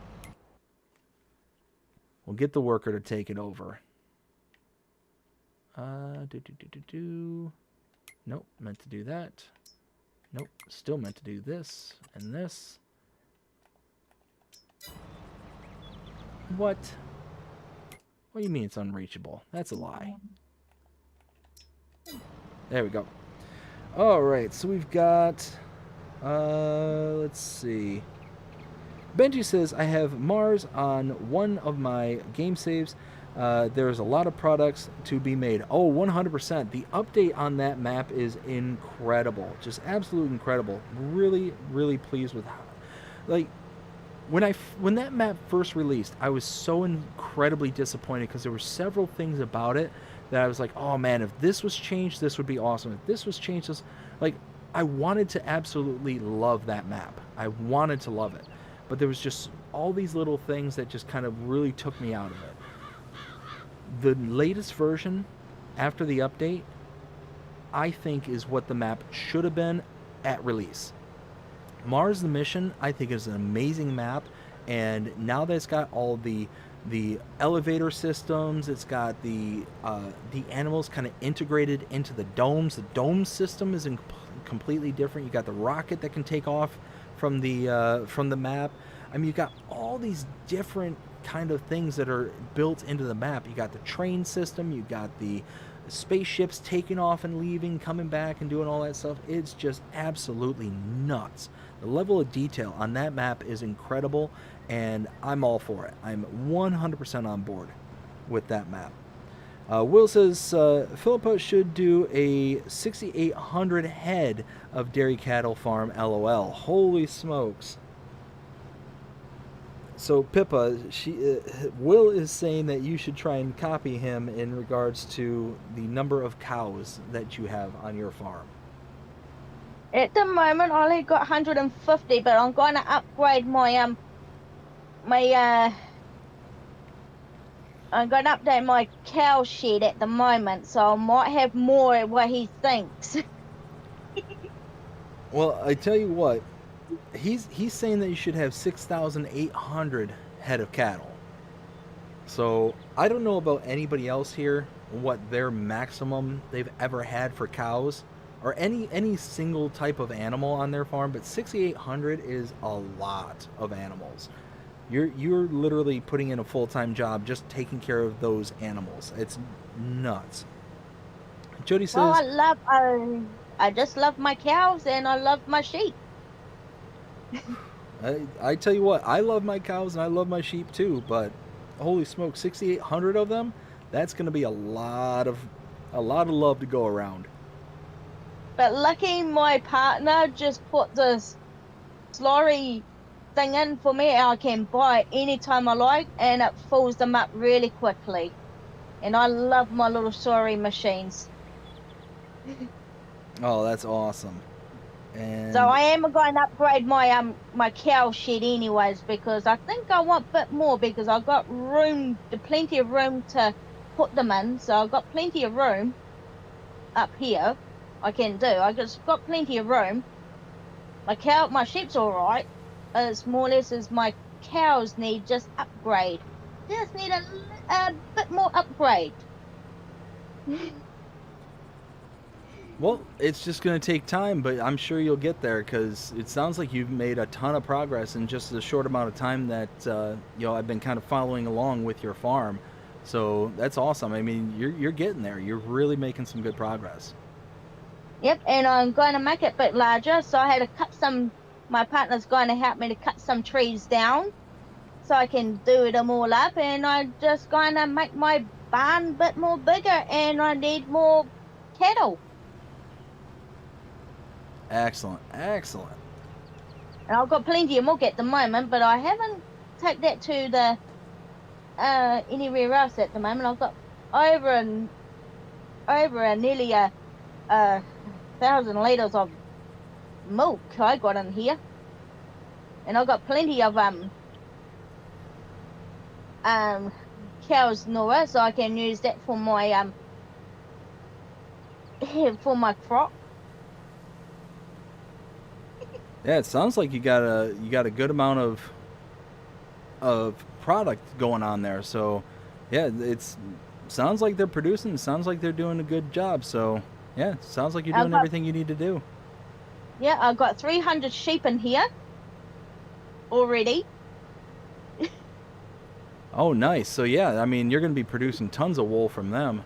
S1: We'll get the worker to take it over. Nope, meant to do that. Nope, still meant to do this and this. What? What do you mean it's unreachable? That's a lie. There we go. Alright, so we've got... let's see. Benji says, I have Mars on one of my game saves. There's a lot of products to be made. Oh, 100%. The update on that map is incredible. Just absolutely incredible. Really, really pleased with how... Like, when that map first released, I was so incredibly disappointed because there were several things about it that I was like, oh man, if this was changed, this would be awesome. If this was changed, this... Like, I wanted to absolutely love that map. I wanted to love it. But there was just all these little things that just kind of really took me out of it. The latest version, after the update, I think is what the map should have been at release. Mars the Mission, I think, is an amazing map, and now that it's got all the elevator systems, it's got the animals kind of integrated into the domes. The dome system is completely different. You got the rocket that can take off from the map. I mean, you got all these different kind of things that are built into the map. You got the train system, you got the spaceships taking off and leaving, coming back and doing all that stuff. It's just absolutely nuts. The level of detail on that map is incredible, and I'm all for it. I'm 100% on board with that map. Will says, Philippa should do a 6,800 head of dairy cattle farm, LOL. Holy smokes. So Pippa, Will is saying that you should try and copy him in regards to the number of cows that you have on your farm.
S2: At the moment, I only got 150, but I'm going to upgrade I'm going to update my cow shed at the moment, so I might have more at what he thinks.
S1: Well, I tell you what, he's saying that you should have 6,800 head of cattle. So I don't know about anybody else here, what their maximum they've ever had for cows or any single type of animal on their farm, but 6,800 is a lot of animals. You're literally putting in a full-time job just taking care of those animals. It's nuts. Jody says,
S2: well, I just love my cows and I love my sheep.
S1: I tell you what, I love my cows and I love my sheep too, but holy smoke, 6,800 of them? That's going to be a lot of love to go around.
S2: But lucky my partner just put this slurry thing in for me. I can buy it anytime I like, and it fills them up really quickly. And I love my little slurry machines.
S1: Oh, that's awesome. And
S2: so I am going to upgrade my my cow shed anyways, because I think I want a bit more, because I've got plenty of room to put them in. So I've got plenty of room up here. I just got plenty of room. My sheep's all right. As more or less as my cows need just upgrade. Just need a bit more upgrade.
S1: Well, it's just going to take time, but I'm sure you'll get there, because it sounds like you've made a ton of progress in just a short amount of time that I've been kind of following along with your farm. So that's awesome. I mean, you're getting there. You're really making some good progress.
S2: Yep, and I'm going to make it a bit larger, so I had to cut some. My partner's going to help me to cut some trees down so I can do them all up, and I'm just going to make my barn a bit more bigger, and I need more cattle.
S1: Excellent.
S2: And I've got plenty of milk at the moment, but I haven't taken that to the anywhere else at the moment. I've got over nearly 1,000 litres of milk I got in here, and I've got plenty of cow's Nora, so I can use that for my crop.
S1: Yeah, it sounds like you got a good amount of product going on there. So yeah, sounds like they're producing. Sounds like they're doing a good job. So yeah, sounds like you're doing everything you need to do.
S2: Yeah, I've got 300 sheep in here already.
S1: Oh, nice. So yeah, I mean, you're going to be producing tons of wool from them.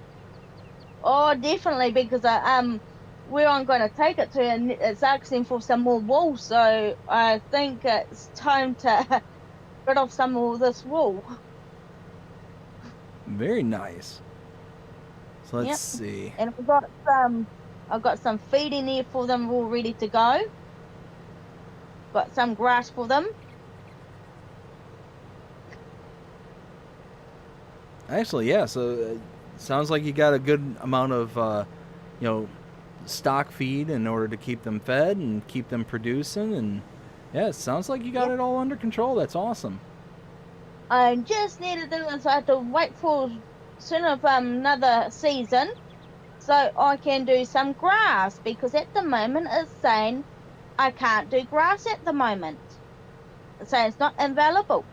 S2: Oh, definitely, because where I'm going to take it to, and it's asking for some more wool. So I think it's time to rid of some of this wool.
S1: Very nice. So let's
S2: Yep.
S1: see.
S2: And I've got some feed in there for them all ready to go. Got some grass for them.
S1: Actually, yeah. So sounds like you got a good amount of, you know, stock feed in order to keep them fed and keep them producing. And yeah, it sounds like you got
S2: Yep.
S1: it all under control. That's awesome.
S2: I just need to do this. I have to wait for soon of another season so I can do some grass because at the moment it's saying I can't do grass at the moment. It's saying it's not available.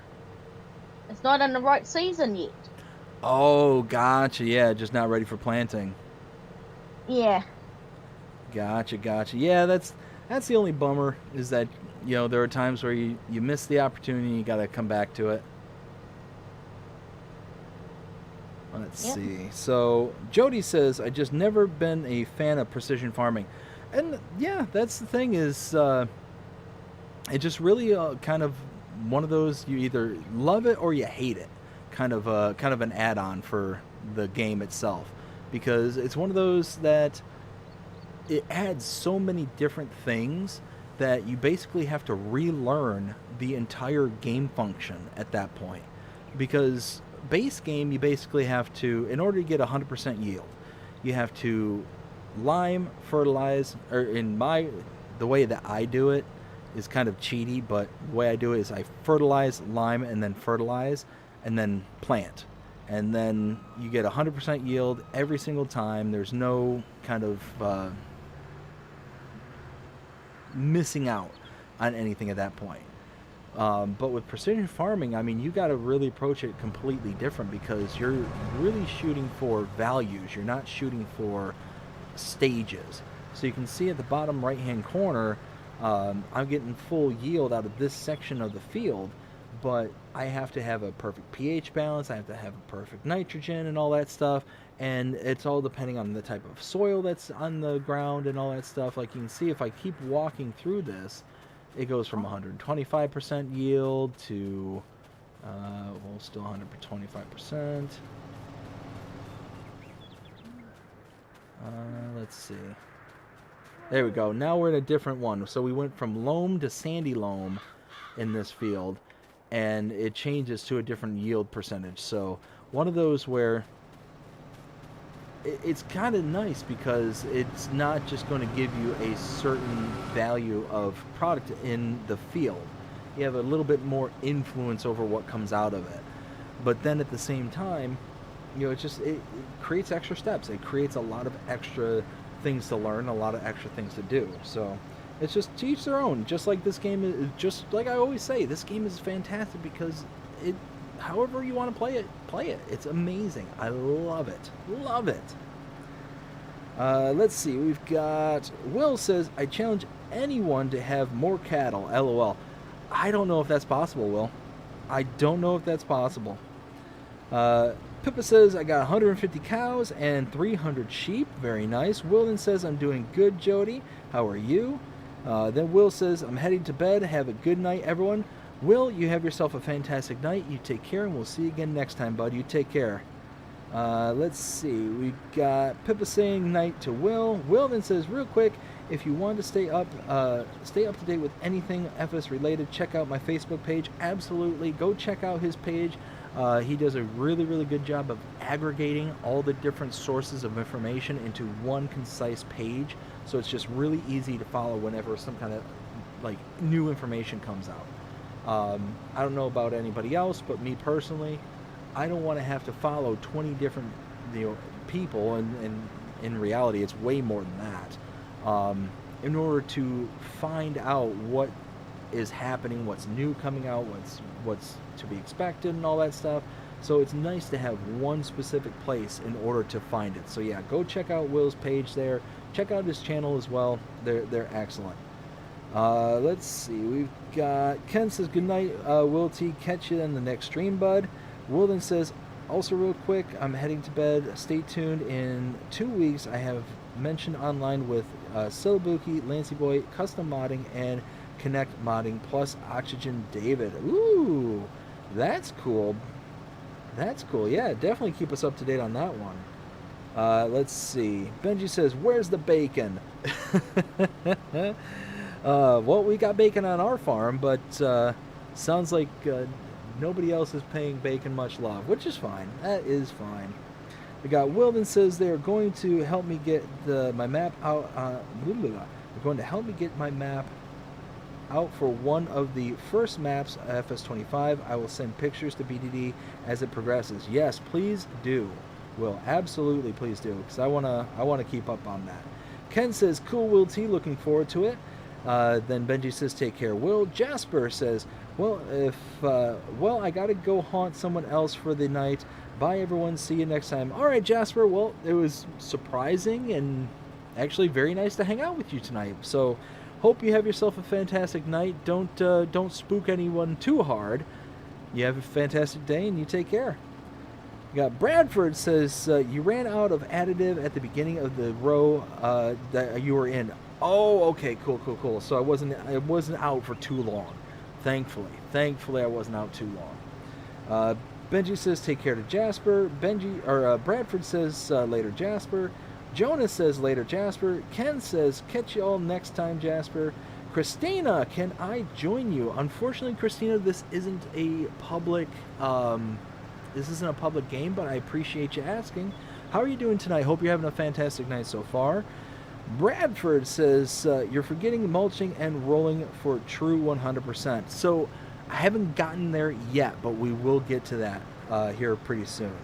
S2: It's not in the right season yet.
S1: Oh, gotcha. Yeah, just not ready for planting.
S2: Yeah.
S1: Gotcha, gotcha. Yeah, that's the only bummer is that there are times where you miss the opportunity. You got to come back to it. Let's
S2: Yep.
S1: see. So Jody says, "I just never been a fan of precision farming," and yeah, that's the thing is, it just really kind of one of those you either love it or you hate it, kind of an add-on for the game itself, because it's one of those that it adds so many different things that you basically have to relearn the entire game function at that point. Because base game, you basically have to, in order to get 100% yield, you have to lime, fertilize, or the way that I do it is kind of cheaty, but the way I do it is I fertilize, lime, and then fertilize, and then plant. And then you get 100% yield every single time. There's no kind of missing out on anything at that point. But with precision farming, I mean, you got to really approach it completely different because you're really shooting for values. You're not shooting for stages. So you can see at the bottom right-hand corner, I'm getting full yield out of this section of the field, but I have to have a perfect pH balance. I have to have a perfect nitrogen and all that stuff. And it's all depending on the type of soil that's on the ground and all that stuff. Like you can see, if I keep walking through this, it goes from 125% yield to, well, still 125%. Let's see. There we go. Now we're in a different one. So we went from loam to sandy loam in this field, and it changes to a different yield percentage. So one of those where it's kind of nice because it's not just going to give you a certain value of product in the field. You have a little bit more influence over what comes out of it. But then at the same time, it creates extra steps. It creates a lot of extra things to learn, a lot of extra things to do. So it's just to each their own. Just like this game is, just like I always say, this game is fantastic because it, however you want to play it, play it. It's amazing. I love it. Love it. Let's see. We've got Will says, "I challenge anyone to have more cattle." LOL. I don't know if that's possible, Will. I don't know if that's possible. Pippa says, "I got 150 cows and 300 sheep." Very nice. Will then says, "I'm doing good, Jody. How are you?" Then Will says, "I'm heading to bed. Have a good night, everyone." Will, you have yourself a fantastic night. You take care, and we'll see you again next time, bud. You take care. Let's see. We got Pippa saying night to Will. Will then says, "Real quick, if you want to stay up to date with anything FS related, check out my Facebook page." Absolutely. Go check out his page. He does a really, really good job of aggregating all the different sources of information into one concise page. So it's just really easy to follow whenever some kind of like new information comes out. I don't know about anybody else, but me personally, I don't want to have to follow 20 different people, and in reality, it's way more than that. In order to find out what is happening, what's new coming out, what's to be expected, and all that stuff. So it's nice to have one specific place in order to find it. So yeah, go check out Will's page there. Check out his channel as well. They're excellent. Let's see. We've got Ken says, good night, Will T. Catch you in the next stream, bud. Wilden says, also real quick, I'm heading to bed. Stay tuned. In 2 weeks, I have mentioned online with Syllabuki, Lancey Boy, Custom Modding, and Connect Modding, plus Oxygen David. Ooh, that's cool. That's cool. Yeah, definitely keep us up to date on that one. Let's see. Benji says, where's the bacon? Well, we got bacon on our farm, but sounds like nobody else is paying bacon much love, which is fine. That is fine. We got Wilden says they're going to help me get my map out. They're going to help me get my map out for one of the first maps, FS25. I will send pictures to BDD as it progresses. Yes, please do. Will, absolutely, please do, because I wanna keep up on that. Ken says, cool, Will T, looking forward to it. Then Benji says, take care, Will. Jasper says, well, I gotta go haunt someone else for the night. Bye, everyone. See you next time. All right, Jasper. Well, it was surprising and actually very nice to hang out with you tonight. So, hope you have yourself a fantastic night. Don't spook anyone too hard. You have a fantastic day and you take care. We got Bradford says, you ran out of additive at the beginning of the row that you were in. Oh, okay, cool. So I wasn't out for too long. Thankfully I wasn't out too long. Benji says, take care to Jasper. Bradford says, later, Jasper. Jonas says, later, Jasper. Ken says, catch you all next time, Jasper. Christina, can I join you? Unfortunately, Christina, this isn't a public game, but I appreciate you asking. How are you doing tonight? Hope you're having a fantastic night so far. Bradford says, you're forgetting mulching and rolling for true 100%. So I haven't gotten there yet, but we will get to that here pretty soon.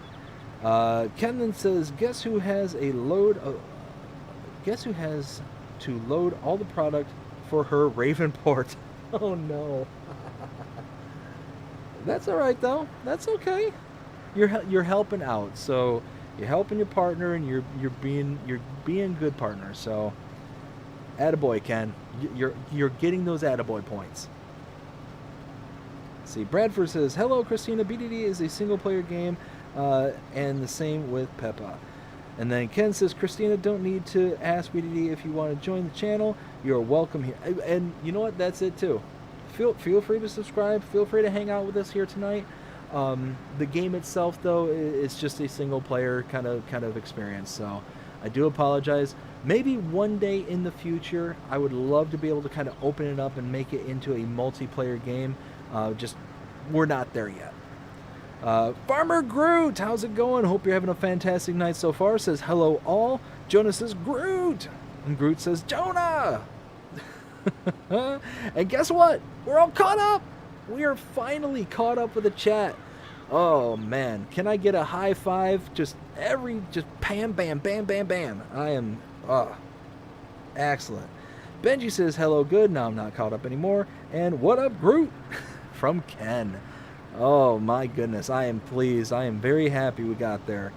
S1: Ken then says, guess who has to load all the product for her Ravenport? Oh no. That's all right though. That's okay. You're helping out, so you're helping your partner, and you're being good partner. So, attaboy, Ken. You're getting those attaboy points. See, Bradford says, hello, Christina. BDD is a single player game, and the same with Peppa. And then Ken says, Christina, don't need to ask BDD if you want to join the channel. You're welcome here. And you know what? That's it too. Feel free to subscribe. Feel free to hang out with us here tonight. The game itself, though, is just a single player kind of experience. So I do apologize. Maybe one day in the future, I would love to be able to kind of open it up and make it into a multiplayer game. Just we're not there yet. Farmer Groot, how's it going? Hope you're having a fantastic night so far. Says hello all. Jonah says Groot, and Groot says Jonah. And guess what? We're all caught up. We are finally caught up with the chat. Oh man, can I get a high five? Just bam, bam, bam, bam, bam. I am excellent. Benji says hello, good. Now I'm not caught up anymore. And what up, Groot? From Ken. Oh my goodness, I am pleased. I am very happy we got there.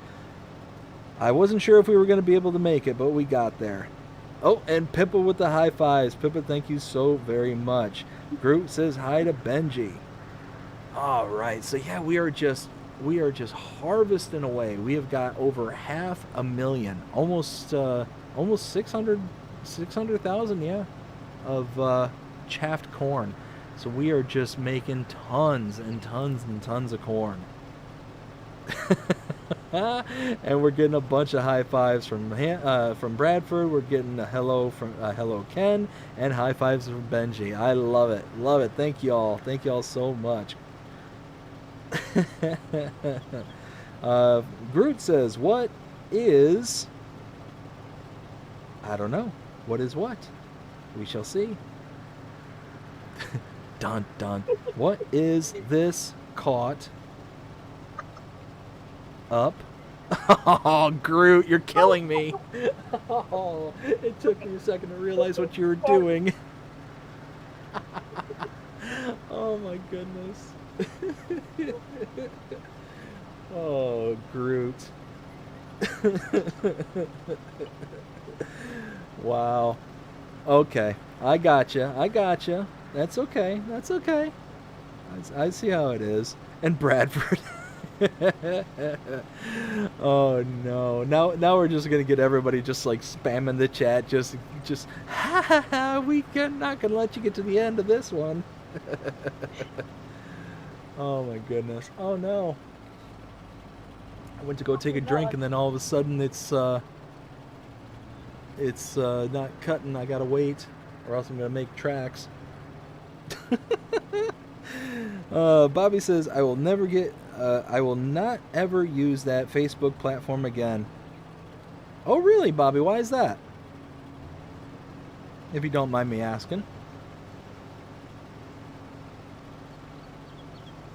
S1: I wasn't sure if we were going to be able to make it, but we got there. Oh, and Pippa with the high fives. Pippa, thank you so very much. Groot says hi to Benji. All right, so yeah, we are just harvesting away. We have got over 500,000, almost 600,000, yeah, of chaffed corn. So we are just making tons and tons and tons of corn. And we're getting a bunch of high fives from Bradford. We're getting a hello from hello Ken, and high fives from Benji. I love it. Thank you all so much. Groot says, what is, I don't know, what is what? We shall see. Dun dun. What is this caught up? Oh, Groot, you're killing me. Oh, it took me a second to realize what you were doing. Oh my goodness. Oh, Groot. Wow. Okay. I gotcha. That's okay. That's okay. I see how it is. And Bradford. Oh no! Now we're just gonna get everybody just like spamming the chat. Just ha ha ha! Not gonna let you get to the end of this one. Oh my goodness! Oh no! I went to go take a drink and then all of a sudden it's not cutting. I gotta wait, or else I'm gonna make tracks. Bobby says, I will not ever use that Facebook platform again. Oh, really, Bobby? Why is that? If you don't mind me asking.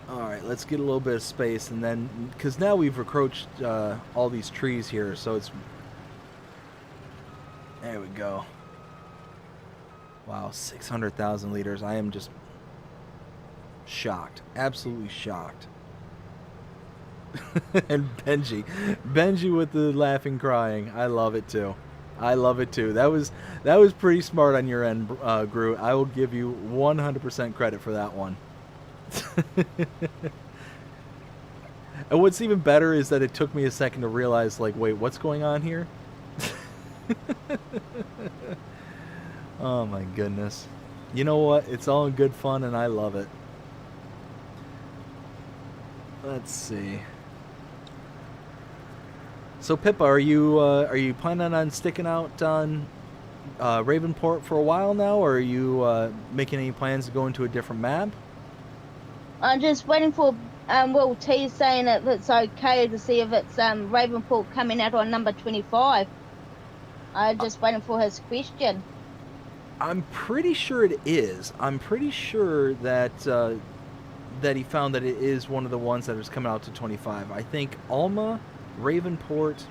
S1: Alright, let's get a little bit of space, and then, because now we've encroached all these trees here, so it's... There we go. Wow, 600,000 liters. I am just... shocked. Absolutely shocked. And Benji with the laughing crying. I love it too. That was pretty smart on your end, Gru. I will give you 100% credit for that one. And what's even better is that it took me a second to realize, like, wait, what's going on here? Oh my goodness. You know what? It's all in good fun and I love it. Let's see. So Pippa, are you planning on sticking out on Ravenport for a while now, or are you making any plans to go into a different map?
S2: I'm just waiting for Will T saying if it's okay to see if it's Ravenport coming out on number 25. I'm just waiting for his question.
S1: I'm pretty sure it is. I'm pretty sure that that he found that it is one of the ones that is coming out to 25. I think Alma, Ravenport,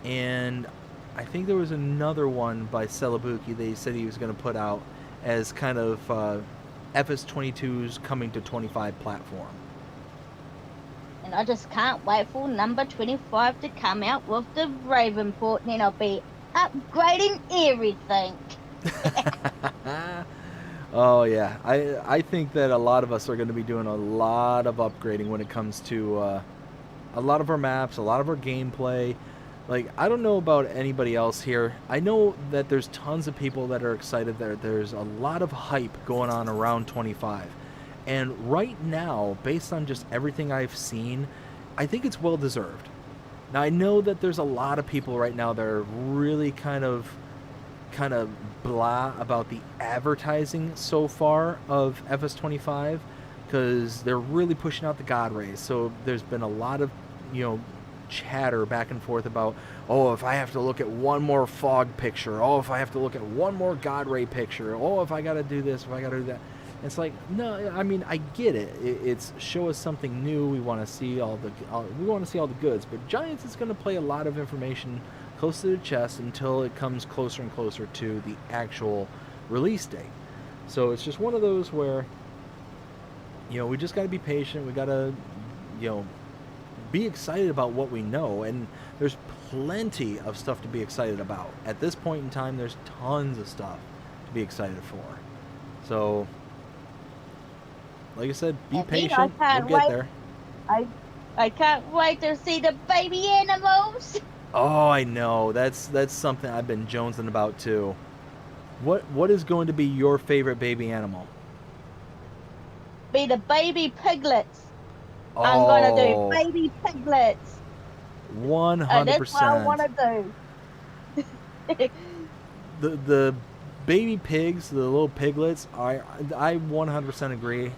S1: and I think there was another one by Celebuki they said he was going to put out as kind of FS22's coming to 25 platform.
S2: And I just can't wait for number 25 to come out with the Ravenport, and then I'll be upgrading everything.
S1: Oh yeah, I think that a lot of us are going to be doing a lot of upgrading when it comes to a lot of our maps, a lot of our gameplay. Like, I don't know about anybody else here. I know that there's tons of people that are excited. There's a lot of hype going on around 25. And right now, based on just everything I've seen, I think it's well deserved. Now, I know that there's a lot of people right now that are really kind of blah about the advertising so far of FS25, because they're really pushing out the God rays. So there's been a lot of, chatter back and forth about, oh, if I have to look at one more fog picture, oh, if I have to look at one more God ray picture, oh, if I got to do this, if I got to do that. It's like, no, I mean, I get it. It's show us something new. We want to see all the goods. But Giants is going to play a lot of information close to the chest until it comes closer and closer to the actual release date. So it's just one of those where, we just got to be patient. We got to, be excited about what we know. And there's plenty of stuff to be excited about. At this point in time, there's tons of stuff to be excited for. So, like I said, be patient. We'll get there.
S2: I can't wait to see the baby animals.
S1: Oh, I know. That's something I've been jonesing about too. What is going to be your favorite baby animal?
S2: Be the baby piglets.
S1: Oh,
S2: I'm gonna do baby piglets.
S1: 100%.
S2: That's what I want to
S1: do. the baby pigs, the little piglets, I 100% agree.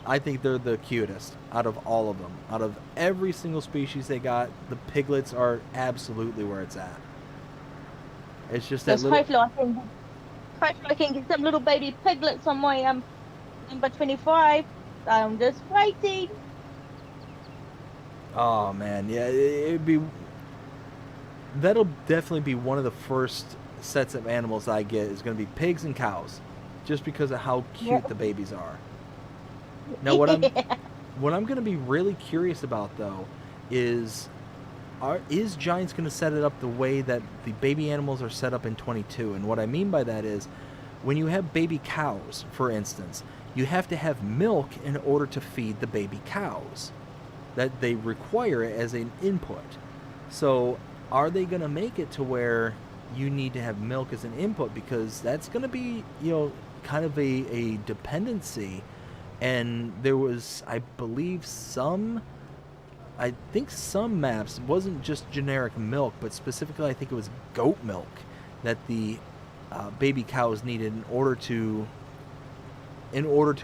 S1: I think they're the cutest out of all of them. Out of every single species they got, the piglets are absolutely where it's at. It's just that little...
S2: Hopefully I can get some little baby piglets on my number 25. I'm just waiting.
S1: Oh man, yeah, that'll definitely be one of the first sets of animals I get is going to be pigs and cows, just because of how cute the babies are. Now, what I'm going to be really curious about though is Giants going to set it up the way that the baby animals are set up in 22? And what I mean by that is, when you have baby cows, for instance, you have to have milk in order to feed the baby cows. That they require it as an input. So are they going to make it to where you need to have milk as an input? Because that's going to be, kind of a dependency. And there was, I believe, some maps, it wasn't just generic milk, but specifically I think it was goat milk that the baby cows needed in order to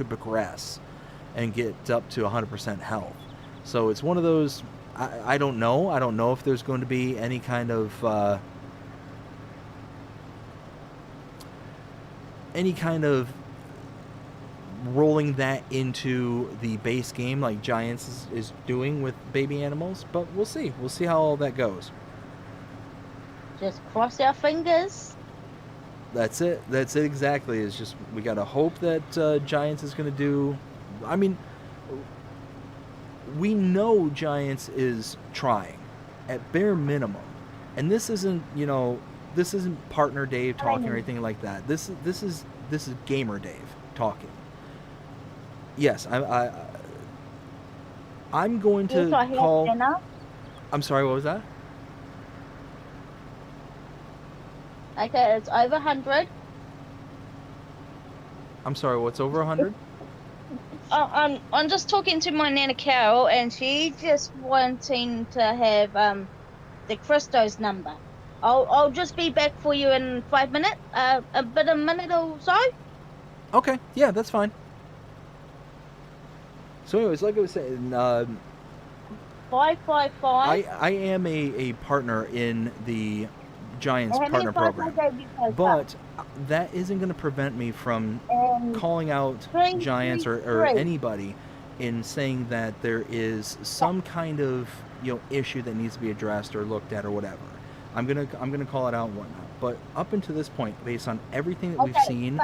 S1: progress and get up to 100% health. So it's one of those, I don't know. I don't know if there's going to be any kind of rolling that into the base game like Giants is doing with baby animals, but we'll see. We'll see how all that goes.
S2: Just cross our fingers.
S1: That's it exactly. It's just, we got to hope that Giants is going to do, I mean, we know Giants is trying at bare minimum, and this isn't partner Dave talking or anything like that. This is gamer Dave talking. Yes, I'm going to call. I'm sorry, what was that?
S2: Okay, it's over 100.
S1: I'm sorry, what's over 100?
S2: I'm just talking to my Nana Carol, and she just wanting to have the Christo's number. I'll just be back for you in 5 minutes, a minute or so.
S1: Okay, yeah, that's fine. So anyways, like I was saying,
S2: 555.
S1: I am a partner in the Giants partner program, but that isn't going to prevent me from calling out Giants or anybody in saying that there is some kind of issue that needs to be addressed or looked at or whatever. I'm gonna call it out and whatnot. But up until this point, based on everything that we've seen,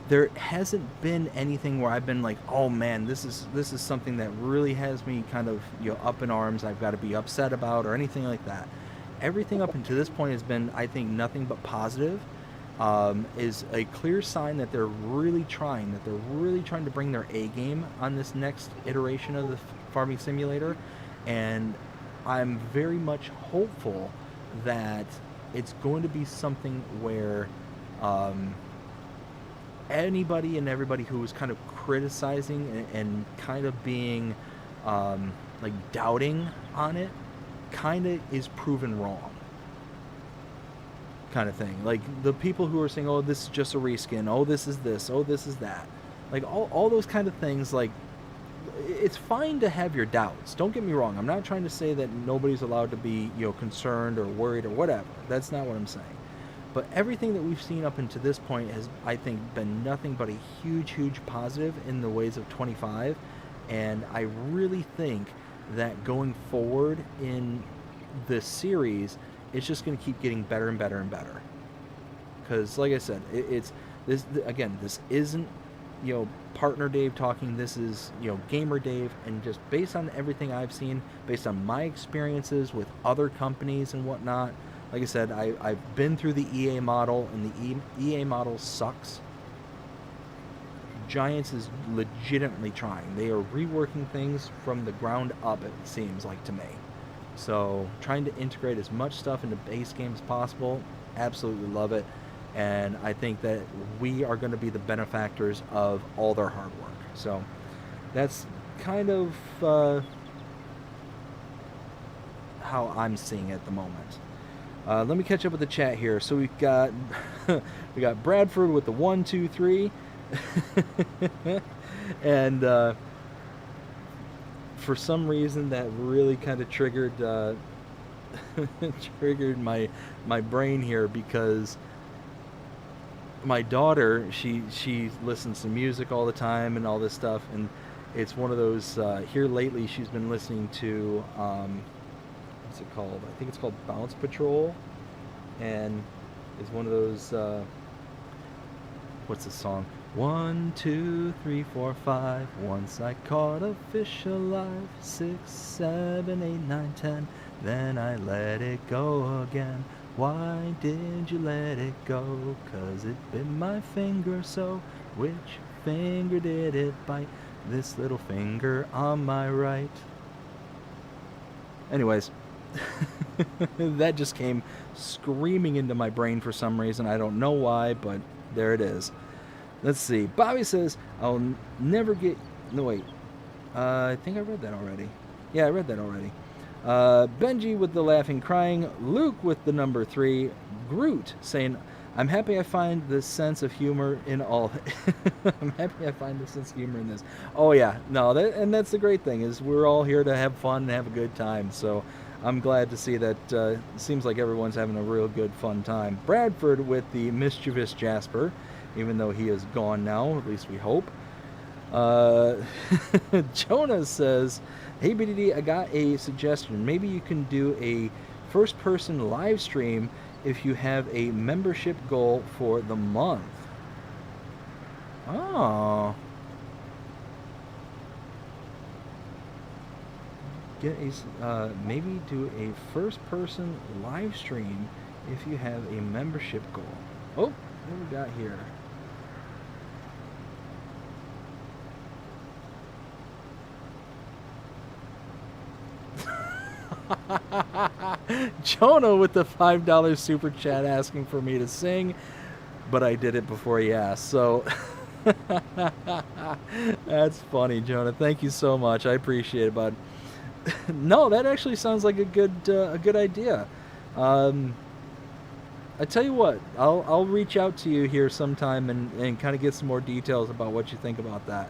S1: there hasn't been anything where I've been like, oh man, this is something that really has me kind of up in arms. I've got to be upset about or anything like that. Everything up until this point has been, I think, nothing but positive. Is a clear sign that they're really trying to bring their A game on this next iteration of the farming simulator, and I'm very much hopeful that it's going to be something where anybody and everybody who was kind of criticizing and kind of being like doubting on it kind of is proven wrong, kind of thing. Like the people who are saying, oh, this is just a reskin, oh, this is this, oh, this is that, like all those kind of things. Like, it's fine to have your doubts, don't get me wrong. I'm not trying to say that nobody's allowed to be concerned or worried or whatever. That's not what I'm saying. But everything that we've seen up until this point has, I think, been nothing but a huge positive in the ways of 25. And I really think that going forward in this series, it's just going to keep getting better and better and better. Because, like I said, it's this again. This isn't partner Dave talking. This is gamer Dave, and just based on everything I've seen, based on my experiences with other companies and whatnot. Like I said, I've been through the EA model, and the EA model sucks. Giants is legitimately trying. They are reworking things from the ground up, it seems like to me. So trying to integrate as much stuff into base game as possible, absolutely love it. And I think that we are going to be the benefactors of all their hard work. So that's kind of how I'm seeing it at the moment. Let me catch up with the chat here. So we've got we got Bradford with the 1, 2, 3, and for some reason that really kind of triggered triggered my brain here, because my daughter, she listens to music all the time and all this stuff, and it's one of those here lately she's been listening to what's it called? I think it's called Bounce Patrol, and it's one of those what's the song? 1, 2, 3, 4, 5. Once I caught a fish alive. 6, 7, 8, 9, 10. Then I let it go again. Why did you let it go? 'Cause it bit my finger so. Which finger did it bite? This little finger on my right. Anyways, that just came screaming into my brain for some reason. I don't know why, but there it is. Let's see. Bobby says, I'll never get... No, wait. I think I read that already. Yeah, I read that already. Benji with the laughing crying. Luke with the number 3. Groot saying, I'm happy I find the sense of humor in all... I'm happy I find the sense of humor in this. Oh, yeah. No, and that's the great thing, is we're all here to have fun and have a good time. So I'm glad to see that seems like everyone's having a real good, fun time. Bradford with the mischievous Jasper, even though he is gone now, at least we hope. Jonah says, hey, BDD, I got a suggestion. Maybe you can do a first-person live stream if you have a membership goal for the month. Oh. Maybe do a first-person live stream if you have a membership goal. Oh, what do we got here? Jonah with the $5 super chat asking for me to sing, but I did it before he asked, so that's funny, Jonah. Thank you so much. I appreciate it, bud. No, that actually sounds like a good idea. I tell you what, I'll reach out to you here sometime and kind of get some more details about what you think about that.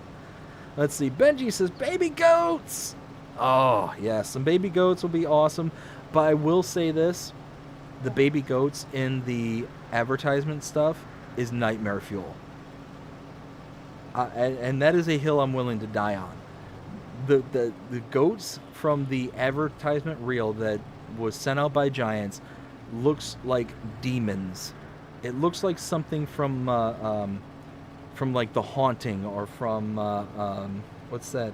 S1: Let's see. Benji says, baby goats! Oh, yeah, some baby goats will be awesome. But I will say this, the baby goats in the advertisement stuff is nightmare fuel. And that is a hill I'm willing to die on. The goats from the advertisement reel that was sent out by Giants looks like demons. It looks like something from like The Haunting, or from what's that?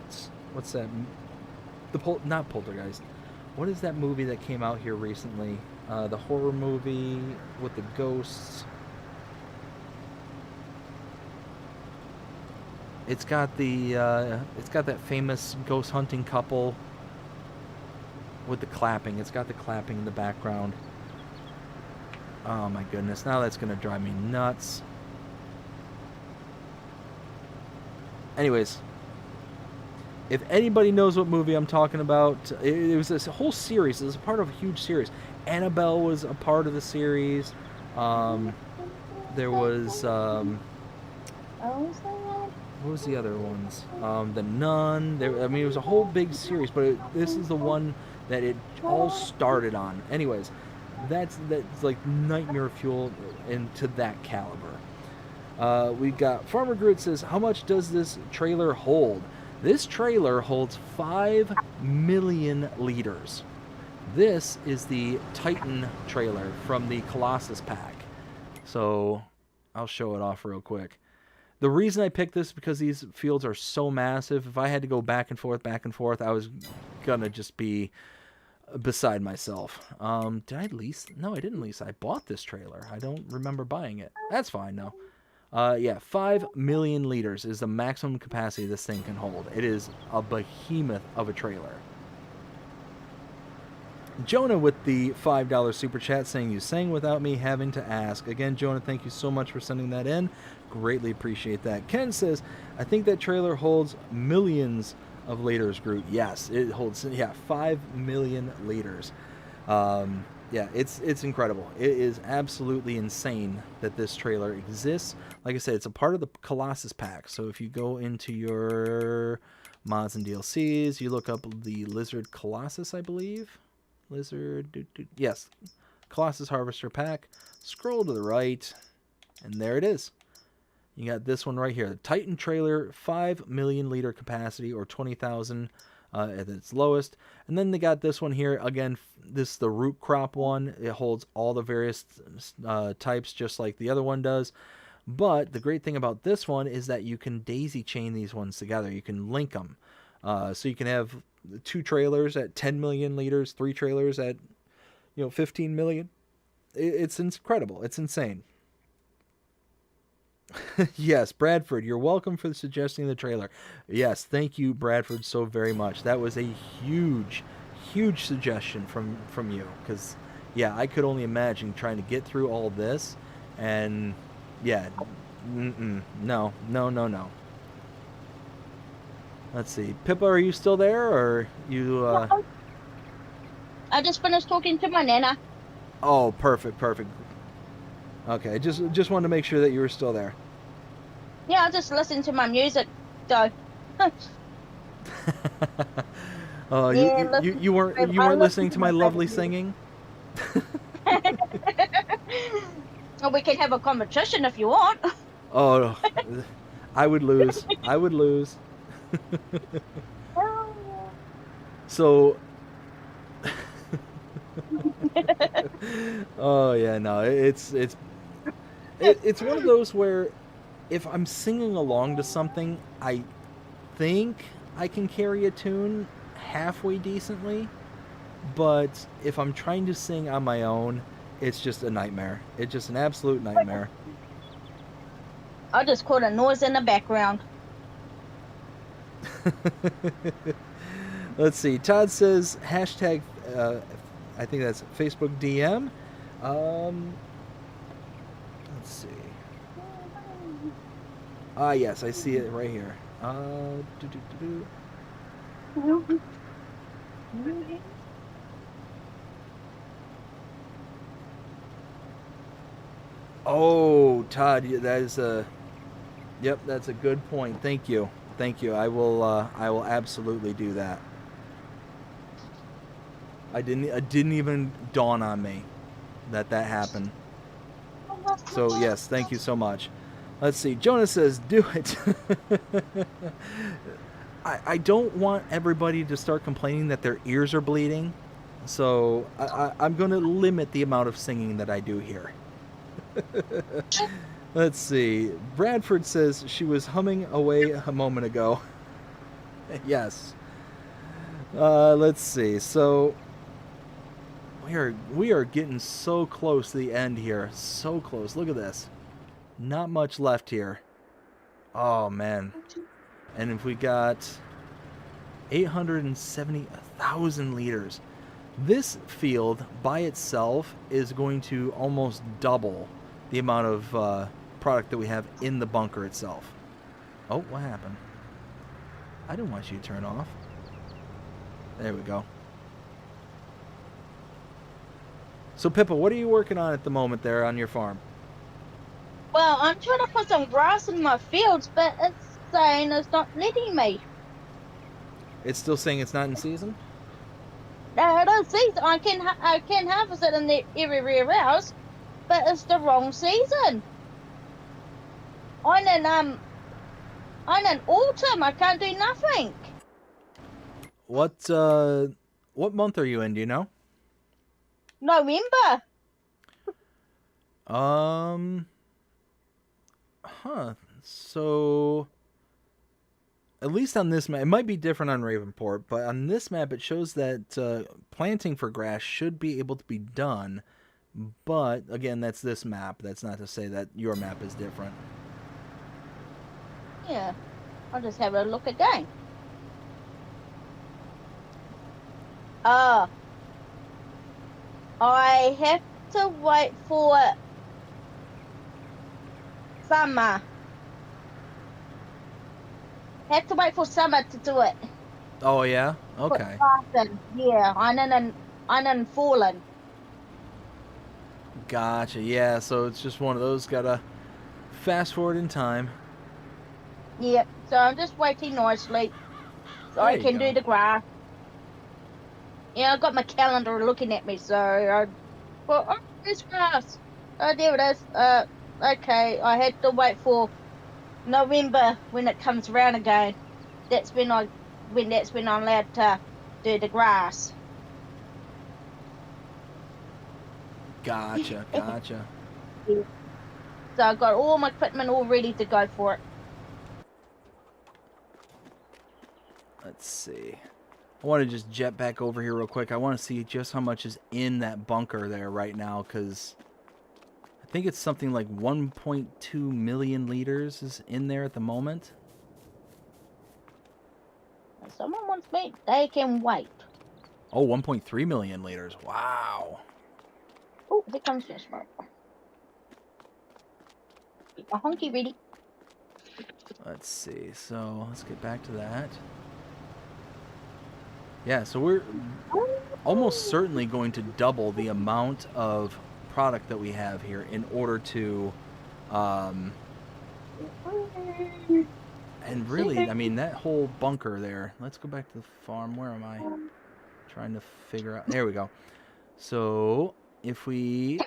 S1: Not Poltergeist. What is that movie that came out here recently? The horror movie with the ghosts. It's got that famous ghost hunting couple with the clapping. It's got the clapping in the background. Oh my goodness, now that's gonna drive me nuts. Anyways, if anybody knows what movie I'm talking about, it was this whole series. It was a part of a huge series. Annabelle was a part of the series. There was what was the other ones? The Nun. I mean, it was a whole big series, but this is the one that it all started on. Anyways, that's like nightmare fuel into that caliber. We got Farmer Groot says, how much does this trailer hold? This trailer holds 5 million liters. This is the Titan trailer from the Colossus pack. So I'll show it off real quick. The reason I picked this is because these fields are so massive. If I had to go back and forth, I was gonna just be beside myself. Did I lease? No, I didn't lease. I bought this trailer. I don't remember buying it. That's fine though. Yeah, 5 million liters is the maximum capacity this thing can hold. It is a behemoth of a trailer. Jonah with the $5 super chat saying, you sang without me having to ask. Again, Jonah, thank you so much for sending that in. Greatly appreciate that. Ken says, I think that trailer holds millions of liters, Groot. Yes, it holds, 5 million liters. Yeah, it's incredible. It is absolutely insane that this trailer exists. Like I said, it's a part of the Colossus pack. So if you go into your mods and DLCs, you look up the Lizard Colossus, I believe. Yes, Colossus Harvester pack. Scroll to the right, and there it is. You got this one right here. The Titan trailer, 5 million liter capacity, or 20,000 at its lowest. And then they got this one here. Again, this is the root crop one. It holds all the various types just like the other one does. But the great thing about this one is that you can daisy chain these ones together. You can link them. So you can have 2 trailers at 10 million liters, 3 trailers at 15 million. It's incredible. It's insane. Yes, Bradford, you're welcome for suggesting the trailer. Yes, thank you, Bradford, so very much. That was a huge, huge suggestion from you. Because, yeah, I could only imagine trying to get through all this, and yeah, no, no, no, no. Let's see, Pippa, are you still there, or you?
S2: I just finished talking to my nana.
S1: Oh, perfect, perfect. Okay, just wanted to make sure that you were still there.
S2: Yeah, I just listened to my music, so.
S1: Oh,
S2: Yeah,
S1: you
S2: I
S1: weren't listening
S2: listen to
S1: to
S2: my
S1: my lovely
S2: favorite music.
S1: singing.
S2: Well, we can have a competition if you want.
S1: Oh, I would lose. I would lose. So, oh yeah, no, it's one of those where if I'm singing along to something, I think I can carry a tune halfway decently, but if I'm trying to sing on my own, it's just a nightmare. It's just an absolute nightmare.
S2: I just caught a noise in the background.
S1: Let's see. Todd says hashtag. I think that's Facebook DM. Um, let's see. Ah, yes, I see it right here. Do, do, do, do. Oh, Todd, that is a. Yep, that's a good point. Thank you. Thank you. I will. I will absolutely do that. I didn't. It didn't even dawn on me that that happened. So yes, thank you so much. Let's see. Jonah says, "Do it." I don't want everybody to start complaining that their ears are bleeding, so I'm going to limit the amount of singing that I do here. Let's see. Bradford says she was humming away a moment ago. Yes. Let's see. So we are getting so close to the end here. So close. Look at this. Not much left here. Oh man. And if we got 870,000 liters, this field by itself is going to almost double the amount of product that we have in the bunker itself. Oh, what happened? I didn't want you to turn off. There we go. So, Pippa, what are you working on at the moment there on your farm?
S2: Well, I'm trying to put some grass in my fields, but it's saying it's not letting me.
S1: It's still saying it's not in season?
S2: I don't see. I can harvest it in the everywhere else, but it's the wrong season. I'm in autumn. I can't do nothing.
S1: What month are you in, do you know?
S2: November.
S1: Um, huh. So at least on this map, it might be different on Ravenport, but on this map it shows that planting for grass should be able to be done. But again, that's this map. That's not to say that your map is different.
S2: Yeah, I'll just have a look again. Ah, I have to wait for summer. Have to wait for summer to do it.
S1: Oh yeah.
S2: Put
S1: Okay.
S2: grass in. Yeah, I'm in fallen.
S1: Gotcha. Yeah. So it's just one of those. Gotta fast forward in time.
S2: Yep. So I'm just waiting nicely so
S1: There
S2: I
S1: you
S2: can
S1: go.
S2: do the grass. Yeah, I got my calendar looking at me, so well, oh, there's grass. Oh, there it is. Okay, I had to wait for November when it comes around again. That's when I'm allowed to do the grass.
S1: Gotcha. Gotcha.
S2: Yeah. So I've got all my equipment all ready to go for it.
S1: Let's see. I want to just jet back over here real quick. I want to see just how much is in that bunker there right now, because I think it's something like 1.2 million liters is in there at the moment.
S2: Someone wants me. They can wait.
S1: Oh, 1.3 million liters. Wow.
S2: Oh, here comes the smoke. Get my honky ready.
S1: Let's see. So let's get back to that. Yeah, so we're almost certainly going to double the amount of product that we have here in order to, and really, I mean, that whole bunker there. Let's go back to the farm. Where am I? Trying to figure out. There we go. So if you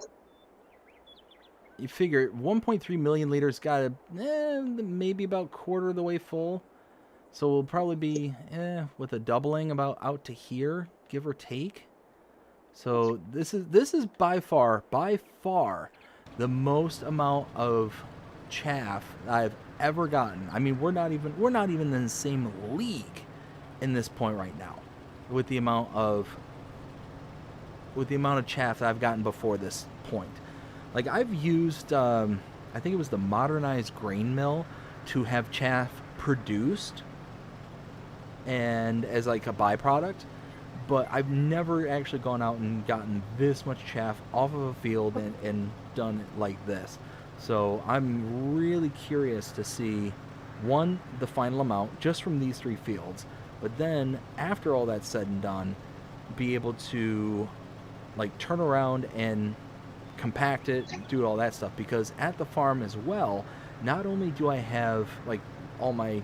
S1: figure 1.3 million liters got maybe about quarter of the way full. So we'll probably be, with a doubling about out to here, give or take. So this is by far the most amount of chaff I've ever gotten. I mean, we're not even in the same league in this point right now with the amount of chaff that I've gotten before this point. Like I've used, I think it was the modernized grain mill to have chaff produced and as like a byproduct, but I've never actually gone out and gotten this much chaff off of a field and done it like this. So I'm really curious to see, one, the final amount just from these 3 fields, but then after all that's said and done, be able to like turn around and compact it, do all that stuff, because at the farm as well, not only do I have like all my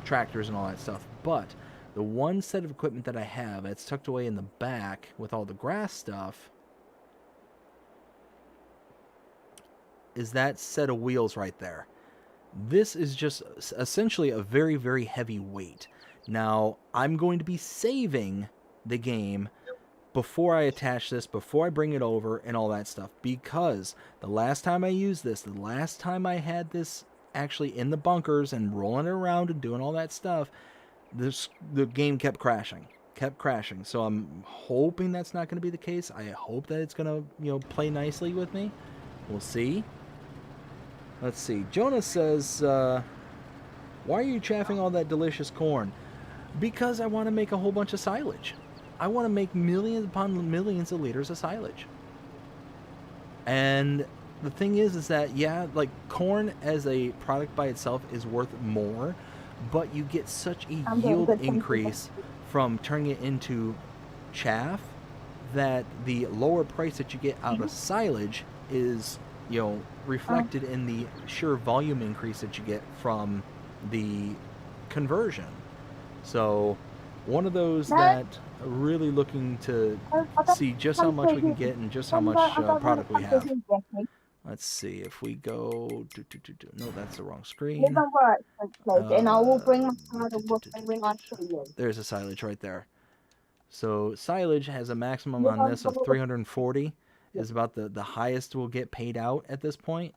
S1: tractors and all that stuff, but the one set of equipment that I have that's tucked away in the back with all the grass stuff is that set of wheels right there. This is just essentially a very, very heavy weight. Now, I'm going to be saving the game before I attach this, before I bring it over and all that stuff, because the last time I used this, the last time I had this actually in the bunkers and rolling it around and doing all that stuff, the game kept crashing. So I'm hoping that's not going to be the case. I hope that it's going to, play nicely with me. We'll see. Let's see. Jonah says, why are you chaffing all that delicious corn? Because I want to make a whole bunch of silage. I want to make millions upon millions of liters of silage. And the thing is that, yeah, like corn as a product by itself is worth more, but you get such a yield increase from turning it into chaff that the lower price that you get out of silage is, reflected in the sheer volume increase that you get from the conversion. So one of those that really looking to see just how much we can get and just how much product we have. Let's see if we go. No, that's the wrong screen.
S2: And I will bring my father with me when I see you.
S1: There's a silage right there. So silage has a maximum on this of 340. Is about the highest we'll get paid out at this point.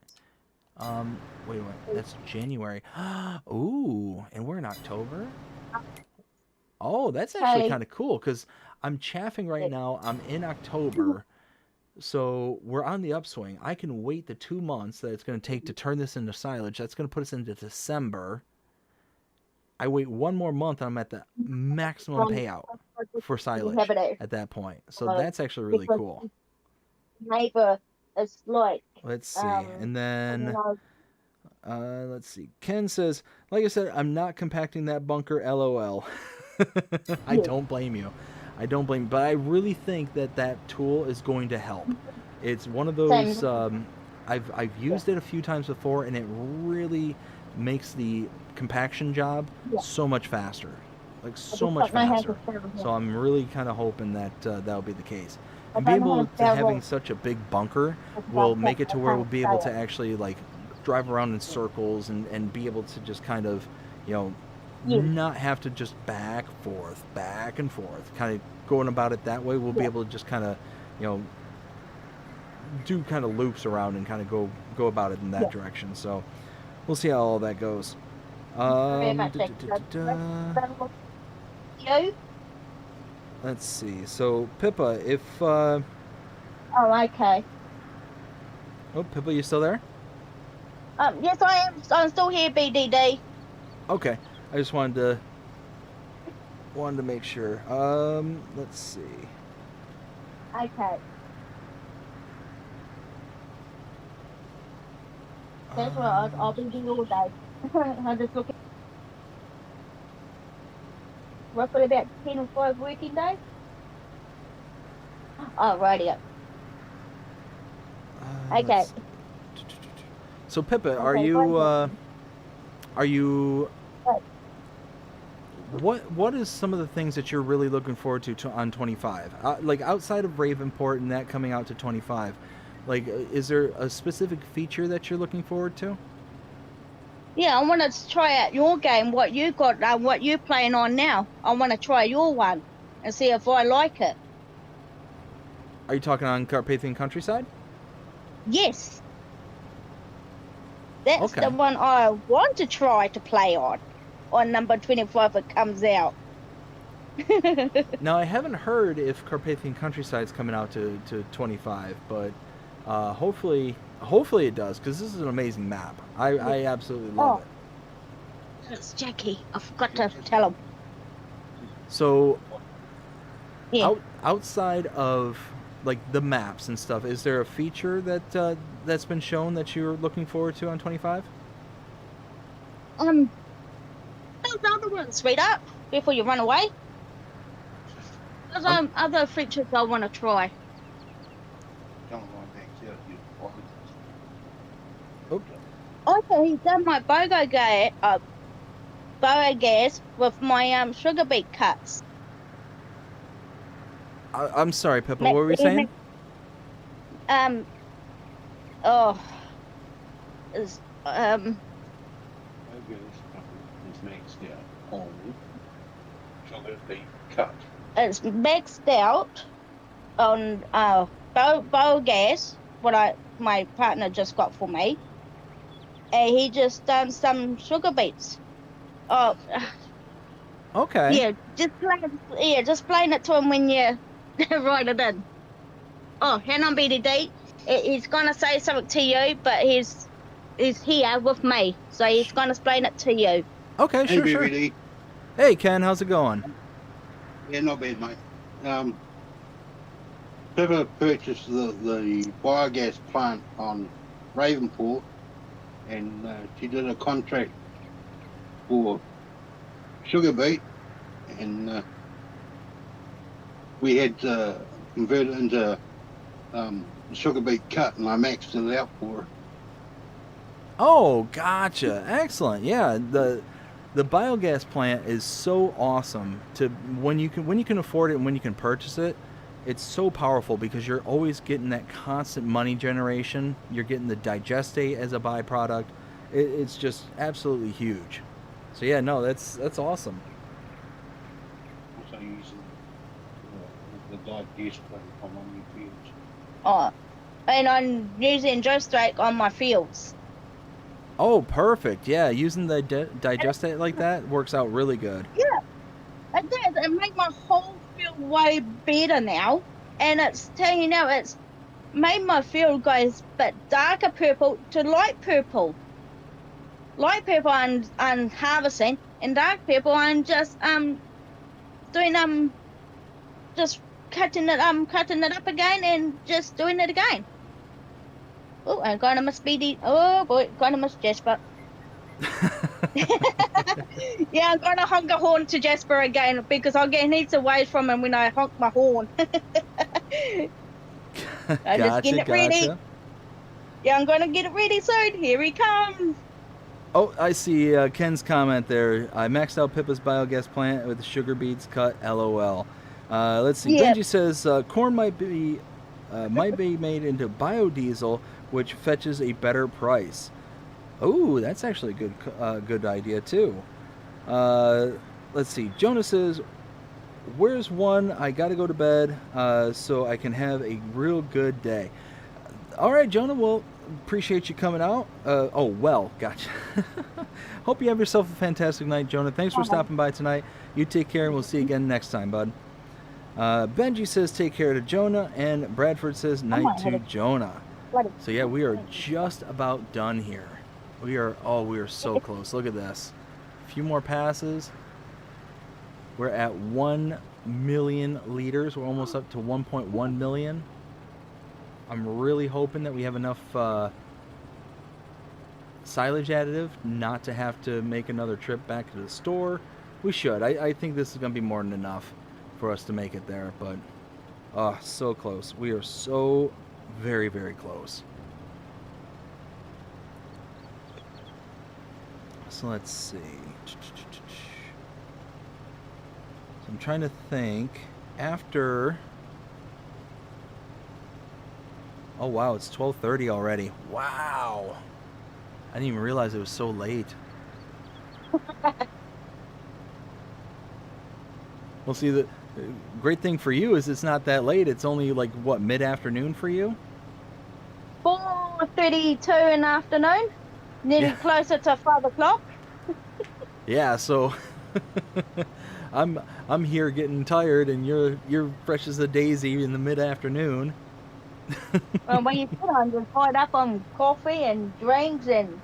S1: Wait, that's January. Ooh, and we're in October. Oh, that's actually kind of cool because I'm chaffing right now. I'm in October. So we're on the upswing. I can wait the 2 months that it's going to take to turn this into silage. That's going to put us into December. I wait 1 more month and I'm at the maximum payout for silage at that point. So that's actually really cool.
S2: Neighbor is like.
S1: Let's see. And then let's see. Ken says, like I said, I'm not compacting that bunker, LOL. I don't blame you. But I really think that tool is going to help. It's one of those, I've used it a few times before, and it really makes the compaction job so much faster. Like, so much faster. So I'm really kind of hoping that that'll be the case. And be able to having such a big bunker will make it to where we'll be able to actually, like, drive around in circles and be able to just kind of, not have to just back and forth, kind of going about it that way. We'll be able to just kind of, do kind of loops around and kind of go about it in that direction. So we'll see how all that goes. let's see. So Pippa, if
S2: Oh, okay.
S1: oh Pippa, you still there?
S2: Yes, I am. I'm still here, BDD.
S1: Okay, I just wanted to make sure. Let's see.
S2: Okay. That's what I'll be doing all day. I'm just looking roughly about 10 or 5 working days. Oh, righty up.
S1: Let's
S2: Okay.
S1: see. So Pippa,
S2: Okay, fine.
S1: are you
S2: Right.
S1: what is some of the things that you're really looking forward to on 25? Like outside of Ravenport and that coming out to 25, like is there a specific feature that you're looking forward to?
S2: Yeah, I want to try out your game, what you got, what you're playing on now. I want to try your one and see if I like it.
S1: Are you talking on Carpathian Countryside?
S2: Yes, that's
S1: Okay.
S2: the one I want to try to play on number 25 it comes out.
S1: Now I haven't heard if Carpathian Countryside's coming out to 25, but hopefully it does because this is an amazing map. I absolutely love
S2: Oh,
S1: it.
S2: it's Jackie. I forgot to tell him.
S1: So
S2: Yeah.
S1: outside of like the maps and stuff, is there a feature that's been shown that you're looking forward to on 25?
S2: Those other ones, sweetheart, before you run away. Those
S1: Um,
S2: other features I want to try.
S1: oh,
S2: Also, he's done my biogas with my sugar beet cuts.
S1: I'm sorry, Pippa.
S2: Ma-
S1: What were you
S2: he
S1: saying?
S2: ma- oh, is
S3: Is maxed out on sugar beet cut.
S2: it's maxed out on biogas. What my partner just got for me, and he just done some sugar beets. Oh,
S1: Okay.
S2: yeah, just plain it to him when you write it in. Oh, hang on, BDD. He's gonna say something to you, but he's here with me, so he's gonna explain it to you.
S1: Okay,
S3: Hey,
S1: sure, sure.
S3: BBD.
S1: Hey, Ken, how's it going?
S3: Yeah, not bad, mate. Trevor purchased the biogas plant on Ravenport, and she did a contract for sugar beet, and we had to convert it into sugar beet cut, and I maxed it out for her.
S1: Oh, gotcha. Excellent. Yeah, the biogas plant is so awesome to when you can afford it and when you can purchase it. It's so powerful because you're always getting that constant money generation. You're getting the digestate as a byproduct. It's just absolutely huge. So yeah, no, that's awesome.
S3: Also using the digest plant on my new fields.
S2: Oh, and I'm using Jostrake on my fields.
S1: Oh, perfect. Yeah, using the digestate like that works out really good.
S2: It does. It made my whole field way better now, and it's telling you now it's made my field go a bit darker purple to light purple. Light purple I'm harvesting, and dark purple I'm just doing just cutting it up again and just doing it again. Oh, I'm gonna miss BD. Oh boy, gonna miss Jasper. Yeah, I'm gonna honk a horn to Jasper again because he needs away from him when I honk my horn. I'm just getting it ready. Yeah, I'm gonna get it ready soon. Here he comes.
S1: Oh, I see Ken's comment there. I maxed out Pippa's biogas plant with the sugar beets cut. LOL. Let's see.
S2: Yeah.
S1: Benji says corn might be made into biodiesel, which fetches a better price. Oh, that's actually a good idea too. Let's see. Jonah says, "Where's one? I gotta go to bed so I can have a real good day." All right, Jonah. Well, appreciate you coming out. Gotcha. Hope you have yourself a fantastic night, Jonah. Thanks for stopping by tonight. You take care, and we'll see you again next time, bud. Benji says take care to Jonah, and Bradford says night
S2: might have
S1: to
S2: a
S1: Jonah.
S2: bloody-
S1: So yeah, we are just about done here. We are so close. Look at this. A few more passes. We're at 1 million liters. We're almost up to 1.1 million. I'm really hoping that we have enough silage additive not to have to make another trip back to the store. We should. I think this is going to be more than enough for us to make it there, but so close. We are so very, very close. So let's see. So I'm trying to think after. Oh wow, it's 12:30 already. Wow. I didn't even realize it was so late. Well, see, the great thing for you is it's not that late. It's only like, what, mid-afternoon for you?
S2: 4:32 in the afternoon, nearly closer to 5 o'clock.
S1: Yeah, so I'm here getting tired, and you're fresh as a daisy in the mid-afternoon.
S2: Well, when you sit on, you're tied up on coffee and drinks and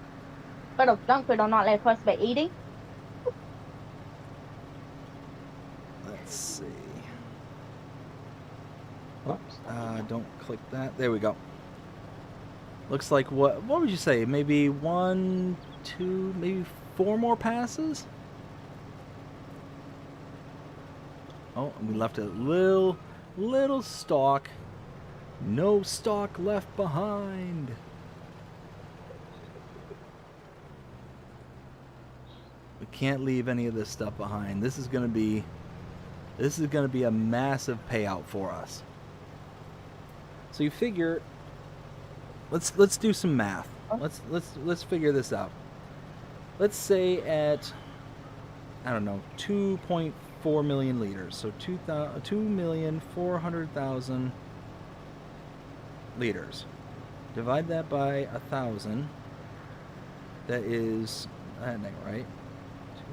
S2: a bit of junk food I'm not supposed to be eating.
S1: Let's see. Oops, don't click that. There we go. Looks like what would you say? Maybe 1, 2, maybe 4 more passes? Oh, and we left a little stalk. No stalk left behind. We can't leave any of this stuff behind. This is gonna be a massive payout for us. So you figure, let's do some math. Let's figure this out. Let's say at, I don't know, 2.4 million liters. So 2,400,000 liters. Divide that by 1,000. That is, that ain't right. 2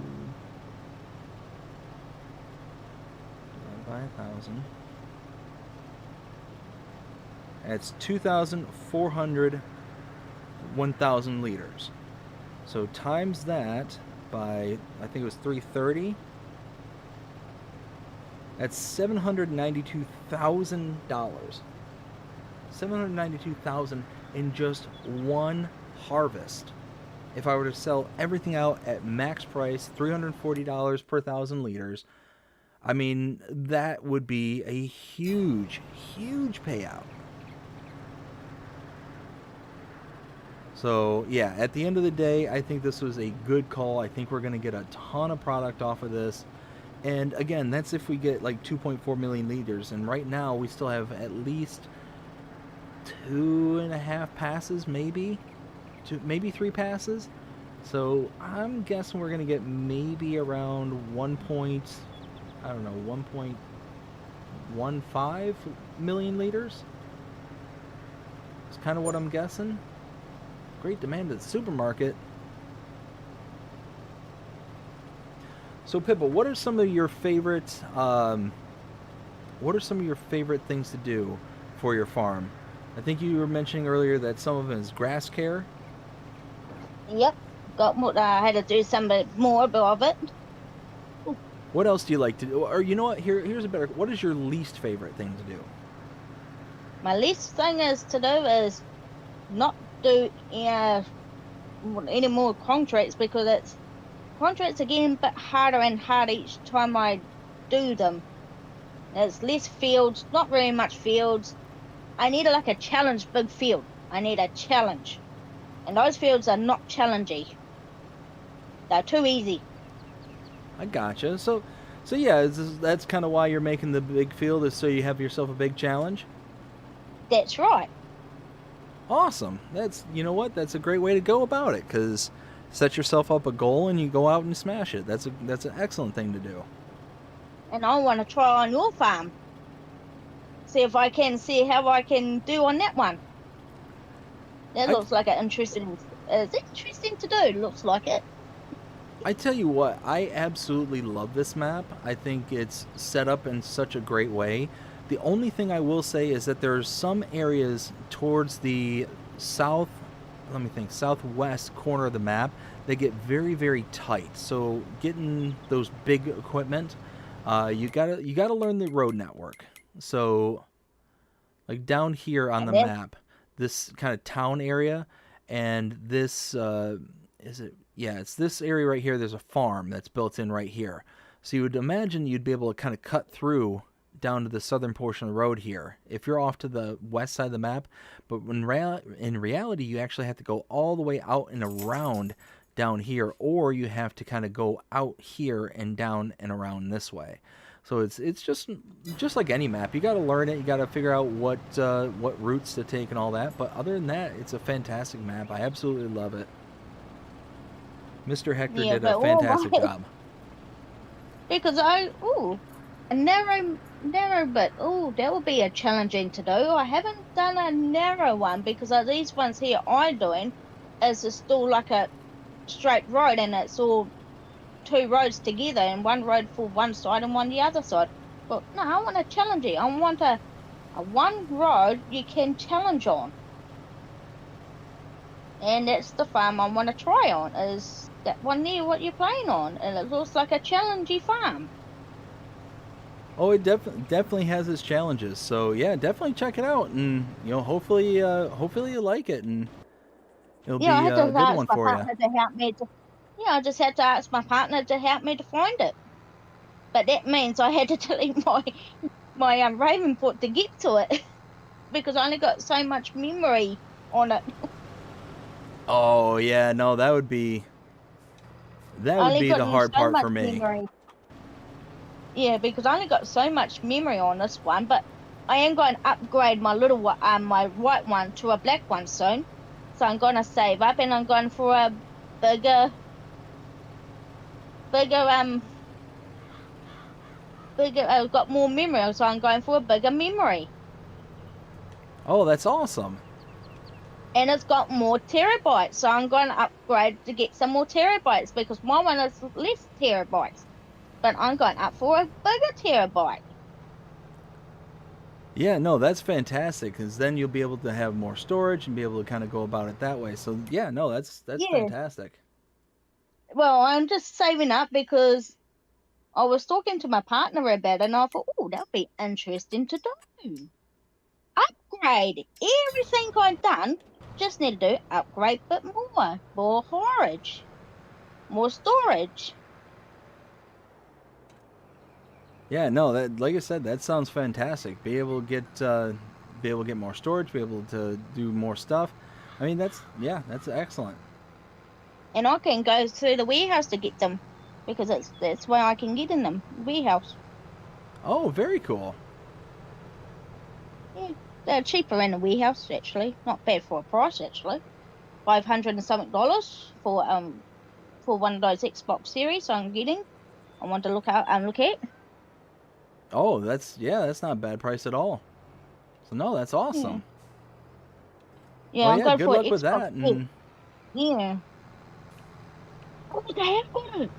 S1: divided by 1,000. That's 2,400 1,000 liters. So times that by, I think it was 330. That's $792,000. 792,000 in just one harvest. If I were to sell everything out at max price, $340 per 1,000 liters, I mean, that would be a huge, huge payout. So, yeah, at the end of the day, I think this was a good call. I think we're going to get a ton of product off of this. And again, that's if we get like 2.4 million liters. And right now, we still have at least 2.5 passes, maybe 3 passes. So I'm guessing we're gonna get maybe around 1.15 million liters. It's kind of what I'm guessing. Great demand at the supermarket. So Pippa, what are some of your favorite things to do for your farm? I think you were mentioning earlier that some of it is grass care.
S2: Yep, I had to do some more of it.
S1: What else do you like to do? Or you know what? Here's a better. What is your least favorite thing to do?
S2: My least thing to do is not do any more contracts, because contracts are getting a bit harder and harder each time I do them. There's less fields, not very much fields. I need a challenge big field. I need a challenge. And those fields are not challenging. They're too easy.
S1: I gotcha. So yeah, that's kind of why you're making the big field, is so you have yourself a big challenge?
S2: That's right.
S1: Awesome. You know what? That's a great way to go about it, because set yourself up a goal and you go out and smash it. That's an excellent thing to do.
S2: And I want to try on your farm. See how I can do on that one. That looks like it's interesting to do. Looks like it.
S1: I tell you what, I absolutely love this map. I think it's set up in such a great way. The only thing I will say is that there's some areas towards the south, let me think, southwest corner of the map that get very, very tight. So getting those big equipment, you gotta learn the road network. So like down here on
S2: And
S1: the
S2: then,
S1: map, this kind of town area, and this is it? Yeah, it's this area right here. There's a farm that's built in right here, so you would imagine you'd be able to kind of cut through down to the southern portion of the road here if you're off to the west side of the map. But in reality, you actually have to go all the way out and around down here, or you have to kind of go out here and down and around this way. So it's just like any map. You got to learn it. You got to figure out what routes to take and all that. But other than that, it's a fantastic map. I absolutely love it. Mr. Hector
S2: yeah,
S1: did
S2: but
S1: a fantastic job.
S2: because a narrow bit. Oh, that would be a challenging to do. I haven't done a narrow one because these ones here I'm doing is still like a straight road, and it's all two roads together, and one road for one side and one the other side. But no, I want a challenging. I want a one road you can challenge on, and that's the farm I want to try on. Is that one there? What you're playing on, and it looks like a challenging farm.
S1: Oh, it definitely has its challenges. So yeah, definitely check it out, and hopefully you like it, and it'll
S2: Yeah, I
S1: be
S2: had to
S1: a good
S2: ask
S1: one
S2: my
S1: for you.
S2: partner to help me to. Yeah, I just had to ask my partner to help me to find it. But that means I had to delete my Ravenport to get to it because I only got so much memory on it.
S1: Oh yeah, no, that would be
S2: I only got
S1: the hard
S2: so
S1: part
S2: much
S1: for me.
S2: memory. Yeah, because I only got so much memory on this one, but I am going to upgrade my my white one to a black one soon. So I'm going to save up, and I'm going for a bigger, bigger, bigger. I've got more memory, so I'm going for a bigger memory,
S1: Oh, that's awesome.
S2: and it's got more terabytes. So I'm going to upgrade to get some more terabytes because my one is less terabytes, but I'm going up for a bigger terabyte.
S1: Yeah, no, that's fantastic because then you'll be able to have more storage and be able to kind of go about it that way. So yeah, no, that's
S2: Yeah.
S1: fantastic.
S2: Well, I'm just saving up because I was talking to my partner about it, and I thought, oh, that'd be interesting to do. Upgrade everything I've done. Just need to do upgrade, but more storage, more storage.
S1: Yeah, no, that like I said, that sounds fantastic. Be able to get more storage, be able to do more stuff. I mean, that's excellent.
S2: And I can go through the warehouse to get them because that's where I can get in them warehouse.
S1: Oh, very cool.
S2: Yeah, they're cheaper in the warehouse actually. Not bad for a price actually. $500 and something for one of those Xbox series I'm getting. I want to look out and look at.
S1: Oh, that's not a bad price at all. So no, that's
S2: Yeah,
S1: awesome.
S2: yeah,
S1: Well,
S2: I'm
S1: yeah,
S2: going
S1: good
S2: for
S1: luck with
S2: Xbox.
S1: that. And
S2: Yeah. Oh, they have got it.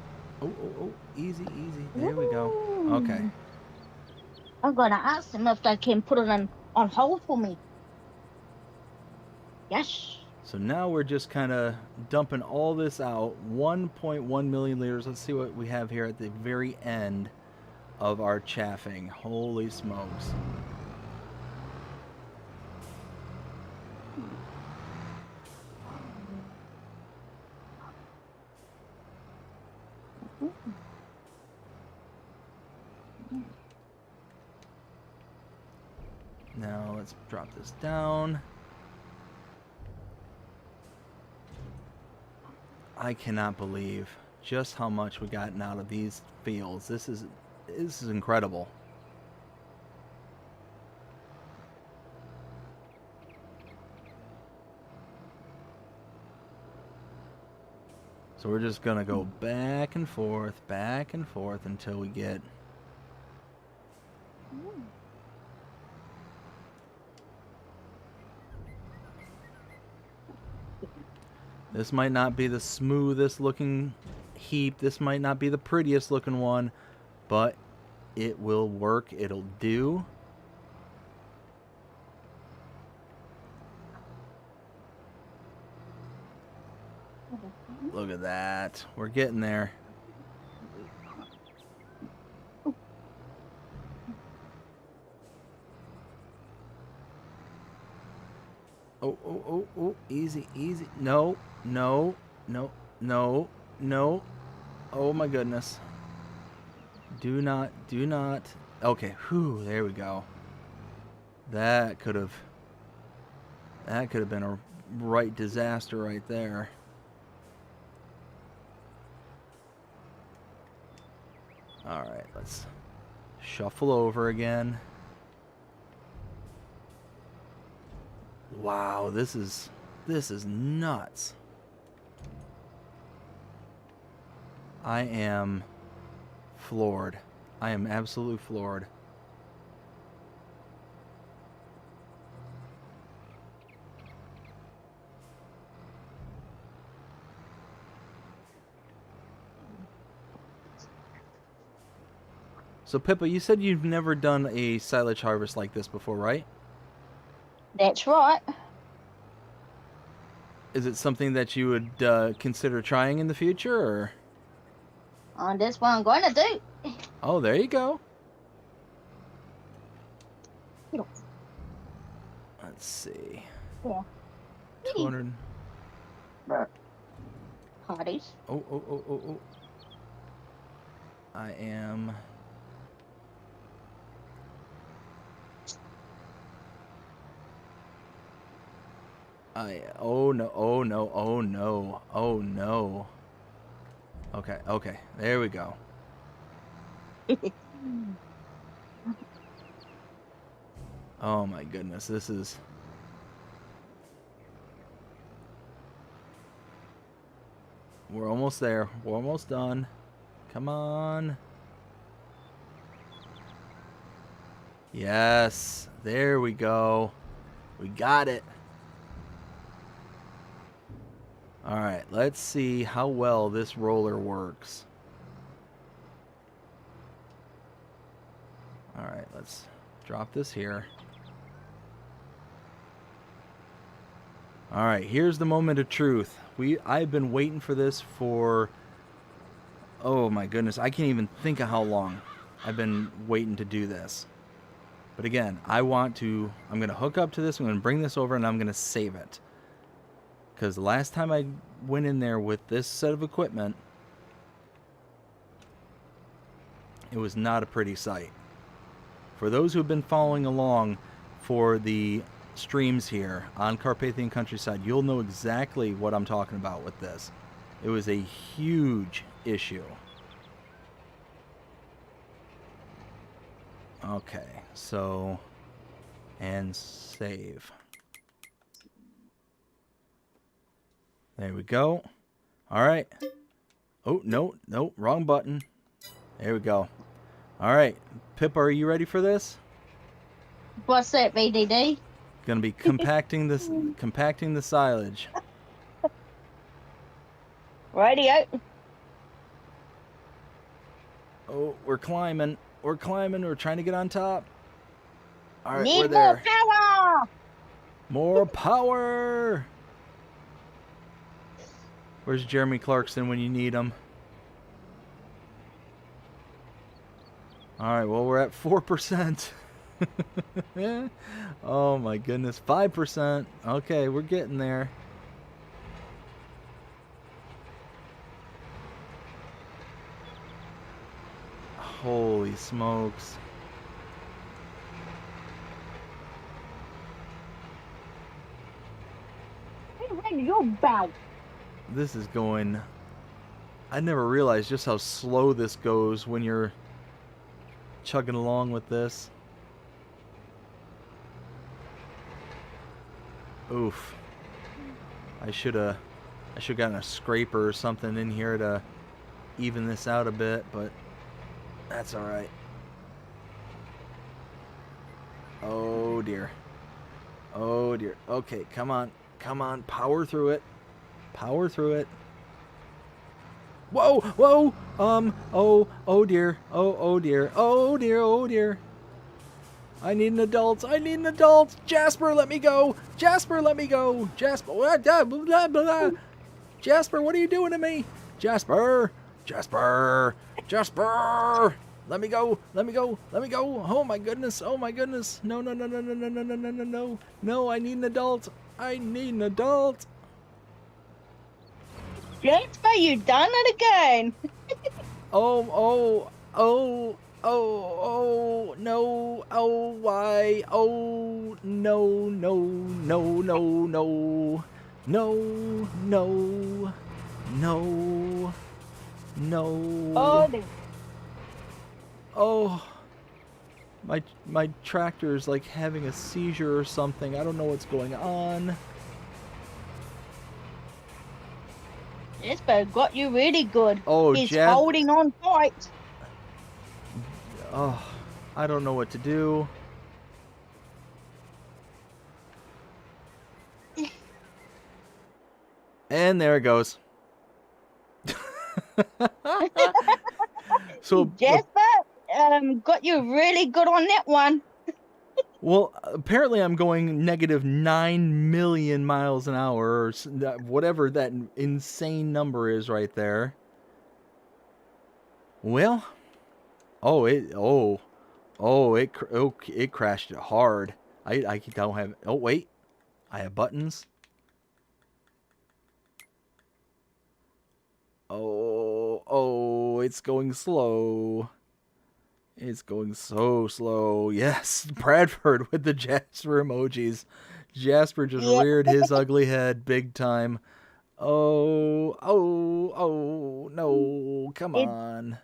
S1: oh, easy, easy. There we go. Okay.
S2: Ooh. I'm gonna ask them if they can put it on hold for me. Yes.
S1: So now we're just kind of dumping all this out. 1.1 million liters. Let's see what we have here at the very end of our chaffing. Holy smokes. Now let's drop this down. I cannot believe just how much we gotten out of these fields. This is incredible. So we're just gonna go back and forth until we get. This might not be the smoothest looking heap. This might not be the prettiest looking one, but it will work. It'll do. Look at that. We're getting there. Oh, oh, oh, oh. Easy, easy. No, no, no, no, no. Oh my goodness. Do not, do not. Okay, whew, there we go. That could have been a right disaster right there. All right, let's shuffle over again. Wow, this is nuts. I am floored. I am absolutely floored. So Pippa, you said you've never done a silage harvest like this before, right?
S2: That's right.
S1: Is it something that you would consider trying in the future, or?
S2: That's what I'm going to do.
S1: Oh, there you go. Let's see.
S2: Yeah.
S1: 200.
S2: Parties.
S1: Oh, oh, oh, oh, oh. I am. Oh no, oh no, oh no, oh no. Okay, okay, there we go. Oh my goodness, this is... We're almost there, we're almost done. Come on. Yes, there we go. We got it. All right, let's see how well this roller works. All right, let's drop this here. All right, here's the moment of truth. I've been waiting for this for, oh my goodness, I can't even think of how long I've been waiting to do this. But again, I'm going to hook up to this, I'm going to bring this over, and I'm going to save it. Because the last time I went in there with this set of equipment, it was not a pretty sight. For those who have been following along for the streams here on Carpathian Countryside, you'll know exactly what I'm talking about with this. It was a huge issue. Okay, so, and save. There we go. All right. Oh, no, no, wrong button. There we go. All right, Pip, are you ready for this?
S2: What's that, BDD?
S1: Gonna be compacting this, compacting the silage.
S2: Radio.
S1: Oh, we're climbing. We're climbing. We're trying to get on top. All right,
S2: Need
S1: we're there.
S2: more power.
S1: More power. Where's Jeremy Clarkson when you need him? All right, well, we're at 4%. Oh my goodness, 5%. Okay, we're getting there. Holy smokes.
S2: Hey, your bow.
S1: This is going... I never realized just how slow this goes when you're chugging along with this. Oof. I should have gotten a scraper or something in here to even this out a bit, but that's all right. Oh dear. Oh dear. Okay, come on. Come on. Power through it. Power through it. Whoa, whoa. Oh dear. Oh dear. Oh dear. Oh dear. I need an adult. I need an adult. Jasper, let me go. Jasper, let me go. Jasper. Blah, blah, blah. Jasper, what are you doing to me? Jasper. Jasper. Jasper. Let me go. Let me go. Let me go. Oh my goodness. Oh my goodness. No, no, no, no, no, no, no, no, no, no, no. No, I need an adult. I need an adult.
S2: Jasper, you done it again.
S1: Oh, no, oh, why, oh, no, no, no, no, no, no, no, no, no,
S2: Oh,
S1: oh, my tractor's like having a seizure or something. I don't know what's going on.
S2: Jasper got you really good.
S1: Oh,
S2: He's holding on tight.
S1: Oh, I don't know what to do. And there it goes. So
S2: Jasper got you really good on that one.
S1: well, apparently I'm going negative 9 million miles an hour, or whatever that insane number is right there. Well, it crashed it hard. I don't have. Oh wait, I have buttons. Oh, it's going slow. It's going so slow. Yes, Bradford with the Jasper emojis. Jasper just reared his ugly head big time. Oh, no, come on.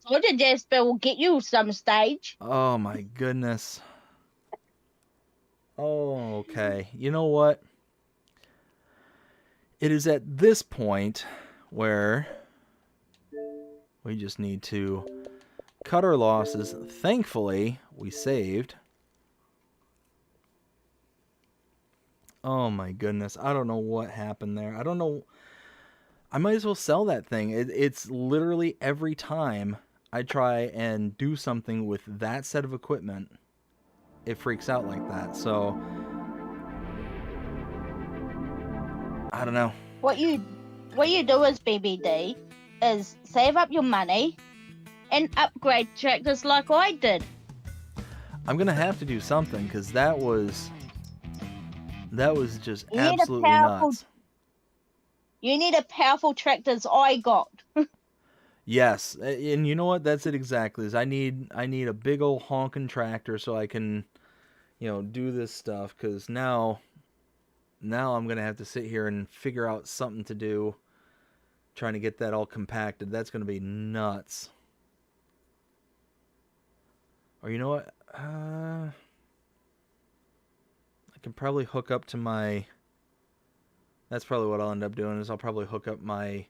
S2: So did Jasper will get you some stage.
S1: Oh my goodness. Oh, okay. You know what? It is at this point where we just need to cut our losses. Thankfully, we saved. Oh my goodness. I don't know what happened there. I don't know. I might as well sell that thing. It's literally every time I try and do something with that set of equipment, it freaks out like that. So I don't know.
S2: What you do as BBD is save up your money and upgrade tractors like I did.
S1: I'm gonna have to do something because that was just absolutely nuts.
S2: You need a powerful tractor as I got.
S1: Yes, and you know what? That's it exactly. Is I need a big old honking tractor so I can, do this stuff. Because now I'm gonna have to sit here and figure out something to do, trying to get that all compacted. That's gonna be nuts. Or you know what? I can probably hook up to my. That's probably what I'll end up doing. Is I'll probably hook up my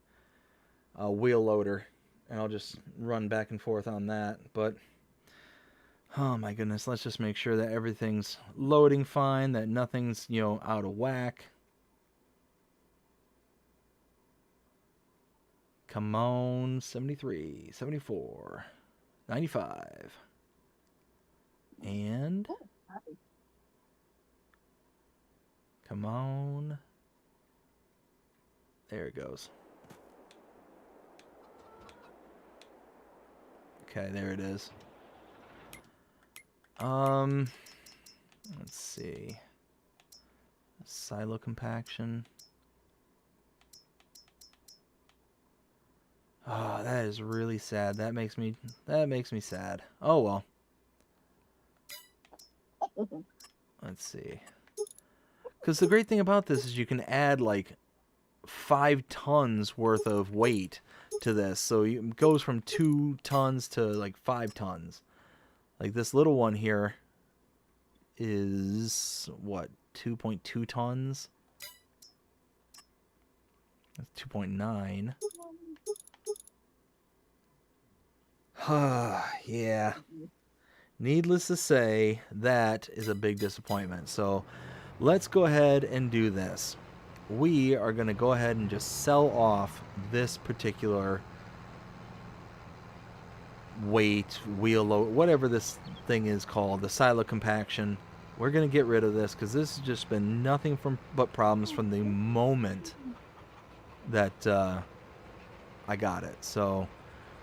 S1: wheel loader. And I'll just run back and forth on that. But, oh my goodness, let's just make sure that everything's loading fine, that nothing's, out of whack. Come on, 73, 74, 95. And, come on. There it goes. Okay, there it is. Let's see. Silo compaction. Oh, that is really sad. That makes me sad. Oh well. Let's see. Because the great thing about this is you can add like 5 tons worth of weight to this, so it goes from 2 tons to like 5 tons. Like this little one here is what, 2.2 tons? That's 2.9. Yeah. Needless to say, that is a big disappointment. So let's go ahead and do this. we are going to go ahead and just sell off this particular weight, wheel load, whatever this thing is called, the silo compaction. We're going to get rid of this because this has just been nothing but problems from the moment that I got it. So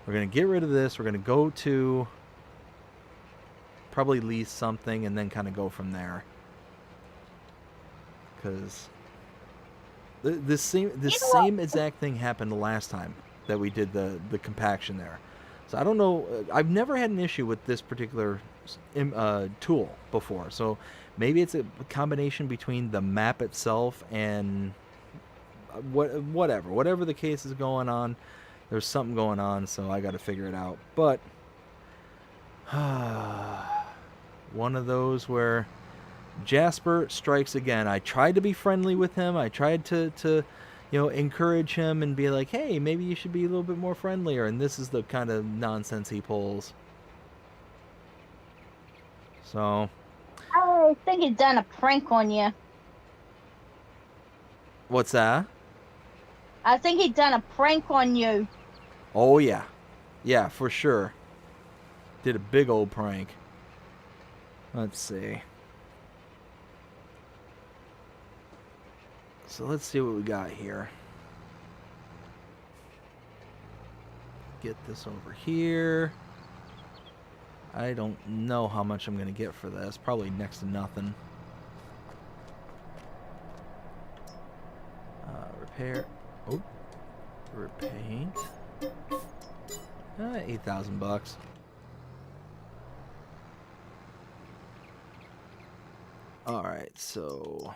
S1: we're going to get rid of this. We're going to go to probably lease something and then kind of go from there. Because the same exact thing happened the last time that we did the compaction there. So I don't know. I've never had an issue with this particular tool before. So maybe it's a combination between the map itself and whatever the case is going on. There's something going on, so I got to figure it out. But one of those where Jasper strikes again. I tried to be friendly with him. I tried to encourage him and be like, hey, maybe you should be a little bit more friendlier. And this is the kind of nonsense he pulls. So
S2: I think he's done a prank on you.
S1: what's that?
S2: I think he's done a prank on you.
S1: Oh, yeah. Yeah, for sure. Did a big old prank. Let's see. So let's see what we got here. Get this over here. I don't know how much I'm going to get for this. Probably next to nothing. Repair. Oh. Repaint. 8,000 bucks. Alright, so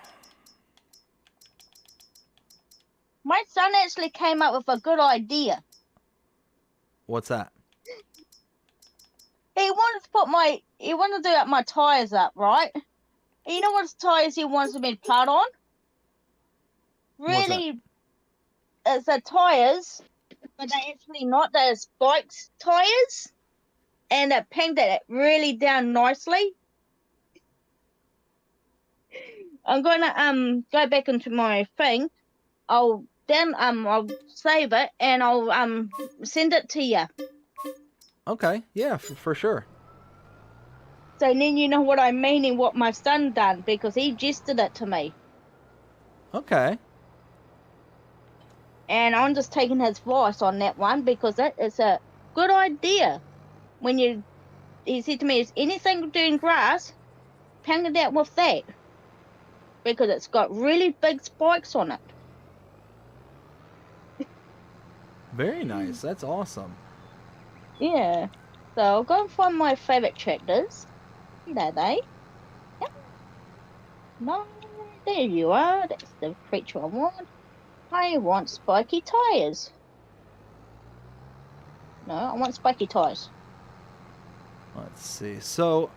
S2: My son actually came up with a good idea.
S1: what's that?
S2: He wanted to do my tires up, right? And you know what tires he wants me to put on?
S1: What's that?
S2: Really, it's the tires, but they're actually not. They're spikes tires, and it painted it really down nicely. I'm gonna go back into my thing. I'll save it and I'll send it to you.
S1: Okay, yeah, for sure.
S2: So then you know what I mean and what my son done because he gestured it to me.
S1: Okay.
S2: And I'm just taking his advice on that one because it is a good idea. He said to me, is anything doing grass, pound it out with that. Because it's got really big spikes on it.
S1: Very nice. That's awesome.
S2: Yeah. So I'll go and find my favourite tractors. There they. Yep. No, there you are. That's the creature I want. I want spiky tires. No, I want spiky tires.
S1: Let's see. So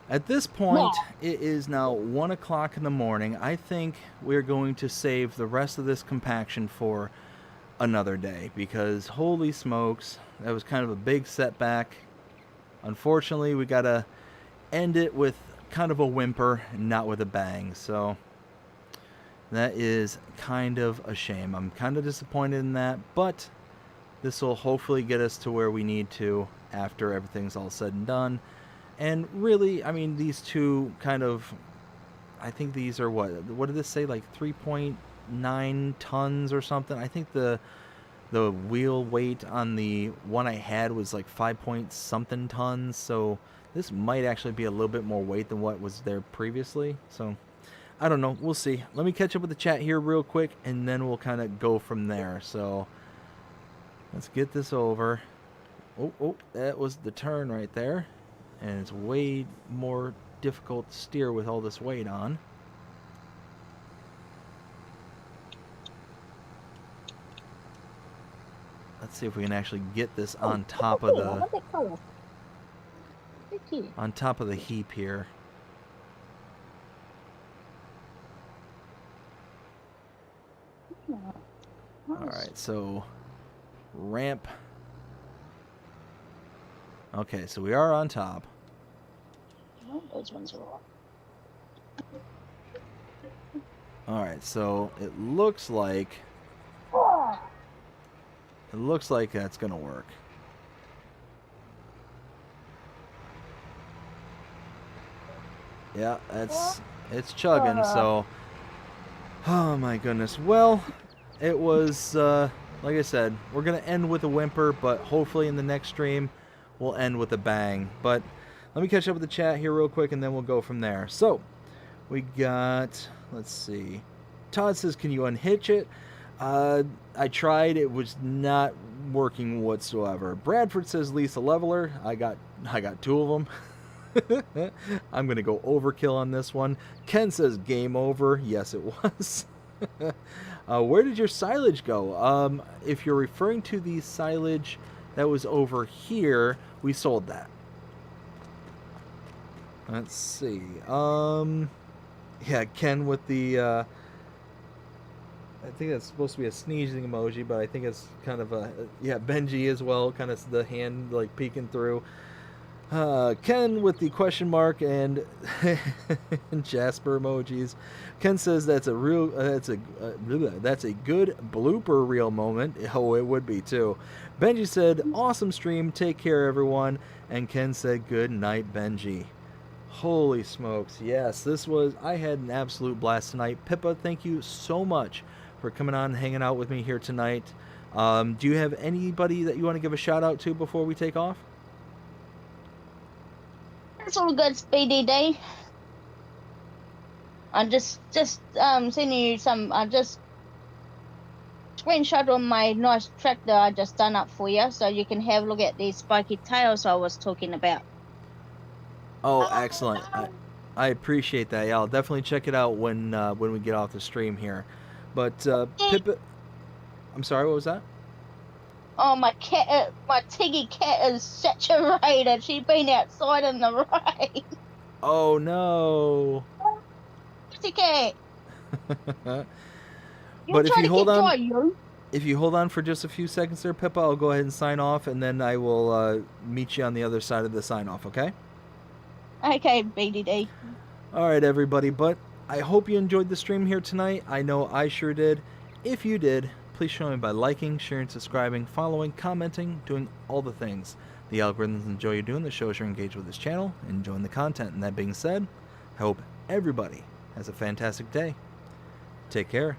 S1: at this point, it is now 1 o'clock in the morning. I think we're going to save the rest of this compaction for another day because holy smokes, that was kind of a big setback. Unfortunately, we got to end it with kind of a whimper, not with a bang. So that is kind of a shame. I'm kind of disappointed in that, but this will hopefully get us to where we need to after everything's all said and done. And really, I mean, these two kind of, I think these are what did this say, like 3.9 tons or something? I think the wheel weight on the one I had was like 5 point something tons, so this might actually be a little bit more weight than what was there previously. So I don't know, we'll see. Let me catch up with the chat here real quick and then we'll kind of go from there. So let's get this over. Oh, that was the turn right there, and it's way more difficult to steer with all this weight on. Let's see if we can actually get this on top of the heap here. All right, so ramp. Okay, so we are on top.
S2: Oh, those ones are off.
S1: All right, so it looks like that's gonna work. Yeah, it's chugging. So, oh my goodness. Well, it was like I said, we're gonna end with a whimper, but hopefully in the next stream we'll end with a bang. But let me catch up with the chat here real quick, and then we'll go from there. So we got, let's see. Todd says, "Can you unhitch it?" I tried. It was not working whatsoever. Bradford says, "Lisa Leveler." I got 2 of them. I'm going to go overkill on this one. Ken says, "Game over." Yes, it was. Where did your silage go? If you're referring to the silage that was over here, we sold that. Let's see. Yeah, Ken with the... I think that's supposed to be a sneezing emoji, but I think it's kind of a... Yeah, Benji as well, kind of the hand like peeking through. Ken with the question mark and Jasper emojis. Ken says that's a real that's a good blooper reel moment. Oh, it would be too. Benji said, "Awesome stream. Take care, everyone." And Ken said, "Good night, Benji." Holy smokes! Yes, I had an absolute blast tonight. Pippa, thank you so much for coming on and hanging out with me here tonight. Do you have anybody that you want to give a shout out to before we take off?
S2: It's all good, Speedy D. I'm just sending you some. I just screenshot on my nice tractor I just done up for you, so you can have a look at these spiky tails I was talking about.
S1: Oh, excellent! I appreciate that. Yeah, I'll definitely check it out when we get off the stream here. But Pippa, I'm sorry, what was that?
S2: Oh, my cat, my Tiggy cat is saturated. She's been outside in the rain.
S1: Oh no!
S2: Pussy cat.
S1: But if you hold on, if you hold on for just a few seconds there, Pippa, I'll go ahead and sign off, and then I will meet you on the other side of the sign off. Okay?
S2: Okay, BDD.
S1: All right, everybody. But I hope you enjoyed the stream here tonight. I know I sure did. If you did, please show me by liking, sharing, subscribing, following, commenting, doing all the things. The algorithms enjoy you doing. The shows you're engaged with this channel, enjoying the content. And that being said, I hope everybody has a fantastic day. Take care.